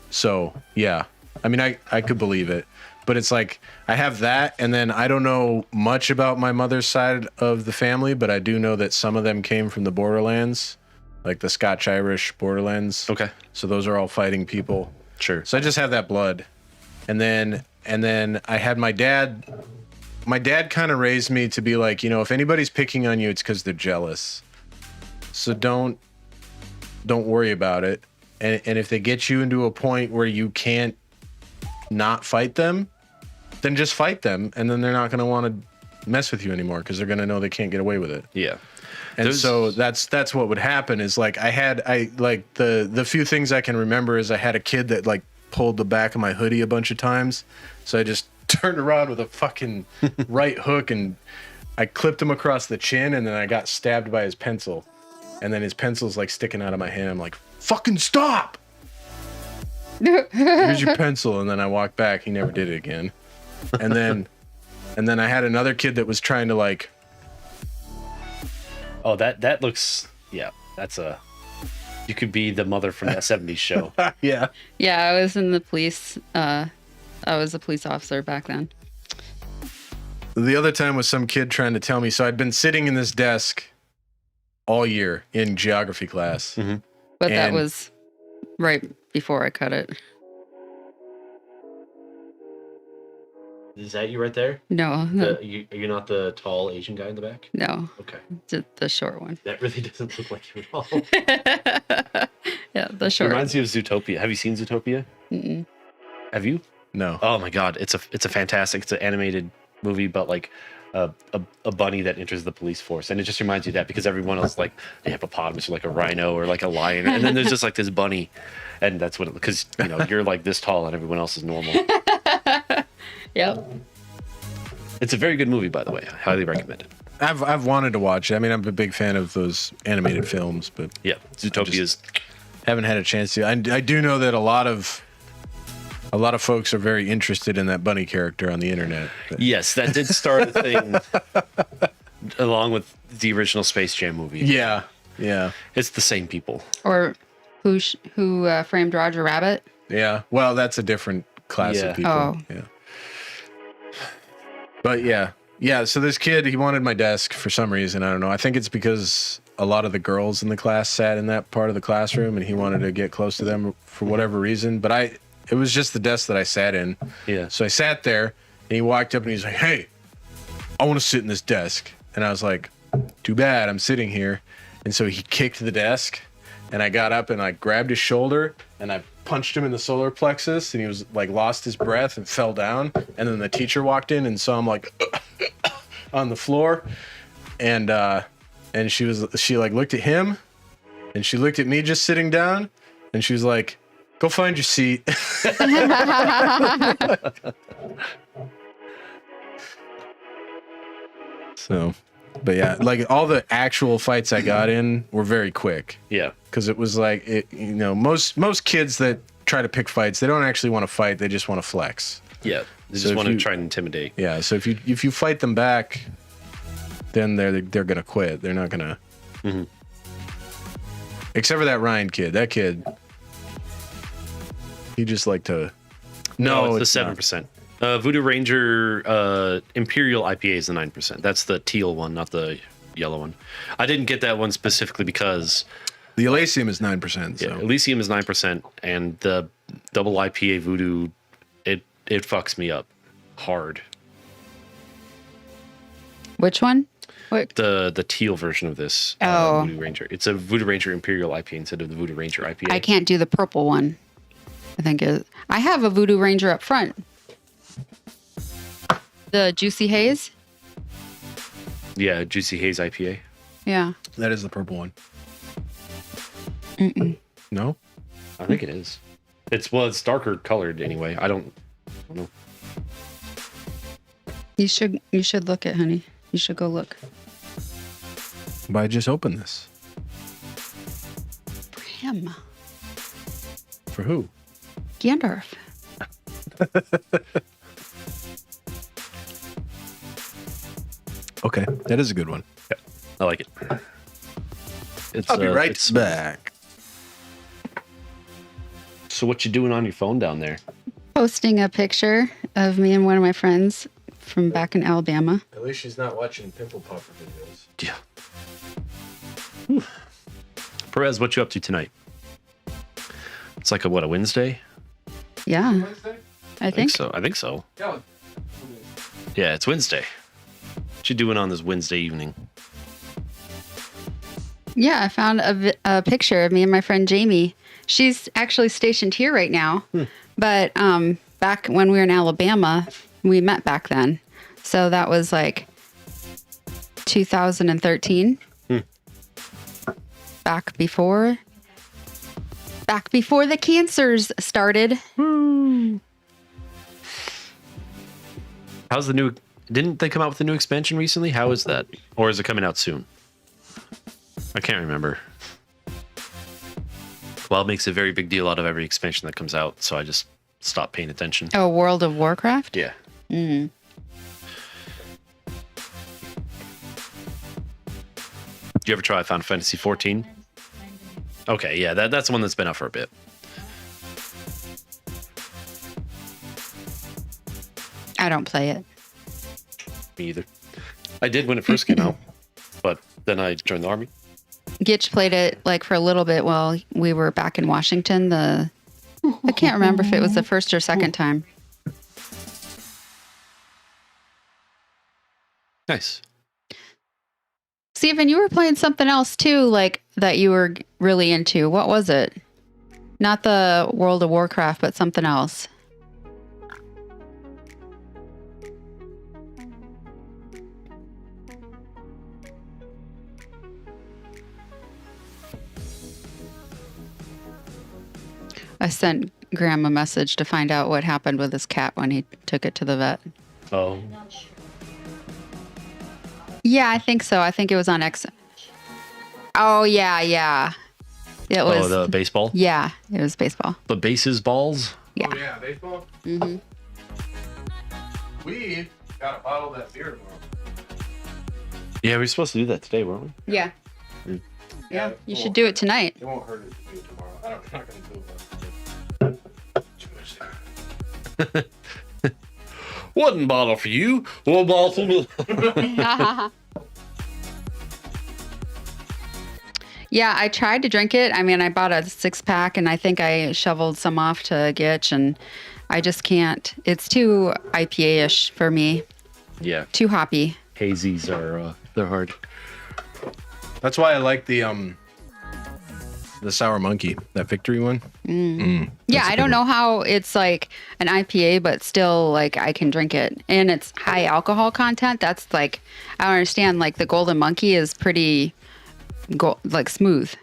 Speaker 2: So, yeah. I mean, I could believe it, but it's like I have that, and then I don't know much about my mother's side of the family, but I do know that some of them came from the borderlands, like the Scotch-Irish borderlands.
Speaker 1: Okay.
Speaker 2: So those are all fighting people.
Speaker 1: Sure.
Speaker 2: So I just have that blood. And then I had my dad. My dad kind of raised me to be like, if anybody's picking on you, it's because they're jealous. So don't worry about it. And if they get you into a point where you can't not fight them, then just fight them. And then they're not going to want to mess with you anymore because they're going to know they can't get away with it.
Speaker 1: Yeah.
Speaker 2: And so that's what would happen is like the few things I can remember is I had a kid that like pulled the back of my hoodie a bunch of times. So I just turned around with a fucking right hook and I clipped him across the chin, and then I got stabbed by his pencil. And then his pencil's like sticking out of my hand. I'm like, fucking stop. Here's your pencil. And then I walked back. He never did it again. And then I had another kid that was trying to like,
Speaker 1: Oh, that looks. Yeah, that's a. You could be the mother from that '70s show.
Speaker 2: yeah.
Speaker 3: Yeah, I was in the police. I was a police officer back then.
Speaker 2: The other time was some kid trying to tell me. So I'd been sitting in this desk all year in geography class.
Speaker 1: Mm-hmm.
Speaker 3: But that
Speaker 2: And-
Speaker 3: was right before I cut it.
Speaker 1: Is that you right there?
Speaker 3: No,
Speaker 1: Are you not the tall Asian guy in the back?
Speaker 3: no,
Speaker 1: Okay.
Speaker 3: just the short one.
Speaker 1: That really doesn't look like you at all.
Speaker 3: Yeah, the
Speaker 1: It
Speaker 3: short.
Speaker 1: reminds me of Zootopia. Have you seen Zootopia?
Speaker 3: Mm-mm.
Speaker 1: Have you?
Speaker 2: No.
Speaker 1: Oh my god, it's a fantastic. It's an animated movie, but like a bunny that enters the police force, and it just reminds you of that because everyone else like a hippopotamus or like a rhino or like a lion, and then there's just like this bunny, and that's what because you're like this tall and everyone else is normal.
Speaker 3: Yep.
Speaker 1: It's a very good movie, by the way. I highly recommend it.
Speaker 2: I've wanted to watch it. I mean, I'm a big fan of those animated films, but
Speaker 1: Yeah, Zootopia is.
Speaker 2: haven't had a chance to. I do know that a lot of folks are very interested in that bunny character on the internet. But
Speaker 1: Yes, that did start a thing, along with the original Space Jam movie.
Speaker 2: yeah. Yeah.
Speaker 1: It's the same people.
Speaker 3: Or who framed Roger Rabbit?
Speaker 2: Yeah. Well, that's a different class
Speaker 1: Yeah.
Speaker 2: of people.
Speaker 3: Oh.
Speaker 2: Yeah. But yeah. Yeah. So this kid, he wanted my desk for some reason. I don't know. I think it's because a lot of the girls in the class sat in that part of the classroom and he wanted to get close to them for whatever reason. But it was just the desk that I sat in.
Speaker 1: Yeah.
Speaker 2: So I sat there and he walked up and he's like, "Hey, I want to sit in this desk." And I was like, "Too bad, I'm sitting here." And so he kicked the desk and I got up and I grabbed his shoulder and I punched him in the solar plexus and he was like lost his breath and fell down. And then the teacher walked in and saw him like on the floor. And she like looked at him and she looked at me just sitting down and she was like, "Go find your seat." So, but yeah, like all the actual fights I got in were very quick
Speaker 1: Yeah.
Speaker 2: because it was like most kids that try to pick fights, they don't actually want to fight, they just want to flex.
Speaker 1: Yeah. They
Speaker 2: So
Speaker 1: just
Speaker 2: if
Speaker 1: want to
Speaker 2: you-
Speaker 1: try and intimidate.
Speaker 2: Yeah, so if you fight them back, then they're gonna quit. They're not gonna.
Speaker 1: Mhm.
Speaker 2: Except for that Ryan kid. That kid, he just like to. No,
Speaker 1: it's the 7%. Voodoo Ranger Imperial IPA is the 9%. That's the teal one, not the yellow one. I didn't get that one specifically because
Speaker 2: The Elysium is 9%. So.
Speaker 1: yeah, Elysium is 9%, and the double IPA Voodoo, it fucks me up hard.
Speaker 3: Which one? What?
Speaker 1: The teal version of this
Speaker 3: Oh.
Speaker 1: Voodoo Ranger. It's a Voodoo Ranger Imperial IPA instead of the Voodoo Ranger IPA.
Speaker 3: I can't do the purple one. I think I have a Voodoo Ranger up front. The Juicy Haze.
Speaker 1: Yeah, Juicy Haze IPA.
Speaker 3: Yeah.
Speaker 2: That is the purple one. No?
Speaker 1: I think it is. It's darker colored anyway. I don't know.
Speaker 3: You should look at honey. You should go look.
Speaker 2: But I just opened this.
Speaker 3: For him.
Speaker 2: For who?
Speaker 3: Gandarf.
Speaker 2: Okay, that is a good one.
Speaker 1: I like it. It's,
Speaker 2: I'll be right
Speaker 1: it's-
Speaker 2: back.
Speaker 1: So what you doing on your phone down there?
Speaker 3: Posting a picture of me and one of my friends from back in Alabama.
Speaker 2: At least she's not watching pimple popper videos.
Speaker 1: Yeah. Whew. Perez, what you up to tonight? It's like a Wednesday?
Speaker 3: Yeah, I think.
Speaker 1: so. I think so.
Speaker 2: Yeah.
Speaker 1: Yeah, it's Wednesday. What you doing on this Wednesday evening?
Speaker 3: Yeah, I found a picture of me and my friend Jamie. She's actually stationed here right now, but back when we were in Alabama, we met back then. So that was like 2013. Back before the cancers started.
Speaker 1: How's the new? Didn't they come out with a new expansion recently? How is that? Or is it coming out soon? I can't remember. Well, it makes a very big deal out of every expansion that comes out, so I just stopped paying attention.
Speaker 3: Oh, World of Warcraft?
Speaker 1: Yeah.
Speaker 3: Mm.
Speaker 1: Did you ever try Final Fantasy 14? Okay, yeah, that's the one that's been out for a bit.
Speaker 3: I don't play it.
Speaker 1: Me either. I did when it first came out, but then I joined the army.
Speaker 3: Gitch played it like for a little bit while we were back in Washington. I can't remember if it was the first or second time.
Speaker 1: Nice.
Speaker 3: Steven, you were playing something else too, like that you were really into. What was it? Not the World of Warcraft, but something else. I sent Graham a message to find out what happened with his cat when he took it to the vet.
Speaker 1: Oh.
Speaker 3: Yeah, I think so. I think it was on X. Oh, yeah. It was.
Speaker 1: Oh, the baseball?
Speaker 3: Yeah, it was baseball.
Speaker 1: The bases balls?
Speaker 3: Yeah.
Speaker 2: Oh, yeah, baseball?
Speaker 3: Mm-hmm.
Speaker 2: We got a bottle of that beer tomorrow.
Speaker 1: Yeah, we were supposed to do that today, weren't we?
Speaker 3: Yeah.
Speaker 1: Mm.
Speaker 3: Yeah, you should do it tonight.
Speaker 2: It won't hurt it to do it tomorrow. I'm not going to do it. Too much there.
Speaker 1: One bottle for you, one bottle for me.
Speaker 3: Yeah, I tried to drink it. I mean, I bought a 6-pack and I think I shoveled some off to Gitch and I just can't. It's too IPA-ish for me.
Speaker 1: Yeah,
Speaker 3: Too hoppy.
Speaker 1: hazies are they're hard.
Speaker 2: That's why I like the Sour Monkey, that Victory one.
Speaker 3: Yeah, I don't know how it's like an IPA, but still like I can drink it. And it's high alcohol content. That's like, I don't understand. Like the Golden Monkey is pretty like smooth.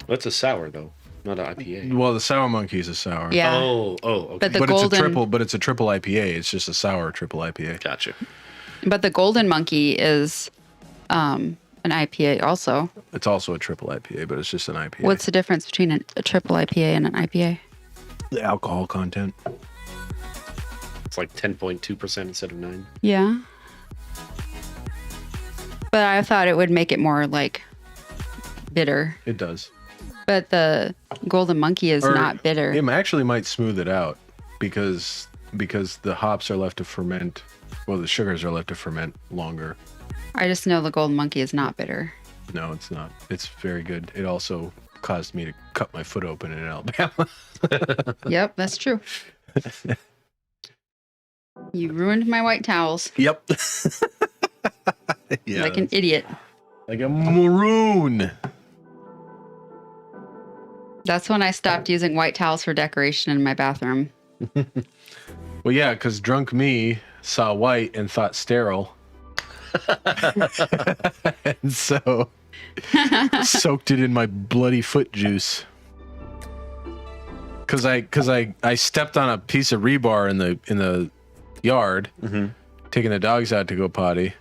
Speaker 1: That's a sour though, not an IPA.
Speaker 2: Well, the Sour Monkey is a sour.
Speaker 3: Yeah.
Speaker 1: Oh, okay.
Speaker 3: But the
Speaker 2: But
Speaker 3: golden,
Speaker 2: it's a triple IPA. It's just a sour triple IPA.
Speaker 1: Gotcha.
Speaker 3: but the Golden Monkey is an IPA also.
Speaker 2: It's also a triple IPA, but it's just an IPA.
Speaker 3: What's the difference between a triple IPA and an IPA?
Speaker 2: the alcohol content?
Speaker 1: It's like 10.2% instead of 9.
Speaker 3: Yeah. But I thought it would make it more like bitter.
Speaker 2: It does.
Speaker 3: But the Golden Monkey is
Speaker 2: Or
Speaker 3: not bitter.
Speaker 2: It actually might smooth it out because the hops are left to ferment. Well, the sugars are left to ferment longer.
Speaker 3: I just know the Golden Monkey is not bitter.
Speaker 2: No, it's not. It's very good. It also caused me to cut my foot open in Alabama.
Speaker 3: Yep, that's true. You ruined my white towels
Speaker 2: Yep. Yeah.
Speaker 3: like an idiot.
Speaker 2: Like a maroon.
Speaker 3: That's when I stopped using white towels for decoration in my bathroom.
Speaker 2: Well, yeah, because drunk me saw white and thought sterile. And so soaked it in my bloody foot juice. Cause I stepped on a piece of rebar in the yard, taking the dogs out to go potty,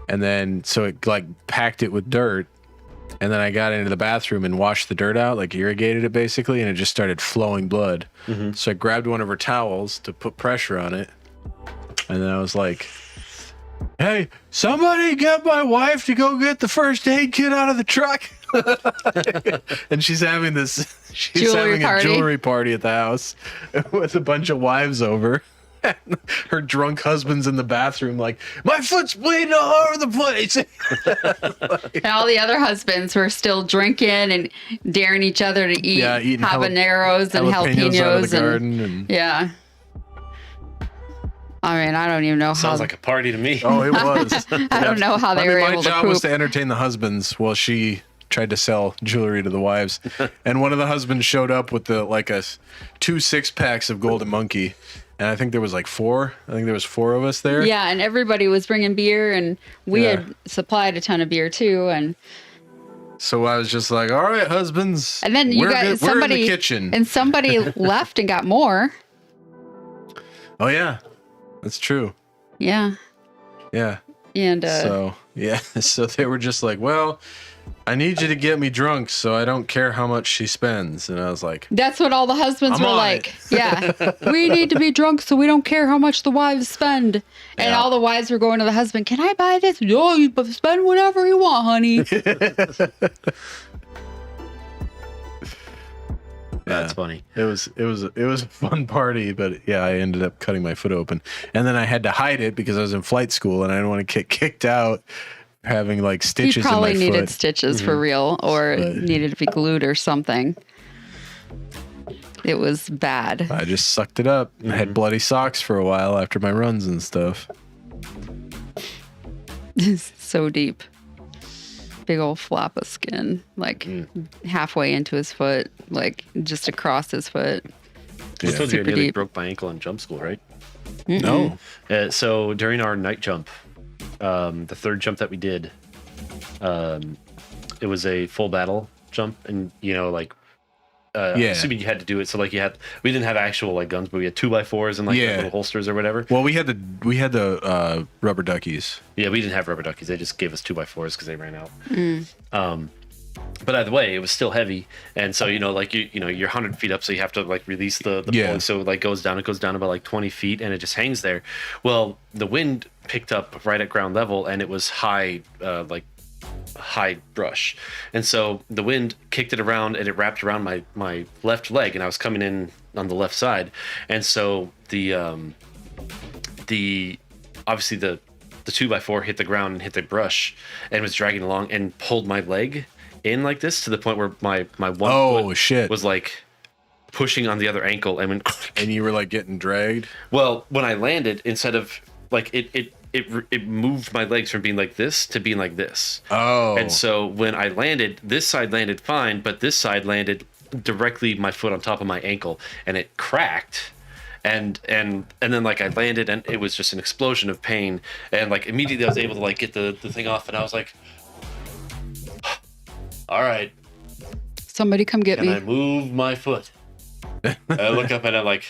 Speaker 2: and then so it like packed it with dirt, and then I got into the bathroom and washed the dirt out, like irrigated it basically, and it just started flowing blood. So I grabbed one of her towels to put pressure on it, and then I was like, "Hey, somebody get my wife to go get the first aid kit out of the truck." And she's having a jewelry party at the house with a bunch of wives over. Her drunk husband's in the bathroom like, "My foot's bleeding all over the place."
Speaker 3: And all the other husbands were still drinking and daring each other to eat
Speaker 2: eating
Speaker 3: habaneros and
Speaker 2: jalapenos out of the
Speaker 3: jalapenos
Speaker 2: garden and
Speaker 3: yeah. I mean, I don't even know
Speaker 1: Sounds
Speaker 3: how.
Speaker 1: like a party to me.
Speaker 2: Oh, it was.
Speaker 3: I don't know how they were able
Speaker 2: my
Speaker 3: to
Speaker 2: job was
Speaker 3: poop.
Speaker 2: to entertain the husbands while she tried to sell jewelry to the wives. And one of the husbands showed up with two 6-packs of Golden Monkey. And I think there was like 4. I think there was 4 of us there.
Speaker 3: Yeah, and everybody was bringing beer, and we
Speaker 2: Yeah.
Speaker 3: had supplied a ton of beer too. And
Speaker 2: So I was just like, "All right, husbands."
Speaker 3: and then you
Speaker 2: we're
Speaker 3: got
Speaker 2: good.
Speaker 3: somebody
Speaker 2: We're in the kitchen.
Speaker 3: and somebody left and got more.
Speaker 2: Oh yeah, that's true.
Speaker 3: Yeah,
Speaker 2: Yeah.
Speaker 3: and
Speaker 2: So yeah, so they were just like, "Well, I need you to get me drunk so I don't care how much she spends. And I was like,
Speaker 3: That's what all the husbands
Speaker 2: I'm
Speaker 3: were
Speaker 2: on
Speaker 3: like. Yeah. We need to be drunk so we don't care how much the wives spend. And
Speaker 2: Yeah.
Speaker 3: all the wives were going to the husband, can I buy this? No, you spend whatever you want, honey.
Speaker 1: That's funny.
Speaker 2: It was a fun party, but yeah, I ended up cutting my foot open. And then I had to hide it because I was in flight school and I didn't want to get kicked out having like
Speaker 3: He
Speaker 2: stitches in
Speaker 3: probably
Speaker 2: my
Speaker 3: needed
Speaker 2: foot.
Speaker 3: stitches for real or
Speaker 2: But-
Speaker 3: needed to be glued or something. It was bad.
Speaker 2: I just sucked it up. I had bloody socks for a while after my runs and stuff.
Speaker 3: So deep. Big old flap of skin, like halfway into his foot, like just across his foot.
Speaker 1: I told you I
Speaker 3: Super
Speaker 1: nearly
Speaker 3: deep.
Speaker 1: broke my ankle in jump school, right?
Speaker 2: No.
Speaker 1: So during our night jump, the third jump that we did, it was a full battle jump, and like, I'm
Speaker 2: Yeah.
Speaker 1: assuming you had to do it. So like we didn't have actual like guns, but we had 2x4s and like
Speaker 2: Yeah.
Speaker 1: little holsters or whatever.
Speaker 2: Well, we had the rubber duckies.
Speaker 1: Yeah, we didn't have rubber duckies. They just gave us 2x4s because they ran out. But either way, it was still heavy, and so like you're 100 feet up, so you have to like release the
Speaker 2: Yeah.
Speaker 1: pulley, so it like goes down. It goes down about like 20 feet, and it just hangs there. Well, the wind picked up right at ground level, and it was high, like high brush, and so the wind kicked it around, and it wrapped around my left leg, and I was coming in on the left side, and so the obviously the 2x4 hit the ground and hit the brush, and was dragging along and pulled my leg in like this to the point where my one
Speaker 2: Oh,
Speaker 1: foot
Speaker 2: shit.
Speaker 1: was like pushing on the other ankle and went.
Speaker 2: And you were like getting dragged.
Speaker 1: Well, when I landed, instead of like it moved my legs from being like this to being like this.
Speaker 2: Oh.
Speaker 1: And so when I landed, this side landed fine, but this side landed directly my foot on top of my ankle, and it cracked. And then like I landed, and it was just an explosion of pain. And like immediately I was able to like get the thing off, and I was like, all right,
Speaker 3: Somebody come get
Speaker 1: can
Speaker 3: me.
Speaker 1: I move my foot? I look up and I'm like,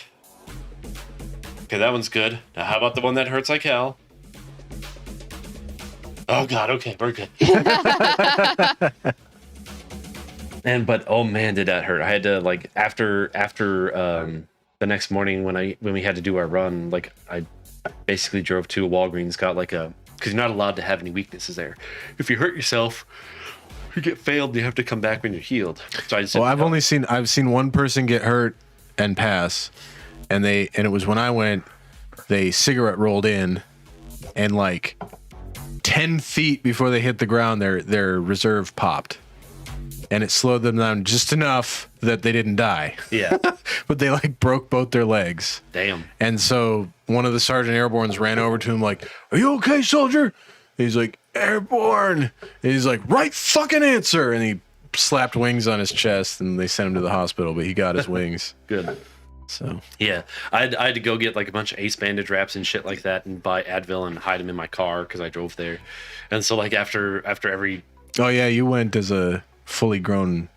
Speaker 1: okay, that one's good. Now how about the one that hurts like hell? Oh God, okay, we're good. But oh man, did that hurt. I had to like after the next morning when we had to do our run, like I basically drove to a Walgreens, got like because you're not allowed to have any weaknesses there. If you hurt yourself, you get failed, you have to come back when you're healed. So I just
Speaker 2: Well, I've seen one person get hurt and pass, and it was when I went, they cigarette rolled in, and like 10 feet before they hit the ground, their reserve popped, and it slowed them down just enough that they didn't die.
Speaker 1: Yeah.
Speaker 2: But they like broke both their legs.
Speaker 1: Damn.
Speaker 2: And so one of the Sergeant Airborns ran over to him like, "Are you okay, soldier?" And he's like, "Airborne." And he's like, "Right fucking answer." And he slapped wings on his chest, and they sent him to the hospital, but he got his wings.
Speaker 1: Good.
Speaker 2: So
Speaker 1: Yeah. I had to go get like a bunch of ace bandage wraps and shit like that and buy Advil and hide them in my car because I drove there. And so like after every
Speaker 2: oh yeah, you went as a fully grown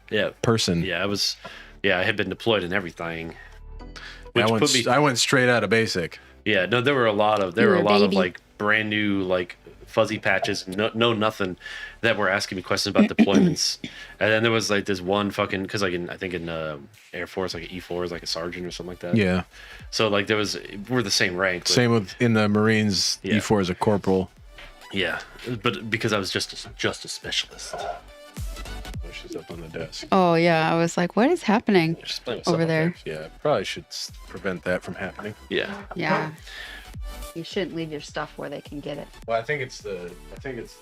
Speaker 2: person.
Speaker 1: Yeah, I had been deployed and everything. Which
Speaker 2: I went straight out of basic.
Speaker 1: Yeah, no, there were a lot of
Speaker 3: were a baby.
Speaker 1: like brand new like fuzzy patches, no nothing, that were asking me questions about deployments. And then there was like this one fucking, because like I think in Air Force, like an E4 is like a sergeant or something like that.
Speaker 2: Yeah.
Speaker 1: So like we're the same rank. But,
Speaker 2: Same with in the Marines,
Speaker 1: Yeah.
Speaker 2: E4 is a corporal.
Speaker 1: yeah, but because I was just a specialist.
Speaker 2: She's up on the desk.
Speaker 3: Oh yeah, I was like, what is happening?
Speaker 1: Just playing with
Speaker 3: Over
Speaker 1: stuff
Speaker 3: there.
Speaker 2: Yeah, probably should prevent that from happening.
Speaker 1: Yeah.
Speaker 3: Yeah. You shouldn't leave your stuff where they can get it.
Speaker 2: Well, I think it's the lens.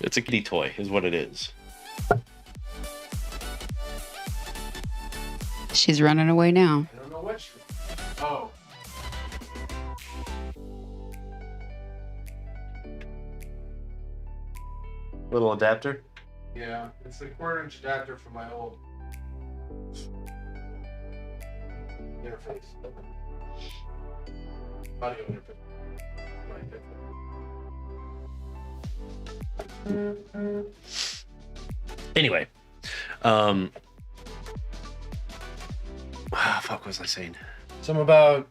Speaker 1: It's a kitty toy, is what it is.
Speaker 3: She's running away now.
Speaker 2: I don't know which. Oh.
Speaker 1: Little adapter.
Speaker 2: Yeah, it's the 1/4-inch adapter from my old interface. Audio interface.
Speaker 1: Anyway, fuck, what was I saying?
Speaker 2: Something about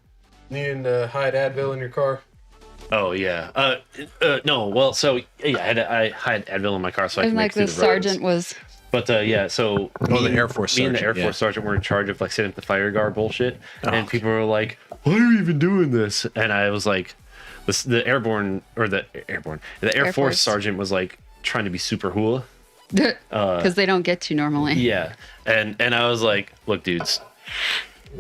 Speaker 2: needing to hide Advil in your car.
Speaker 1: Oh yeah. No. Well, so yeah, I had Advil in my car, so I
Speaker 3: And
Speaker 1: could
Speaker 3: like
Speaker 1: make it
Speaker 3: the
Speaker 1: through the roads.
Speaker 3: sergeant was.
Speaker 1: But yeah, so
Speaker 2: the Air Force
Speaker 1: me and the Air
Speaker 2: sergeant,
Speaker 1: Force sergeant were in charge of like setting up the fire guard bullshit,
Speaker 2: Oh,
Speaker 1: and people were like, "Why are you even doing this?" And I was like, the Air
Speaker 3: Force.
Speaker 1: Force sergeant was like trying to be super hula.
Speaker 3: Because they don't get to normally.
Speaker 1: Yeah, and I was like, "Look, dudes,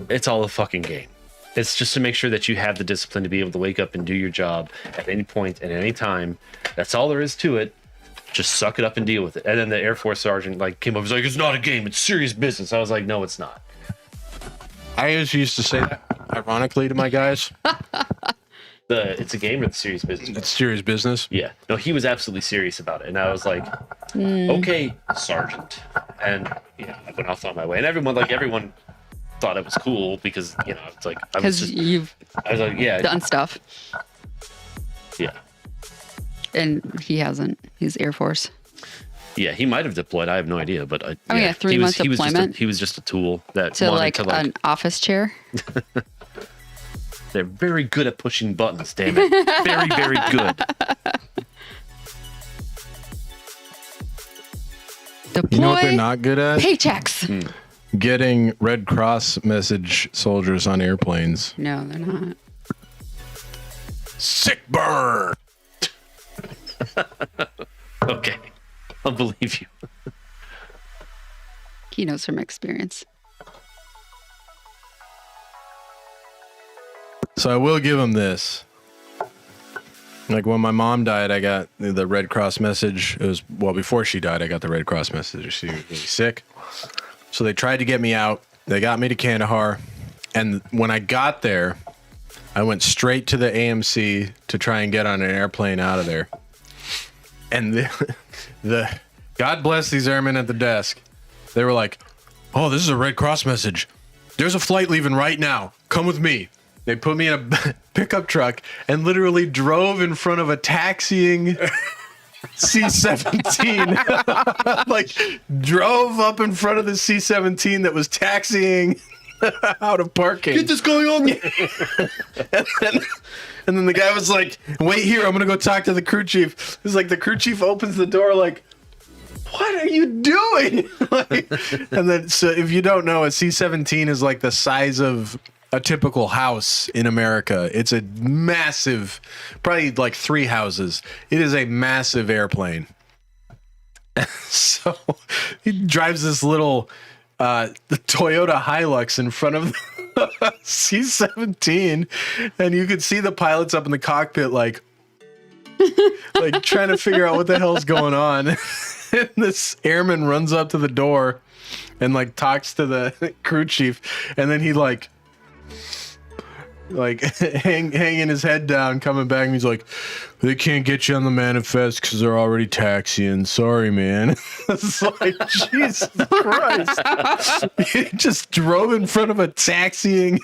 Speaker 1: it's all a fucking game. It's just to make sure that you have the discipline to be able to wake up and do your job at any point and any time. That's all there is to it. Just suck it up and deal with it." And then the Air Force sergeant like came up and was like, "It's not a game, it's serious business." I was like, "No, it's not."
Speaker 2: I always used to say that, ironically, to my guys.
Speaker 1: It's a game or it's serious business.
Speaker 2: It's serious business.
Speaker 1: Yeah. No, he was absolutely serious about it. And I was like, "Okay, sergeant." And I went off on my way. And everyone thought it was cool because, it's like I was
Speaker 3: Because you've
Speaker 1: like, yeah.
Speaker 3: done stuff.
Speaker 1: Yeah.
Speaker 3: And he hasn't. He's Air Force.
Speaker 1: Yeah, he might have deployed. I have no idea, but
Speaker 3: yeah, 3 months deployment?
Speaker 1: He was just a tool that
Speaker 3: To
Speaker 1: wanted
Speaker 3: like
Speaker 1: to like.
Speaker 3: an office chair.
Speaker 1: They're very good at pushing buttons. Damn it, very very good.
Speaker 3: Deploy
Speaker 2: You know what they're not good at?
Speaker 3: paychecks.
Speaker 2: Getting Red Cross message soldiers on airplanes.
Speaker 3: No, they're not.
Speaker 2: Sick burn.
Speaker 1: Okay, I'll believe you.
Speaker 3: He knows from experience.
Speaker 2: So I will give him this. Like when my mom died, I got the Red Cross message. It was, before she died, I got the Red Cross message. She was really sick. So they tried to get me out. They got me to Kandahar. And when I got there, I went straight to the AMC to try and get on an airplane out of there. And the God bless these airmen at the desk. They were like, "Oh, this is a Red Cross message. There's a flight leaving right now. Come with me." They put me in a pickup truck and literally drove in front of a taxiing C-17. Like, drove up in front of the C-17 that was taxiing out of parking.
Speaker 1: Get this going on.
Speaker 2: And then the guy was like, "Wait here, I'm going to go talk to the crew chief." It's like the crew chief opens the door like, "What are you doing?" And then, so if you don't know, a C-17 is like the size of a typical house in America. It's a massive, probably like 3 houses. It is a massive airplane. So he drives this little the Toyota Hilux in front of the C-17, and you could see the pilots up in the cockpit like trying to figure out what the hell's going on. And this airman runs up to the door and like talks to the crew chief, and then he hanging his head down, coming back, and he's like, "They can't get you on the manifest because they're already taxiing. Sorry, man." It's like, Jesus Christ. He just drove in front of a taxiing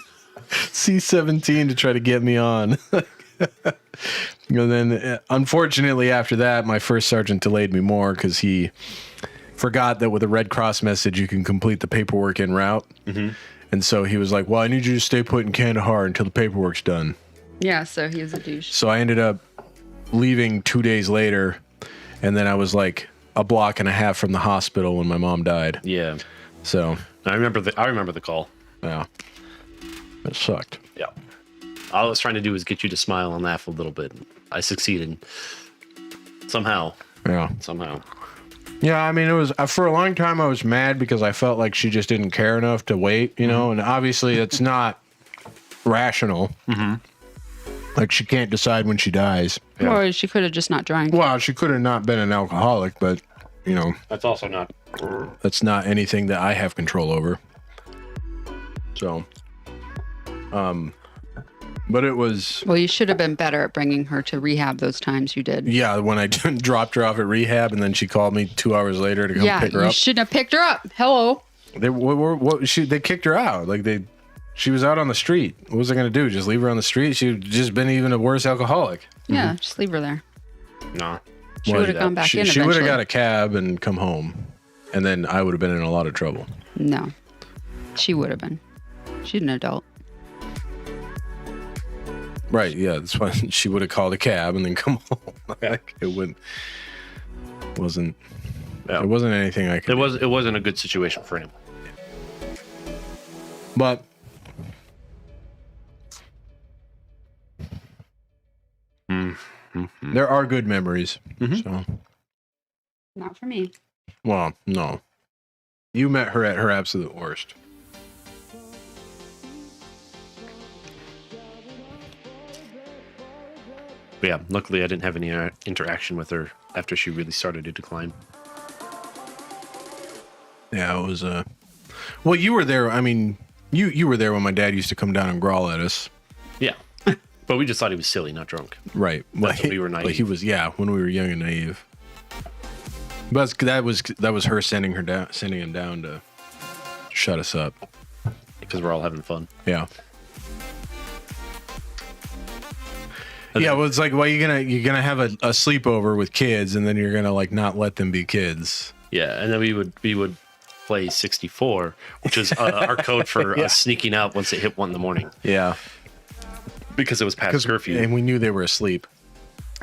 Speaker 2: C-17 to try to get me on. And then, unfortunately, after that, my first sergeant delayed me more because he forgot that with a Red Cross message, you can complete the paperwork en route. Mm-hmm. And so he was like, "Well, I need you to stay put in Kandahar until the paperwork's done."
Speaker 3: Yeah, so he was a douche.
Speaker 2: So I ended up leaving 2 days later, and then I was like a block and a half from the hospital when my mom died.
Speaker 1: Yeah.
Speaker 2: So
Speaker 1: I remember the call.
Speaker 2: yeah, it sucked.
Speaker 1: Yeah. All I was trying to do was get you to smile and laugh a little bit. I succeeded. Somehow.
Speaker 2: Yeah. Yeah, I mean, it was for a long time I was mad because I felt like she just didn't care enough to wait, you know, and obviously it's not rational. Mm-hmm. Like, she can't decide when she dies.
Speaker 3: Yeah. Or she could have just not drank.
Speaker 2: Well, she could have not been an alcoholic, but, you know.
Speaker 1: That's also not.
Speaker 2: That's not anything that I have control over. So, but it was...
Speaker 3: Well, you should have been better at bringing her to rehab those times you did.
Speaker 2: Yeah, when I dropped her off at rehab and then she called me 2 hours later to come pick her up.
Speaker 3: You shouldn't have picked her up. Hello.
Speaker 2: They kicked her out. Like, she was out on the street. What was I going to do? Just leave her on the street? She'd just been even a worse alcoholic.
Speaker 3: Yeah, just leave her there.
Speaker 1: No.
Speaker 3: She would have gone back in eventually.
Speaker 2: She would have got a cab and come home. And then I would have been in a lot of trouble.
Speaker 3: No. She would have been. She's an adult.
Speaker 2: Right. Yeah. That's why she would have called a cab and then come home. Like, it wasn't anything I could.
Speaker 1: It wasn't a good situation for him.
Speaker 2: But there are good memories. So,
Speaker 3: Not for me.
Speaker 2: well, no, you met her at her absolute worst.
Speaker 1: But yeah, luckily I didn't have any interaction with her after she really started to decline.
Speaker 2: Yeah, it was well, you were there. I mean, you were there when my dad used to come down and growl at us.
Speaker 1: Yeah. But we just thought he was silly, not drunk.
Speaker 2: Right.
Speaker 1: That's when we were naive.
Speaker 2: Like he was, yeah, when we were young and naive. But that was her sending him down to shut us up.
Speaker 1: Because we're all having fun.
Speaker 2: Yeah. Yeah, well, it's like, well, you're gonna have a sleepover with kids, and then you're gonna like not let them be kids.
Speaker 1: Yeah, and then we would play 64, which is our code for us sneaking out once it hit 1 a.m.
Speaker 2: Yeah,
Speaker 1: because it was past curfew,
Speaker 2: and we knew they were asleep.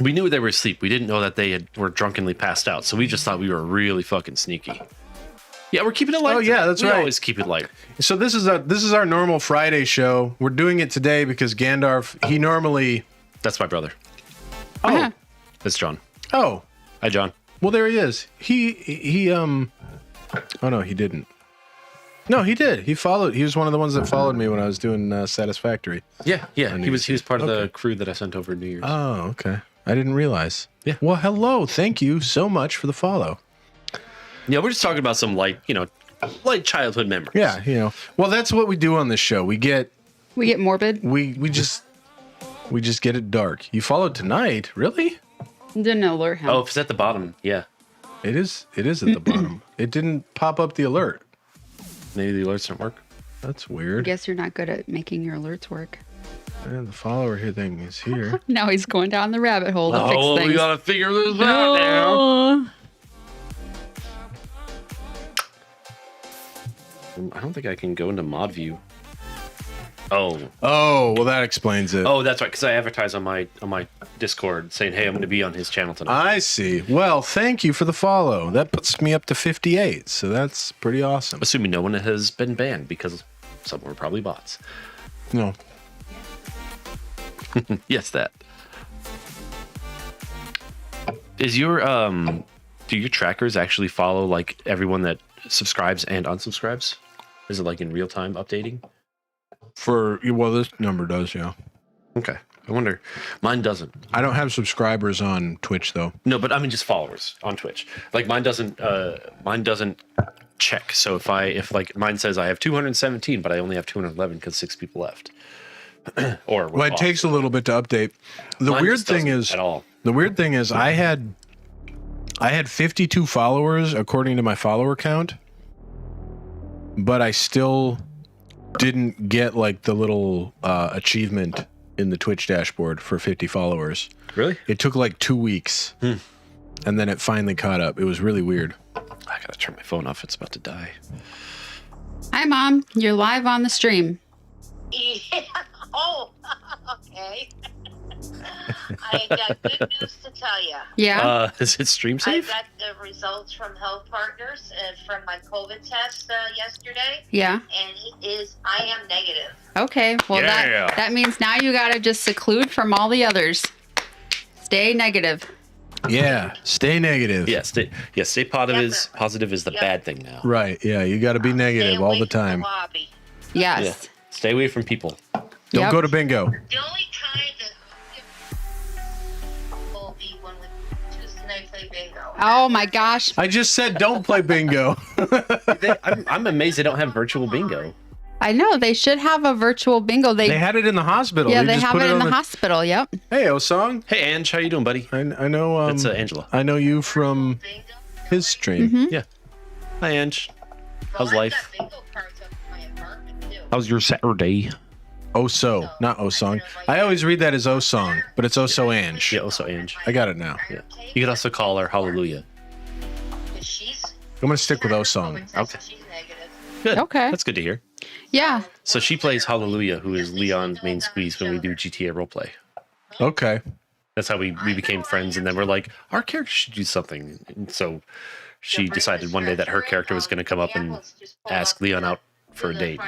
Speaker 1: We knew they were asleep. We didn't know that they were drunkenly passed out, so we just thought we were really fucking sneaky. Yeah, we're keeping it light.
Speaker 2: Oh yeah, that's right.
Speaker 1: We always keep it light.
Speaker 2: So this is our normal Friday show. We're doing it today because Gandarf, he normally.
Speaker 1: That's my brother.
Speaker 2: Oh,
Speaker 1: That's John.
Speaker 2: oh.
Speaker 1: Hi, John.
Speaker 2: Well, there he is. He Oh no, he didn't. No, he did. He followed. He was one of the ones that followed me when I was doing Satisfactory.
Speaker 1: Yeah. He was part of the
Speaker 2: Okay.
Speaker 1: crew that I sent over New Year's.
Speaker 2: Oh, okay. I didn't realize.
Speaker 1: Yeah.
Speaker 2: Well, hello. Thank you so much for the follow.
Speaker 1: Yeah, we're just talking about some light childhood memories.
Speaker 2: Yeah, Well, that's what we do on this show. We get
Speaker 3: morbid.
Speaker 2: we just get it dark. You followed tonight, really?
Speaker 3: Didn't alert him.
Speaker 1: Oh, if it's at the bottom, yeah.
Speaker 2: It is at the bottom. It didn't pop up the alert.
Speaker 1: Maybe the alerts don't work.
Speaker 2: That's
Speaker 3: I
Speaker 2: weird.
Speaker 3: guess you're not good at making your alerts work.
Speaker 2: And the follower here thing is here.
Speaker 3: Now he's going down the rabbit hole to fix things.
Speaker 1: We gotta figure this out now. I don't think I can go into mod view. Oh,
Speaker 2: Oh, well, that explains it.
Speaker 1: that's right. Because I advertise on my Discord saying, "Hey, I'm going to be on his channel tonight."
Speaker 2: I see. Well, thank you for the follow. That puts me up to 58, so that's pretty awesome.
Speaker 1: Assuming no one has been banned because some were probably bots.
Speaker 2: No.
Speaker 1: Yes, that. Is your do your trackers actually follow like everyone that subscribes and unsubscribes? Is it like in real time updating?
Speaker 2: Well, this number does, yeah.
Speaker 1: Okay. I wonder. Mine doesn't.
Speaker 2: I don't have subscribers on Twitch though.
Speaker 1: No, but I mean just followers on Twitch. Like mine doesn't check. So if like mine says I have 217, but I only have 211 because 6 people left. Or
Speaker 2: Well, it takes a little bit to update. The
Speaker 1: Mine
Speaker 2: weird
Speaker 1: just
Speaker 2: thing
Speaker 1: doesn't
Speaker 2: is
Speaker 1: at all.
Speaker 2: The weird thing is I had 52 followers according to my follower count, but I still didn't get like the little achievement in the Twitch dashboard for 50 followers.
Speaker 1: Really?
Speaker 2: It took like 2 weeks, and then it finally caught up. It was really weird.
Speaker 1: I gotta turn my phone off. It's about to die.
Speaker 3: Hi, Mom. You're live on the stream.
Speaker 5: Yeah. Oh, okay. I got good news to tell you.
Speaker 3: Yeah.
Speaker 1: Is it stream
Speaker 5: I
Speaker 1: safe?
Speaker 5: got the results from Health Partners from my COVID test yesterday,
Speaker 3: Yeah.
Speaker 5: and I am negative.
Speaker 3: Okay. Well,
Speaker 1: Yeah.
Speaker 3: that means now you got to just seclude from all the others. Stay negative.
Speaker 2: Yeah, stay negative.
Speaker 1: Yeah, stay positive.
Speaker 5: Yep.
Speaker 1: Positive is the
Speaker 5: Yep.
Speaker 1: bad thing now.
Speaker 2: Right. Yeah, you got to be
Speaker 5: Stay
Speaker 2: negative all
Speaker 5: away
Speaker 2: the
Speaker 5: from
Speaker 2: time.
Speaker 5: lobby.
Speaker 3: Yes.
Speaker 1: Yeah. Stay away from people.
Speaker 2: Don't
Speaker 3: Yep.
Speaker 2: go to bingo.
Speaker 5: The only time that will be when Tuesday night play bingo.
Speaker 3: Oh my gosh.
Speaker 2: I just said don't play bingo.
Speaker 1: I'm amazed they don't have virtual bingo.
Speaker 3: I know they should have a virtual bingo.
Speaker 2: They had it in the hospital.
Speaker 3: yeah, they
Speaker 2: just
Speaker 3: have
Speaker 2: put
Speaker 3: it in
Speaker 2: on
Speaker 3: the hospital. Yep.
Speaker 2: Hey, Osong.
Speaker 1: Hey, Ange, how you doing, buddy?
Speaker 2: I know.
Speaker 1: That's Angela.
Speaker 2: I know you from
Speaker 5: Bingo?
Speaker 2: his stream.
Speaker 3: Mm-hmm.
Speaker 1: Yeah. Hi, Ange. How's
Speaker 5: I've
Speaker 1: life?
Speaker 5: got bingo cards up in my apartment, too.
Speaker 1: How's your Saturday?
Speaker 2: Oso, not Osong. I always read that as Osong, but it's Oso Ange.
Speaker 1: Yeah, also Ange.
Speaker 2: I got it now.
Speaker 1: Yeah. You could also call her Hallelujah.
Speaker 5: She's
Speaker 2: I'm gonna stick with Osong.
Speaker 1: Okay.
Speaker 5: She's negative.
Speaker 1: Good.
Speaker 3: Okay.
Speaker 1: That's good to hear.
Speaker 3: Yeah.
Speaker 1: So she plays Hallelujah, who is Leon's main squeeze when we do GTA roleplay.
Speaker 2: Okay.
Speaker 1: That's how we became friends, and then we're like, our character should do something. And so she decided one day that her character was going to come up and ask Leon out for a date.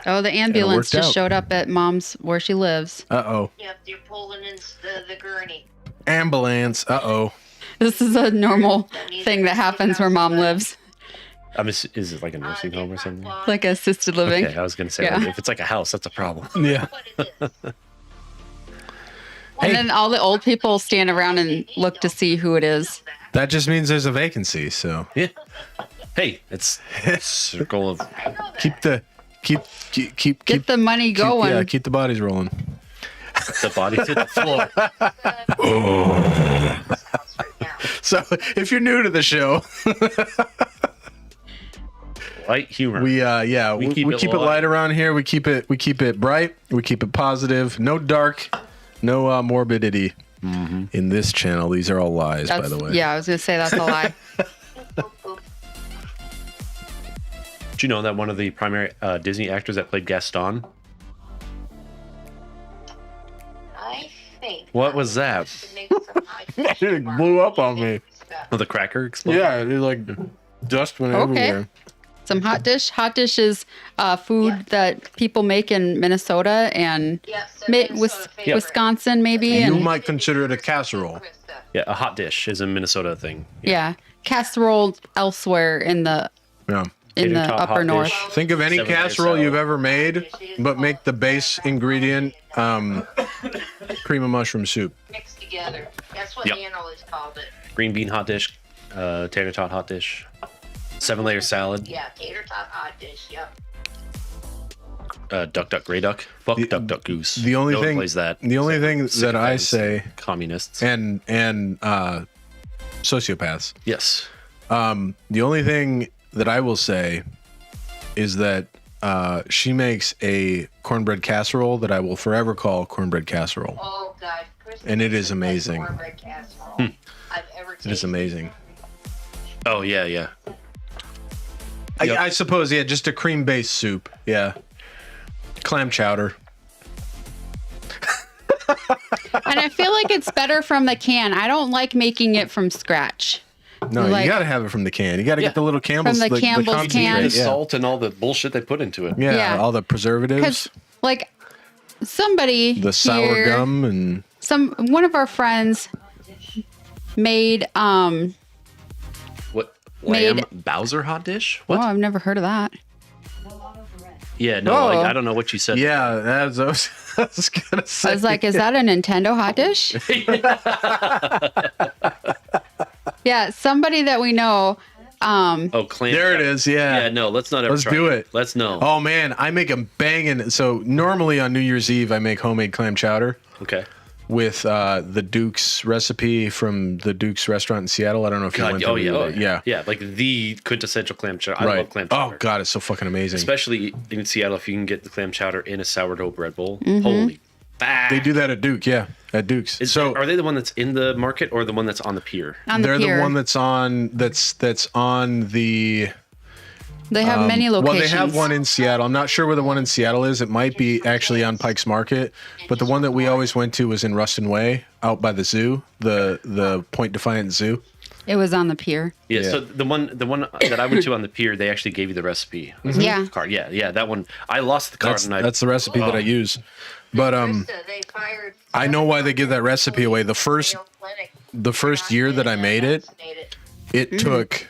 Speaker 3: Oh, the ambulance
Speaker 2: worked
Speaker 3: just
Speaker 2: out.
Speaker 3: showed up at Mom's where she lives.
Speaker 2: Uh-oh.
Speaker 5: Yep, you're pulling in the gurney.
Speaker 2: Ambulance. Uh-oh.
Speaker 3: This is a normal thing that happens where Mom lives,
Speaker 1: Is it like a nursing home or something?
Speaker 3: like assisted living.
Speaker 1: Okay, I was going to say,
Speaker 3: Yeah.
Speaker 1: like, if it's like a house, that's a problem.
Speaker 2: Yeah.
Speaker 3: And then all the old people stand around and look to see who it is.
Speaker 2: That just means there's a vacancy, so
Speaker 1: Yeah. Hey, it's circle of
Speaker 2: keep
Speaker 3: Get the money going.
Speaker 2: keep the bodies rolling.
Speaker 1: the body to the floor.
Speaker 2: So if you're new to the show,
Speaker 1: Light humor.
Speaker 2: we
Speaker 1: We keep
Speaker 2: keep
Speaker 1: it
Speaker 2: it light
Speaker 1: light.
Speaker 2: around here. We keep it bright. We keep it positive. No dark, no morbidity in this channel. These are all lies, by the way.
Speaker 3: Yeah, I was gonna say that's a lie.
Speaker 1: Did you know that one of the primary Disney actors that played Gaston?
Speaker 5: I think.
Speaker 1: What was that?
Speaker 2: It blew up on me.
Speaker 1: Oh, the cracker exploded?
Speaker 2: Yeah, it like dust went
Speaker 3: Okay.
Speaker 2: everywhere.
Speaker 3: Some hot dish. Hot dish is food that people make in Minnesota and Wisconsin, maybe.
Speaker 2: You
Speaker 3: And
Speaker 2: might consider it a casserole.
Speaker 1: Yeah, a hot dish is a Minnesota thing.
Speaker 3: yeah, casserole elsewhere in the
Speaker 2: Yeah.
Speaker 1: Tater tot,
Speaker 3: upper
Speaker 1: hot
Speaker 3: north.
Speaker 1: dish.
Speaker 2: Think of any
Speaker 1: 7-layer
Speaker 2: casserole
Speaker 1: salad.
Speaker 2: you've ever made, but make the base ingredient cream of mushroom soup.
Speaker 5: Mixed together. That's what
Speaker 1: Yep.
Speaker 5: Ann always called it.
Speaker 1: Green bean hot dish, tater tot hot dish, 7-layer salad,
Speaker 5: Yeah, tater tot hot dish. Yep.
Speaker 1: duck duck gray duck. Fuck
Speaker 2: The-
Speaker 1: duck duck goose.
Speaker 2: The only
Speaker 1: No one
Speaker 2: thing,
Speaker 1: plays that.
Speaker 2: the only thing that I
Speaker 1: Sycophants,
Speaker 2: say,
Speaker 1: communists.
Speaker 2: and sociopaths.
Speaker 1: Yes.
Speaker 2: The only thing that I will say is that she makes a cornbread casserole that I will forever call cornbread casserole.
Speaker 5: Oh God. Christmas
Speaker 2: And it is
Speaker 5: the best
Speaker 2: amazing.
Speaker 5: cornbread casserole I've ever tasted.
Speaker 2: It is amazing.
Speaker 1: Oh yeah, yeah. Yep.
Speaker 2: I suppose, yeah, just a cream-based soup. Yeah. Clam chowder.
Speaker 3: And I feel like it's better from the can. I don't like making it from scratch.
Speaker 2: No,
Speaker 3: Like-
Speaker 2: you got to have it from the can. You got to
Speaker 1: Yeah.
Speaker 2: get the little Campbell's.
Speaker 3: From the Campbell's
Speaker 2: concentrate,
Speaker 3: can.
Speaker 1: The
Speaker 2: Yeah.
Speaker 1: salt and all the bullshit they put into it.
Speaker 2: Yeah,
Speaker 3: Yeah.
Speaker 2: all the preservatives,
Speaker 3: Because like somebody
Speaker 2: the sour
Speaker 3: here,
Speaker 2: gum, and
Speaker 3: one of our friends made
Speaker 1: What?
Speaker 3: Made-
Speaker 1: Lamb Bowser hot dish?
Speaker 3: oh,
Speaker 1: What?
Speaker 3: I've never heard of that.
Speaker 1: Yeah, no,
Speaker 3: Oh.
Speaker 1: like, I don't know what you said.
Speaker 2: yeah, that's I was gonna say.
Speaker 3: I was like, is that a Nintendo hot dish? Yeah, somebody that we know.
Speaker 1: Oh, clam.
Speaker 2: there it is.
Speaker 1: Yeah, no, let's not ever
Speaker 2: Let's
Speaker 1: try
Speaker 2: do it.
Speaker 1: Let's know.
Speaker 2: Oh man, I make a banging. So normally on New Year's Eve, I make homemade clam chowder
Speaker 1: Okay.
Speaker 2: with the Duke's recipe from the Duke's restaurant in Seattle. I don't know if you
Speaker 1: God,
Speaker 2: went
Speaker 1: oh
Speaker 2: to
Speaker 1: yeah,
Speaker 2: it. Yeah,
Speaker 1: yeah, like the quintessential clam chowder. I
Speaker 2: right.
Speaker 1: love clam
Speaker 2: Oh
Speaker 1: chowder.
Speaker 2: god, it's so fucking amazing.
Speaker 1: Especially in Seattle, if you can get the clam chowder in a sourdough bread bowl. Holy fuck.
Speaker 2: They do that at Duke. Yeah, at Duke's.
Speaker 1: Are they the one that's in the market or the one that's on the pier?
Speaker 3: On the
Speaker 2: they're
Speaker 3: pier.
Speaker 2: the one that's on the.
Speaker 3: They have many locations.
Speaker 2: Well, they have one in Seattle. I'm not sure where the one in Seattle is. It might be actually on Pike's Market, but the one that we always went to was in Ruston Way, out by the zoo, the Point Defiant Zoo.
Speaker 3: It was on the pier.
Speaker 1: Yeah,
Speaker 2: Yeah.
Speaker 1: so the one that I went to on the pier, they actually gave you the recipe.
Speaker 3: Yeah.
Speaker 1: Card. Yeah, that one. I lost the card
Speaker 2: That's the recipe that I use. But
Speaker 5: They fired
Speaker 2: I know why they give that recipe away. The first year that I made it, it took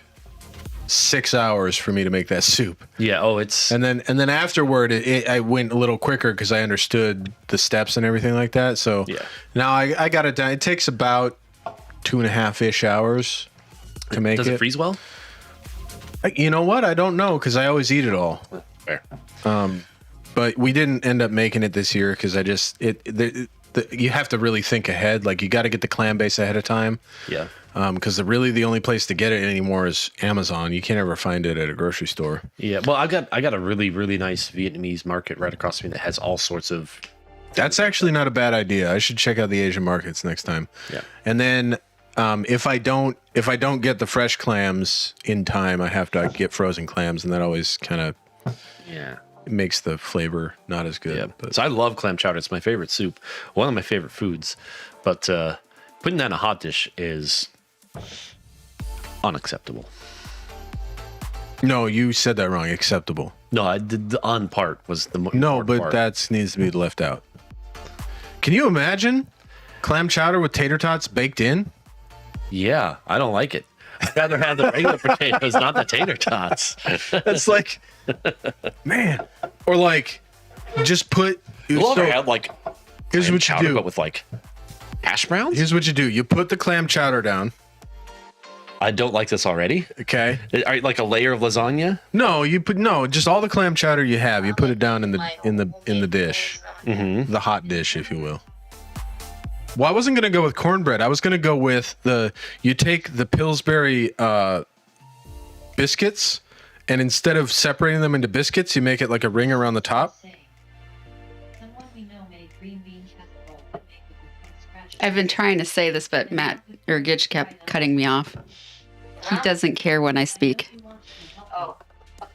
Speaker 2: 6 hours for me to make that soup.
Speaker 1: Yeah, oh, it's
Speaker 2: And then afterward, I went a little quicker because I understood the steps and everything like that. So
Speaker 1: Yeah.
Speaker 2: now I got it done. It takes about 2.5-ish hours to make
Speaker 1: does it freeze well?
Speaker 2: You know what? I don't know because I always eat it all.
Speaker 1: Fair.
Speaker 2: But we didn't end up making it this year because I just you have to really think ahead. Like you got to get the clam base ahead of time.
Speaker 1: Yeah.
Speaker 2: Because the only place to get it anymore is Amazon. You can't ever find it at a grocery store.
Speaker 1: Yeah. Well, I got a really, really nice Vietnamese market right across from me that has all sorts of.
Speaker 2: That's actually not a bad idea. I should check out the Asian markets next time.
Speaker 1: Yeah.
Speaker 2: And then if I don't get the fresh clams in time, I have to get frozen clams, and that always kind of
Speaker 1: Yeah.
Speaker 2: it makes the flavor not as good.
Speaker 1: Yeah.
Speaker 2: But
Speaker 1: So I love clam chowder. It's my favorite soup. One of my favorite foods. But putting that in a hot dish is unacceptable.
Speaker 2: no, you said that wrong. Acceptable.
Speaker 1: No, I did the on part was the
Speaker 2: No,
Speaker 1: important
Speaker 2: but
Speaker 1: part.
Speaker 2: that needs to be left out. Can you imagine clam chowder with tater tots baked in?
Speaker 1: Yeah, I don't like it. I'd rather have the regular potatoes, not the tater tots.
Speaker 2: That's like, man. Or like, just put.
Speaker 1: We'll
Speaker 2: so
Speaker 1: ever have like
Speaker 2: here's
Speaker 1: clam
Speaker 2: what you
Speaker 1: chowder,
Speaker 2: do.
Speaker 1: but with like hash browns.
Speaker 2: Here's what you do. You put the clam chowder down.
Speaker 1: I don't like this already.
Speaker 2: Okay.
Speaker 1: Are you like a layer of lasagna?
Speaker 2: No, just all the clam chowder you have. You put it down in the dish, the hot dish, if you will. Well, I wasn't gonna go with cornbread. I was gonna go with you take the Pillsbury biscuits, and instead of separating them into biscuits, you make it like a ring around the top.
Speaker 6: Someone we know made green bean casserole that made it from scratch.
Speaker 3: I've been trying to say this, but Matt or Gitch kept cutting me off. He doesn't care when I speak.
Speaker 5: Oh,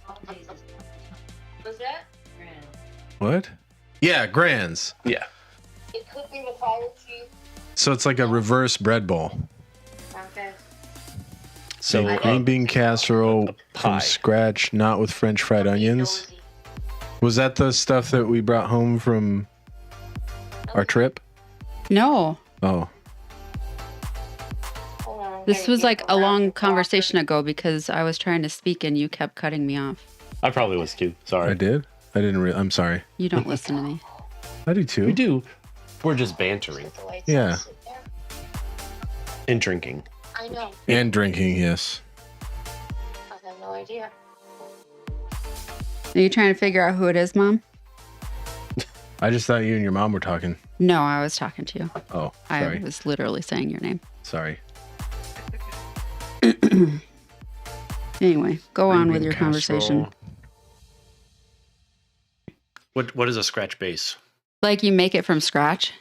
Speaker 6: Holidays is
Speaker 5: was that?
Speaker 6: grand.
Speaker 2: What? Yeah, grands.
Speaker 1: Yeah.
Speaker 5: It could be the fire cheese.
Speaker 2: So it's like a reverse bread bowl.
Speaker 5: Okay.
Speaker 1: So
Speaker 2: Green bean casserole
Speaker 1: pie.
Speaker 2: from scratch, not with French fried onions. Was that the stuff that we brought home from our trip?
Speaker 3: No,
Speaker 2: Oh,
Speaker 3: this was like a long conversation ago because I was trying to speak and you kept cutting me off.
Speaker 1: I probably was too. Sorry.
Speaker 2: I did. I didn't. I'm sorry.
Speaker 3: You don't listen to me.
Speaker 2: I do too.
Speaker 1: We do. We're just bantering
Speaker 2: Yeah.
Speaker 1: and drinking.
Speaker 5: I know.
Speaker 2: And drinking, yes.
Speaker 5: I have no idea.
Speaker 3: Are you trying to figure out who it is, Mom?
Speaker 2: I just thought you and your mom were talking.
Speaker 3: No, I was talking to you.
Speaker 2: Oh,
Speaker 3: I
Speaker 2: sorry.
Speaker 3: was literally saying your name.
Speaker 2: Sorry.
Speaker 3: Anyway, go on
Speaker 2: Green
Speaker 3: with
Speaker 2: bean
Speaker 3: your conversation.
Speaker 1: casserole. What is a scratch base?
Speaker 3: Like you make it from scratch.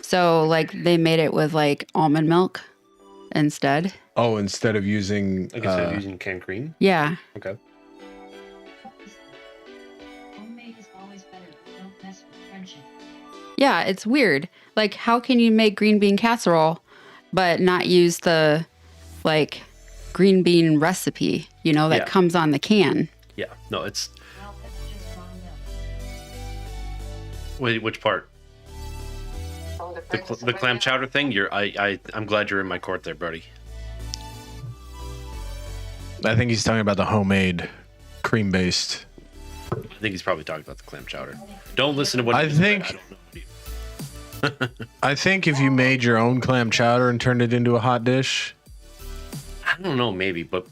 Speaker 3: So like they made it with like almond milk instead.
Speaker 2: Oh, instead of using.
Speaker 1: Like instead of using canned cream?
Speaker 3: Yeah.
Speaker 1: Okay.
Speaker 6: Homemade is always better. Don't mess with friendship.
Speaker 3: Yeah, it's weird. Like how can you make green bean casserole but not use the like green bean recipe, you know, that
Speaker 1: Yeah.
Speaker 3: comes on the can?
Speaker 1: Yeah. No, it's
Speaker 6: Well, that's just wrong milk.
Speaker 1: wait, which part?
Speaker 5: Oh,
Speaker 1: The clam chowder thing? I'm glad you're in my court there, buddy.
Speaker 2: I think he's talking about the homemade cream based.
Speaker 1: I think he's probably talking about the clam chowder. Don't listen to what
Speaker 2: I
Speaker 1: he said.
Speaker 2: think-
Speaker 1: I don't know.
Speaker 2: I think if you made your own clam chowder and turned it into a hot dish,
Speaker 1: I don't know, maybe, but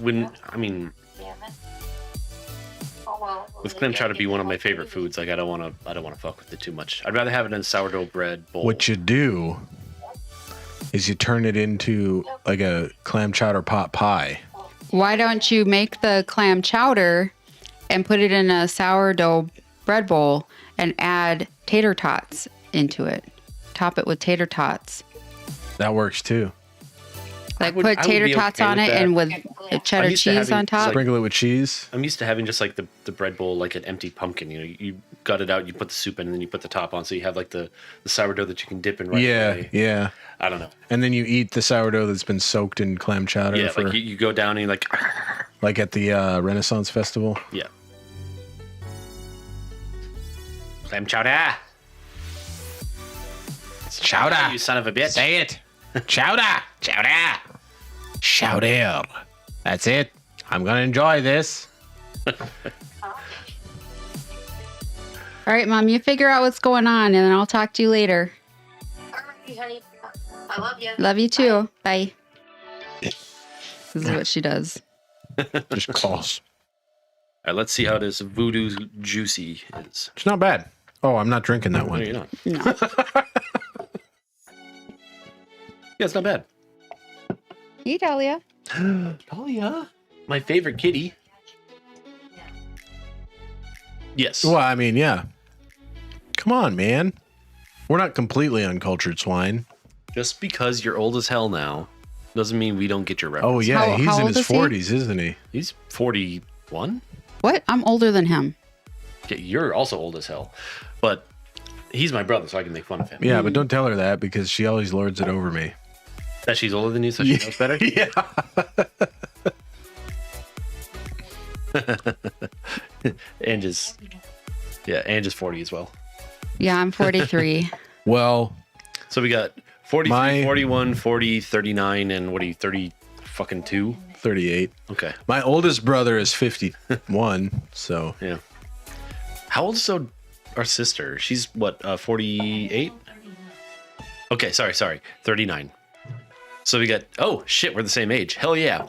Speaker 5: Damn it. Oh well.
Speaker 1: with clam chowder be one of my favorite foods. Like I don't want to fuck with it too much. I'd rather have it in a sourdough bread bowl.
Speaker 2: what you do is you turn it into like a clam chowder pot pie.
Speaker 3: Why don't you make the clam chowder and put it in a sourdough bread bowl and add tater tots into it? Top it with tater tots.
Speaker 2: That works too.
Speaker 3: Like
Speaker 1: would-
Speaker 3: put
Speaker 1: I would
Speaker 3: tater
Speaker 1: be
Speaker 3: tots
Speaker 1: okay
Speaker 3: on
Speaker 1: with
Speaker 3: it
Speaker 1: that.
Speaker 3: and with cheddar
Speaker 1: I'm used to
Speaker 3: cheese
Speaker 1: having,
Speaker 3: on top.
Speaker 1: like-
Speaker 2: Sprinkle it with cheese.
Speaker 1: I'm used to having just like the bread bowl, like an empty pumpkin. You know, you gut it out, you put the soup in, and then you put the top on, so you have like the sourdough that you can dip in right
Speaker 2: Yeah,
Speaker 1: away.
Speaker 2: yeah.
Speaker 1: I don't know.
Speaker 2: And then you eat the sourdough that's been soaked in clam chowder
Speaker 1: Yeah,
Speaker 2: for
Speaker 1: like you go down and you're like,
Speaker 2: like at the Renaissance Festival.
Speaker 1: yeah. Clam chowder.
Speaker 2: Chowder.
Speaker 1: You son of a bitch.
Speaker 2: Say it. Chowder. Chowder. Chowder. That's it. I'm gonna enjoy this.
Speaker 3: All right, Mom, you figure out what's going on and then I'll talk to you later.
Speaker 5: Alrighty, honey. I love you.
Speaker 3: Love you too. Bye. This is what she does.
Speaker 2: Just calls.
Speaker 1: All right, let's see how this voodoo juicy is.
Speaker 2: It's not bad. Oh, I'm not drinking that
Speaker 1: No,
Speaker 2: one.
Speaker 1: you're not.
Speaker 3: No.
Speaker 1: Yeah, it's not bad.
Speaker 3: Hey, Dahlia.
Speaker 1: Oh yeah, my favorite kitty. Yes.
Speaker 2: Well, I mean, yeah. Come on, man. We're not completely uncultured swine.
Speaker 1: Just because you're old as hell now doesn't mean we don't get your reference.
Speaker 2: Oh yeah,
Speaker 3: How
Speaker 2: he's in
Speaker 3: old
Speaker 2: his
Speaker 3: is he?
Speaker 2: 40s, isn't he?
Speaker 1: He's 41.
Speaker 3: What? I'm older than him.
Speaker 1: Okay, you're also old as hell, but he's my brother, so I can make fun of him.
Speaker 2: Yeah, but don't tell her that because she always lords it over me.
Speaker 1: That she's older than you, so she knows better.
Speaker 2: Yeah.
Speaker 1: And is 40 as well.
Speaker 3: Yeah, I'm 43.
Speaker 2: Well,
Speaker 1: So we got 43,
Speaker 2: My-
Speaker 1: 41, 40, 39, and what are you, 30 fucking 2?
Speaker 2: 38.
Speaker 1: Okay.
Speaker 2: My oldest brother is 51, so
Speaker 1: Yeah. How old is our sister? She's what, 48? Okay, sorry. 39. So we got, oh shit, we're the same age. Hell yeah.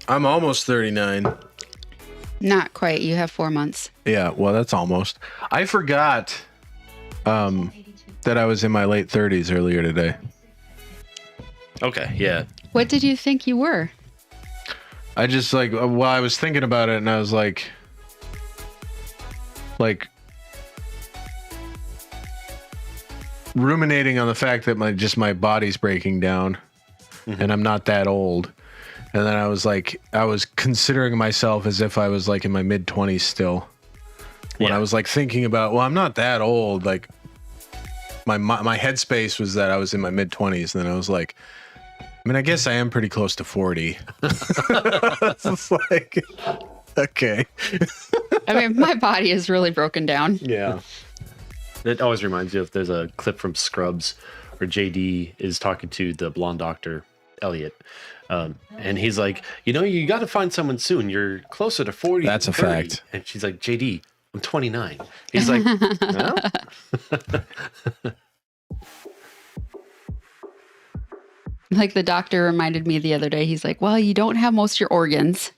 Speaker 2: I'm almost 39.
Speaker 3: Not quite. You have 4 months.
Speaker 2: Yeah, well, that's almost. I forgot that I was in my late 30s earlier today.
Speaker 1: Okay, yeah.
Speaker 3: What did you think you were?
Speaker 2: I just I was thinking about it and I was like ruminating on the fact that my body's breaking down and I'm not that old. And then I was considering myself as if I was like in my mid 20s still. When
Speaker 1: Yeah.
Speaker 2: I was like thinking about, well, I'm not that old. Like my headspace was that I was in my mid 20s. And then I was like, I mean, I guess I am pretty close to 40. It's just like, okay.
Speaker 3: I mean, my body is really broken down.
Speaker 2: Yeah.
Speaker 1: It always reminds you of there's a clip from Scrubs where JD is talking to the blonde doctor, Elliot. And he's like, you got to find someone soon. You're closer to 40.
Speaker 2: That's
Speaker 1: than
Speaker 2: a
Speaker 1: 30.
Speaker 2: fact.
Speaker 1: And she's like, JD, I'm 29. He's like, well,
Speaker 3: Like the doctor reminded me the other day, he's like, well, you don't have most of your organs.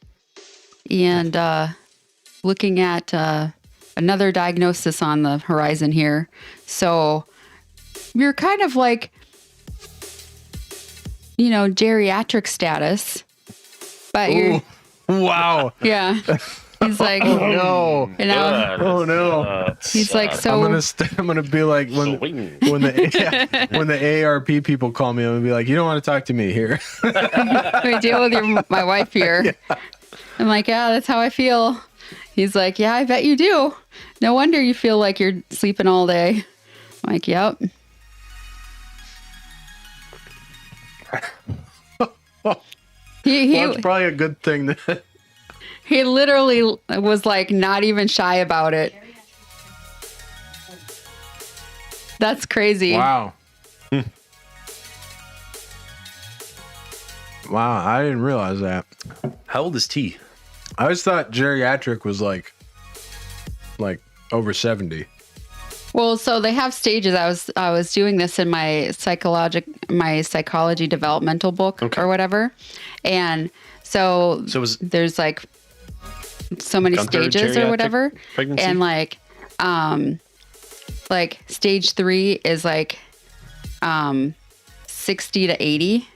Speaker 3: And looking at another diagnosis on the horizon here. So you're kind of like, geriatric status. But you're,
Speaker 2: Wow.
Speaker 3: yeah. He's like,
Speaker 2: No. Oh no.
Speaker 3: he's like, so
Speaker 2: I'm gonna be like when the AARP people call me, I'm gonna be like, you don't want to talk to me here.
Speaker 3: I deal with my wife here. I'm like, yeah, that's how I feel. He's like, yeah, I bet you do. No wonder you feel like you're sleeping all day. I'm like, yep. He
Speaker 2: Well, it's probably a good thing that
Speaker 3: he literally was like not even shy about it. That's crazy.
Speaker 2: wow. Wow, I didn't realize that.
Speaker 1: how old is T?
Speaker 2: I always thought geriatric was like over 70.
Speaker 3: Well, so they have stages. I was doing this in my psychology developmental book or whatever, and so there's like so many
Speaker 1: Gunther
Speaker 3: stages or
Speaker 1: geriatric
Speaker 3: whatever,
Speaker 1: pregnancy?
Speaker 3: and like stage 3 is like 60 to 80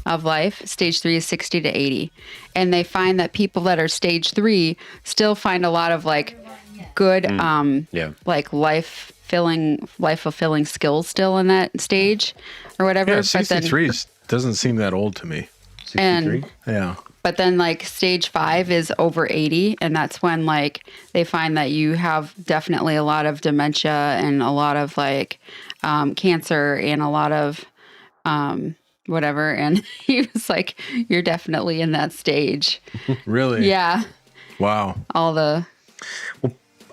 Speaker 3: of life. Stage 3 is 60 to 80, and they find that people that are stage 3 still find a lot of like good like life fulfilling skills still in that stage or whatever.
Speaker 2: Yeah,
Speaker 3: but
Speaker 2: 63 doesn't seem that old to me.
Speaker 1: 63?
Speaker 2: Yeah.
Speaker 3: But then like stage 5 is over 80, and that's when like they find that you have definitely a lot of dementia and a lot of like cancer and a lot of whatever. And he was like, you're definitely in that stage.
Speaker 2: Really?
Speaker 3: Yeah.
Speaker 2: Wow.
Speaker 3: All the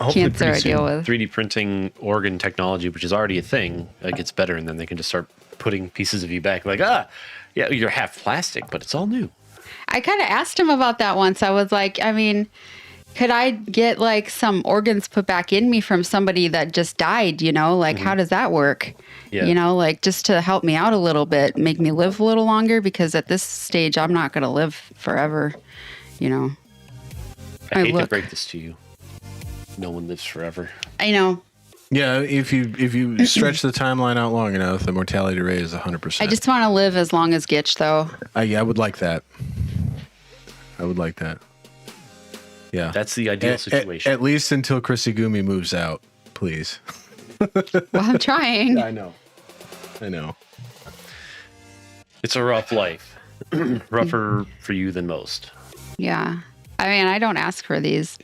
Speaker 1: Hopefully
Speaker 3: cancer
Speaker 1: pretty
Speaker 3: I deal
Speaker 1: soon,
Speaker 3: with.
Speaker 1: 3D printing organ technology, which is already a thing, gets better, and then they can just start putting pieces of you back. Like, yeah, you're half plastic, but it's all new.
Speaker 3: I kind of asked him about that once. I was like, I mean, could I get like some organs put back in me from somebody that just died, Like, how does that work?
Speaker 1: Yeah.
Speaker 3: Like just to help me out a little bit, make me live a little longer, because at this stage, I'm not going to live forever,
Speaker 1: I hate to
Speaker 3: look.
Speaker 1: break this to you. No one lives forever.
Speaker 3: I know.
Speaker 2: Yeah, if you stretch the timeline out long enough, the mortality rate is 100%.
Speaker 3: I just want to live as long as Gitch, though.
Speaker 2: I would like that. I would like that. Yeah.
Speaker 1: That's the ideal situation.
Speaker 2: At least until Chrissy Gumi moves out, please.
Speaker 3: Well, I'm trying.
Speaker 2: I know.
Speaker 1: It's a rough life. Rougher for you than most.
Speaker 3: Yeah. I mean, I don't ask for these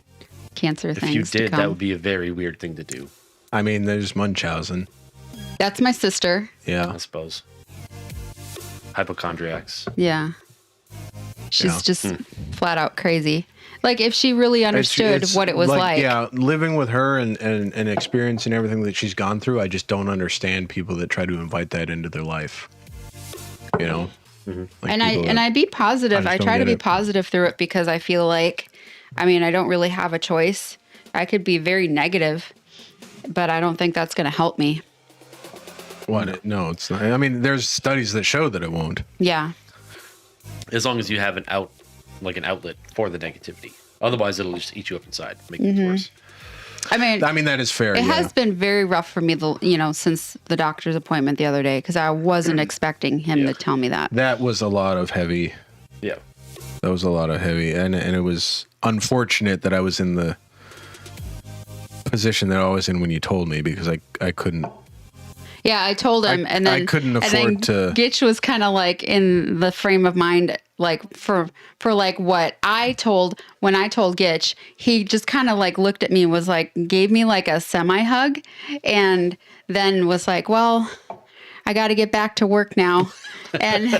Speaker 3: cancer
Speaker 1: If
Speaker 3: things
Speaker 1: you
Speaker 3: to
Speaker 1: did,
Speaker 3: come.
Speaker 1: that would be a very weird thing to do,
Speaker 2: I mean, there's Munchausen.
Speaker 3: That's my sister.
Speaker 2: Yeah.
Speaker 1: I suppose. Hypochondriacs.
Speaker 3: Yeah. She's
Speaker 2: Yeah.
Speaker 3: just flat out crazy. Like, if she really understood
Speaker 2: It's
Speaker 3: what it was like.
Speaker 2: Yeah, living with her and experiencing everything that she's gone through, I just don't understand people that try to invite that into their life. You know? Like
Speaker 3: And
Speaker 2: people that-
Speaker 3: I be positive.
Speaker 2: I
Speaker 3: I
Speaker 2: just
Speaker 3: try
Speaker 2: don't
Speaker 3: to
Speaker 2: get
Speaker 3: be
Speaker 2: it.
Speaker 3: positive through it because I feel like, I mean, I don't really have a choice. I could be very negative, but I don't think that's going to help me.
Speaker 2: What? No, it's not. I mean, there's studies that show that it won't.
Speaker 3: Yeah.
Speaker 1: As long as you have an outlet for the negativity. Otherwise, it'll just eat you up inside, make things worse.
Speaker 3: I mean,
Speaker 2: I mean, that is fair.
Speaker 3: it
Speaker 2: yeah.
Speaker 3: has been very rough for me, since the doctor's appointment the other day, because I wasn't expecting him to tell me that.
Speaker 2: That was a lot of heavy.
Speaker 1: Yeah.
Speaker 2: That was a lot of heavy, and it was unfortunate that I was in the position that I was in when you told me, because I couldn't.
Speaker 3: Yeah, I told him, and then
Speaker 2: I couldn't
Speaker 3: and
Speaker 2: afford
Speaker 3: then
Speaker 2: to.
Speaker 3: Gitch was kind of like in the frame of mind, like for like what I told when I told Gitch. He just kind of like looked at me and was like, gave me like a semi hug, and then was like, "Well, I got to get back to work now," and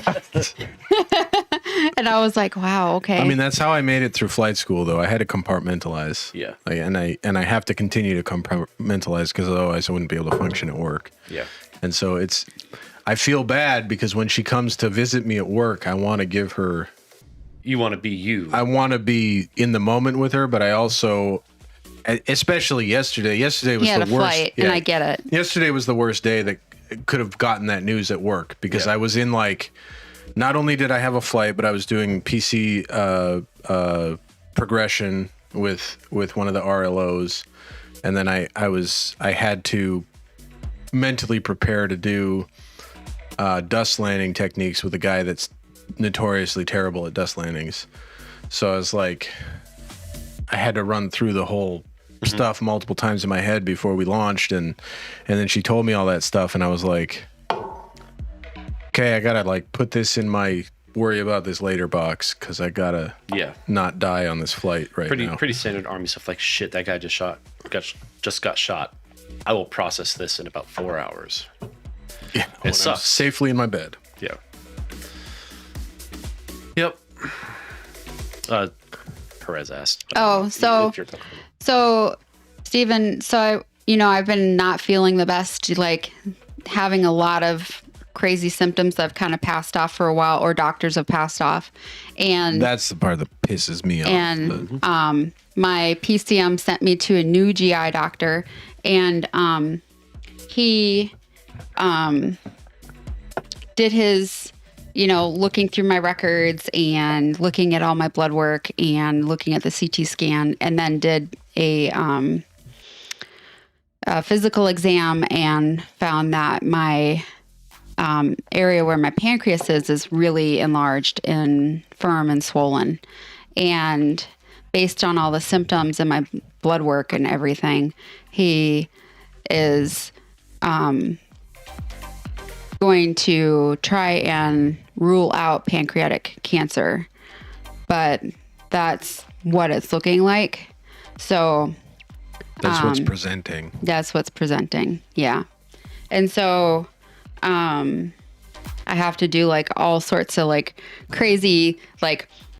Speaker 3: and I was like, "Wow, okay."
Speaker 2: I mean, that's how I made it through flight school, though. I had to compartmentalize.
Speaker 1: Yeah.
Speaker 2: Like, and I have to continue to compartmentalize because otherwise I wouldn't be able to function at work.
Speaker 1: Yeah.
Speaker 2: And so I feel bad because when she comes to visit me at work, I want to give her.
Speaker 1: You want to be you.
Speaker 2: I want to be in the moment with her, but I also, especially yesterday. Yesterday was
Speaker 3: he had
Speaker 2: the
Speaker 3: a
Speaker 2: worst.
Speaker 3: flight, and I get it.
Speaker 2: Yesterday was the worst day that could have gotten that news at work because
Speaker 1: Yeah.
Speaker 2: I was in like. Not only did I have a flight, but I was doing PC progression with one of the RLOs, and then I had to mentally prepare to do dust landing techniques with a guy that's notoriously terrible at dust landings. So I was like, I had to run through the whole stuff multiple times in my head before we launched, and then she told me all that stuff, and I was like, okay, I gotta like put this in my worry about this later box because I gotta not die on this flight right now.
Speaker 1: Pretty standard Army stuff. Like, shit, that guy just got shot. I will process this in about 4 hours.
Speaker 2: Yeah, when I'm
Speaker 1: sucks.
Speaker 2: safely in my bed.
Speaker 1: Yeah. Yep. Perez asked.
Speaker 3: Oh, so
Speaker 1: If you're talking-
Speaker 3: Steven, I've been not feeling the best, like having a lot of crazy symptoms that have kind of passed off for a while, or doctors have passed off. And
Speaker 2: That's the part that pisses me off.
Speaker 3: and my PCM sent me to a new GI doctor, and he did his, looking through my records and looking at all my blood work and looking at the CT scan, and then did a physical exam and found that my area where my pancreas is really enlarged and firm and swollen. And based on all the symptoms and my blood work and everything, he is going to try and rule out pancreatic cancer. But that's what it's looking like. So
Speaker 2: That's what's presenting.
Speaker 3: that's what's presenting. Yeah. And so I have to do like all sorts of like crazy like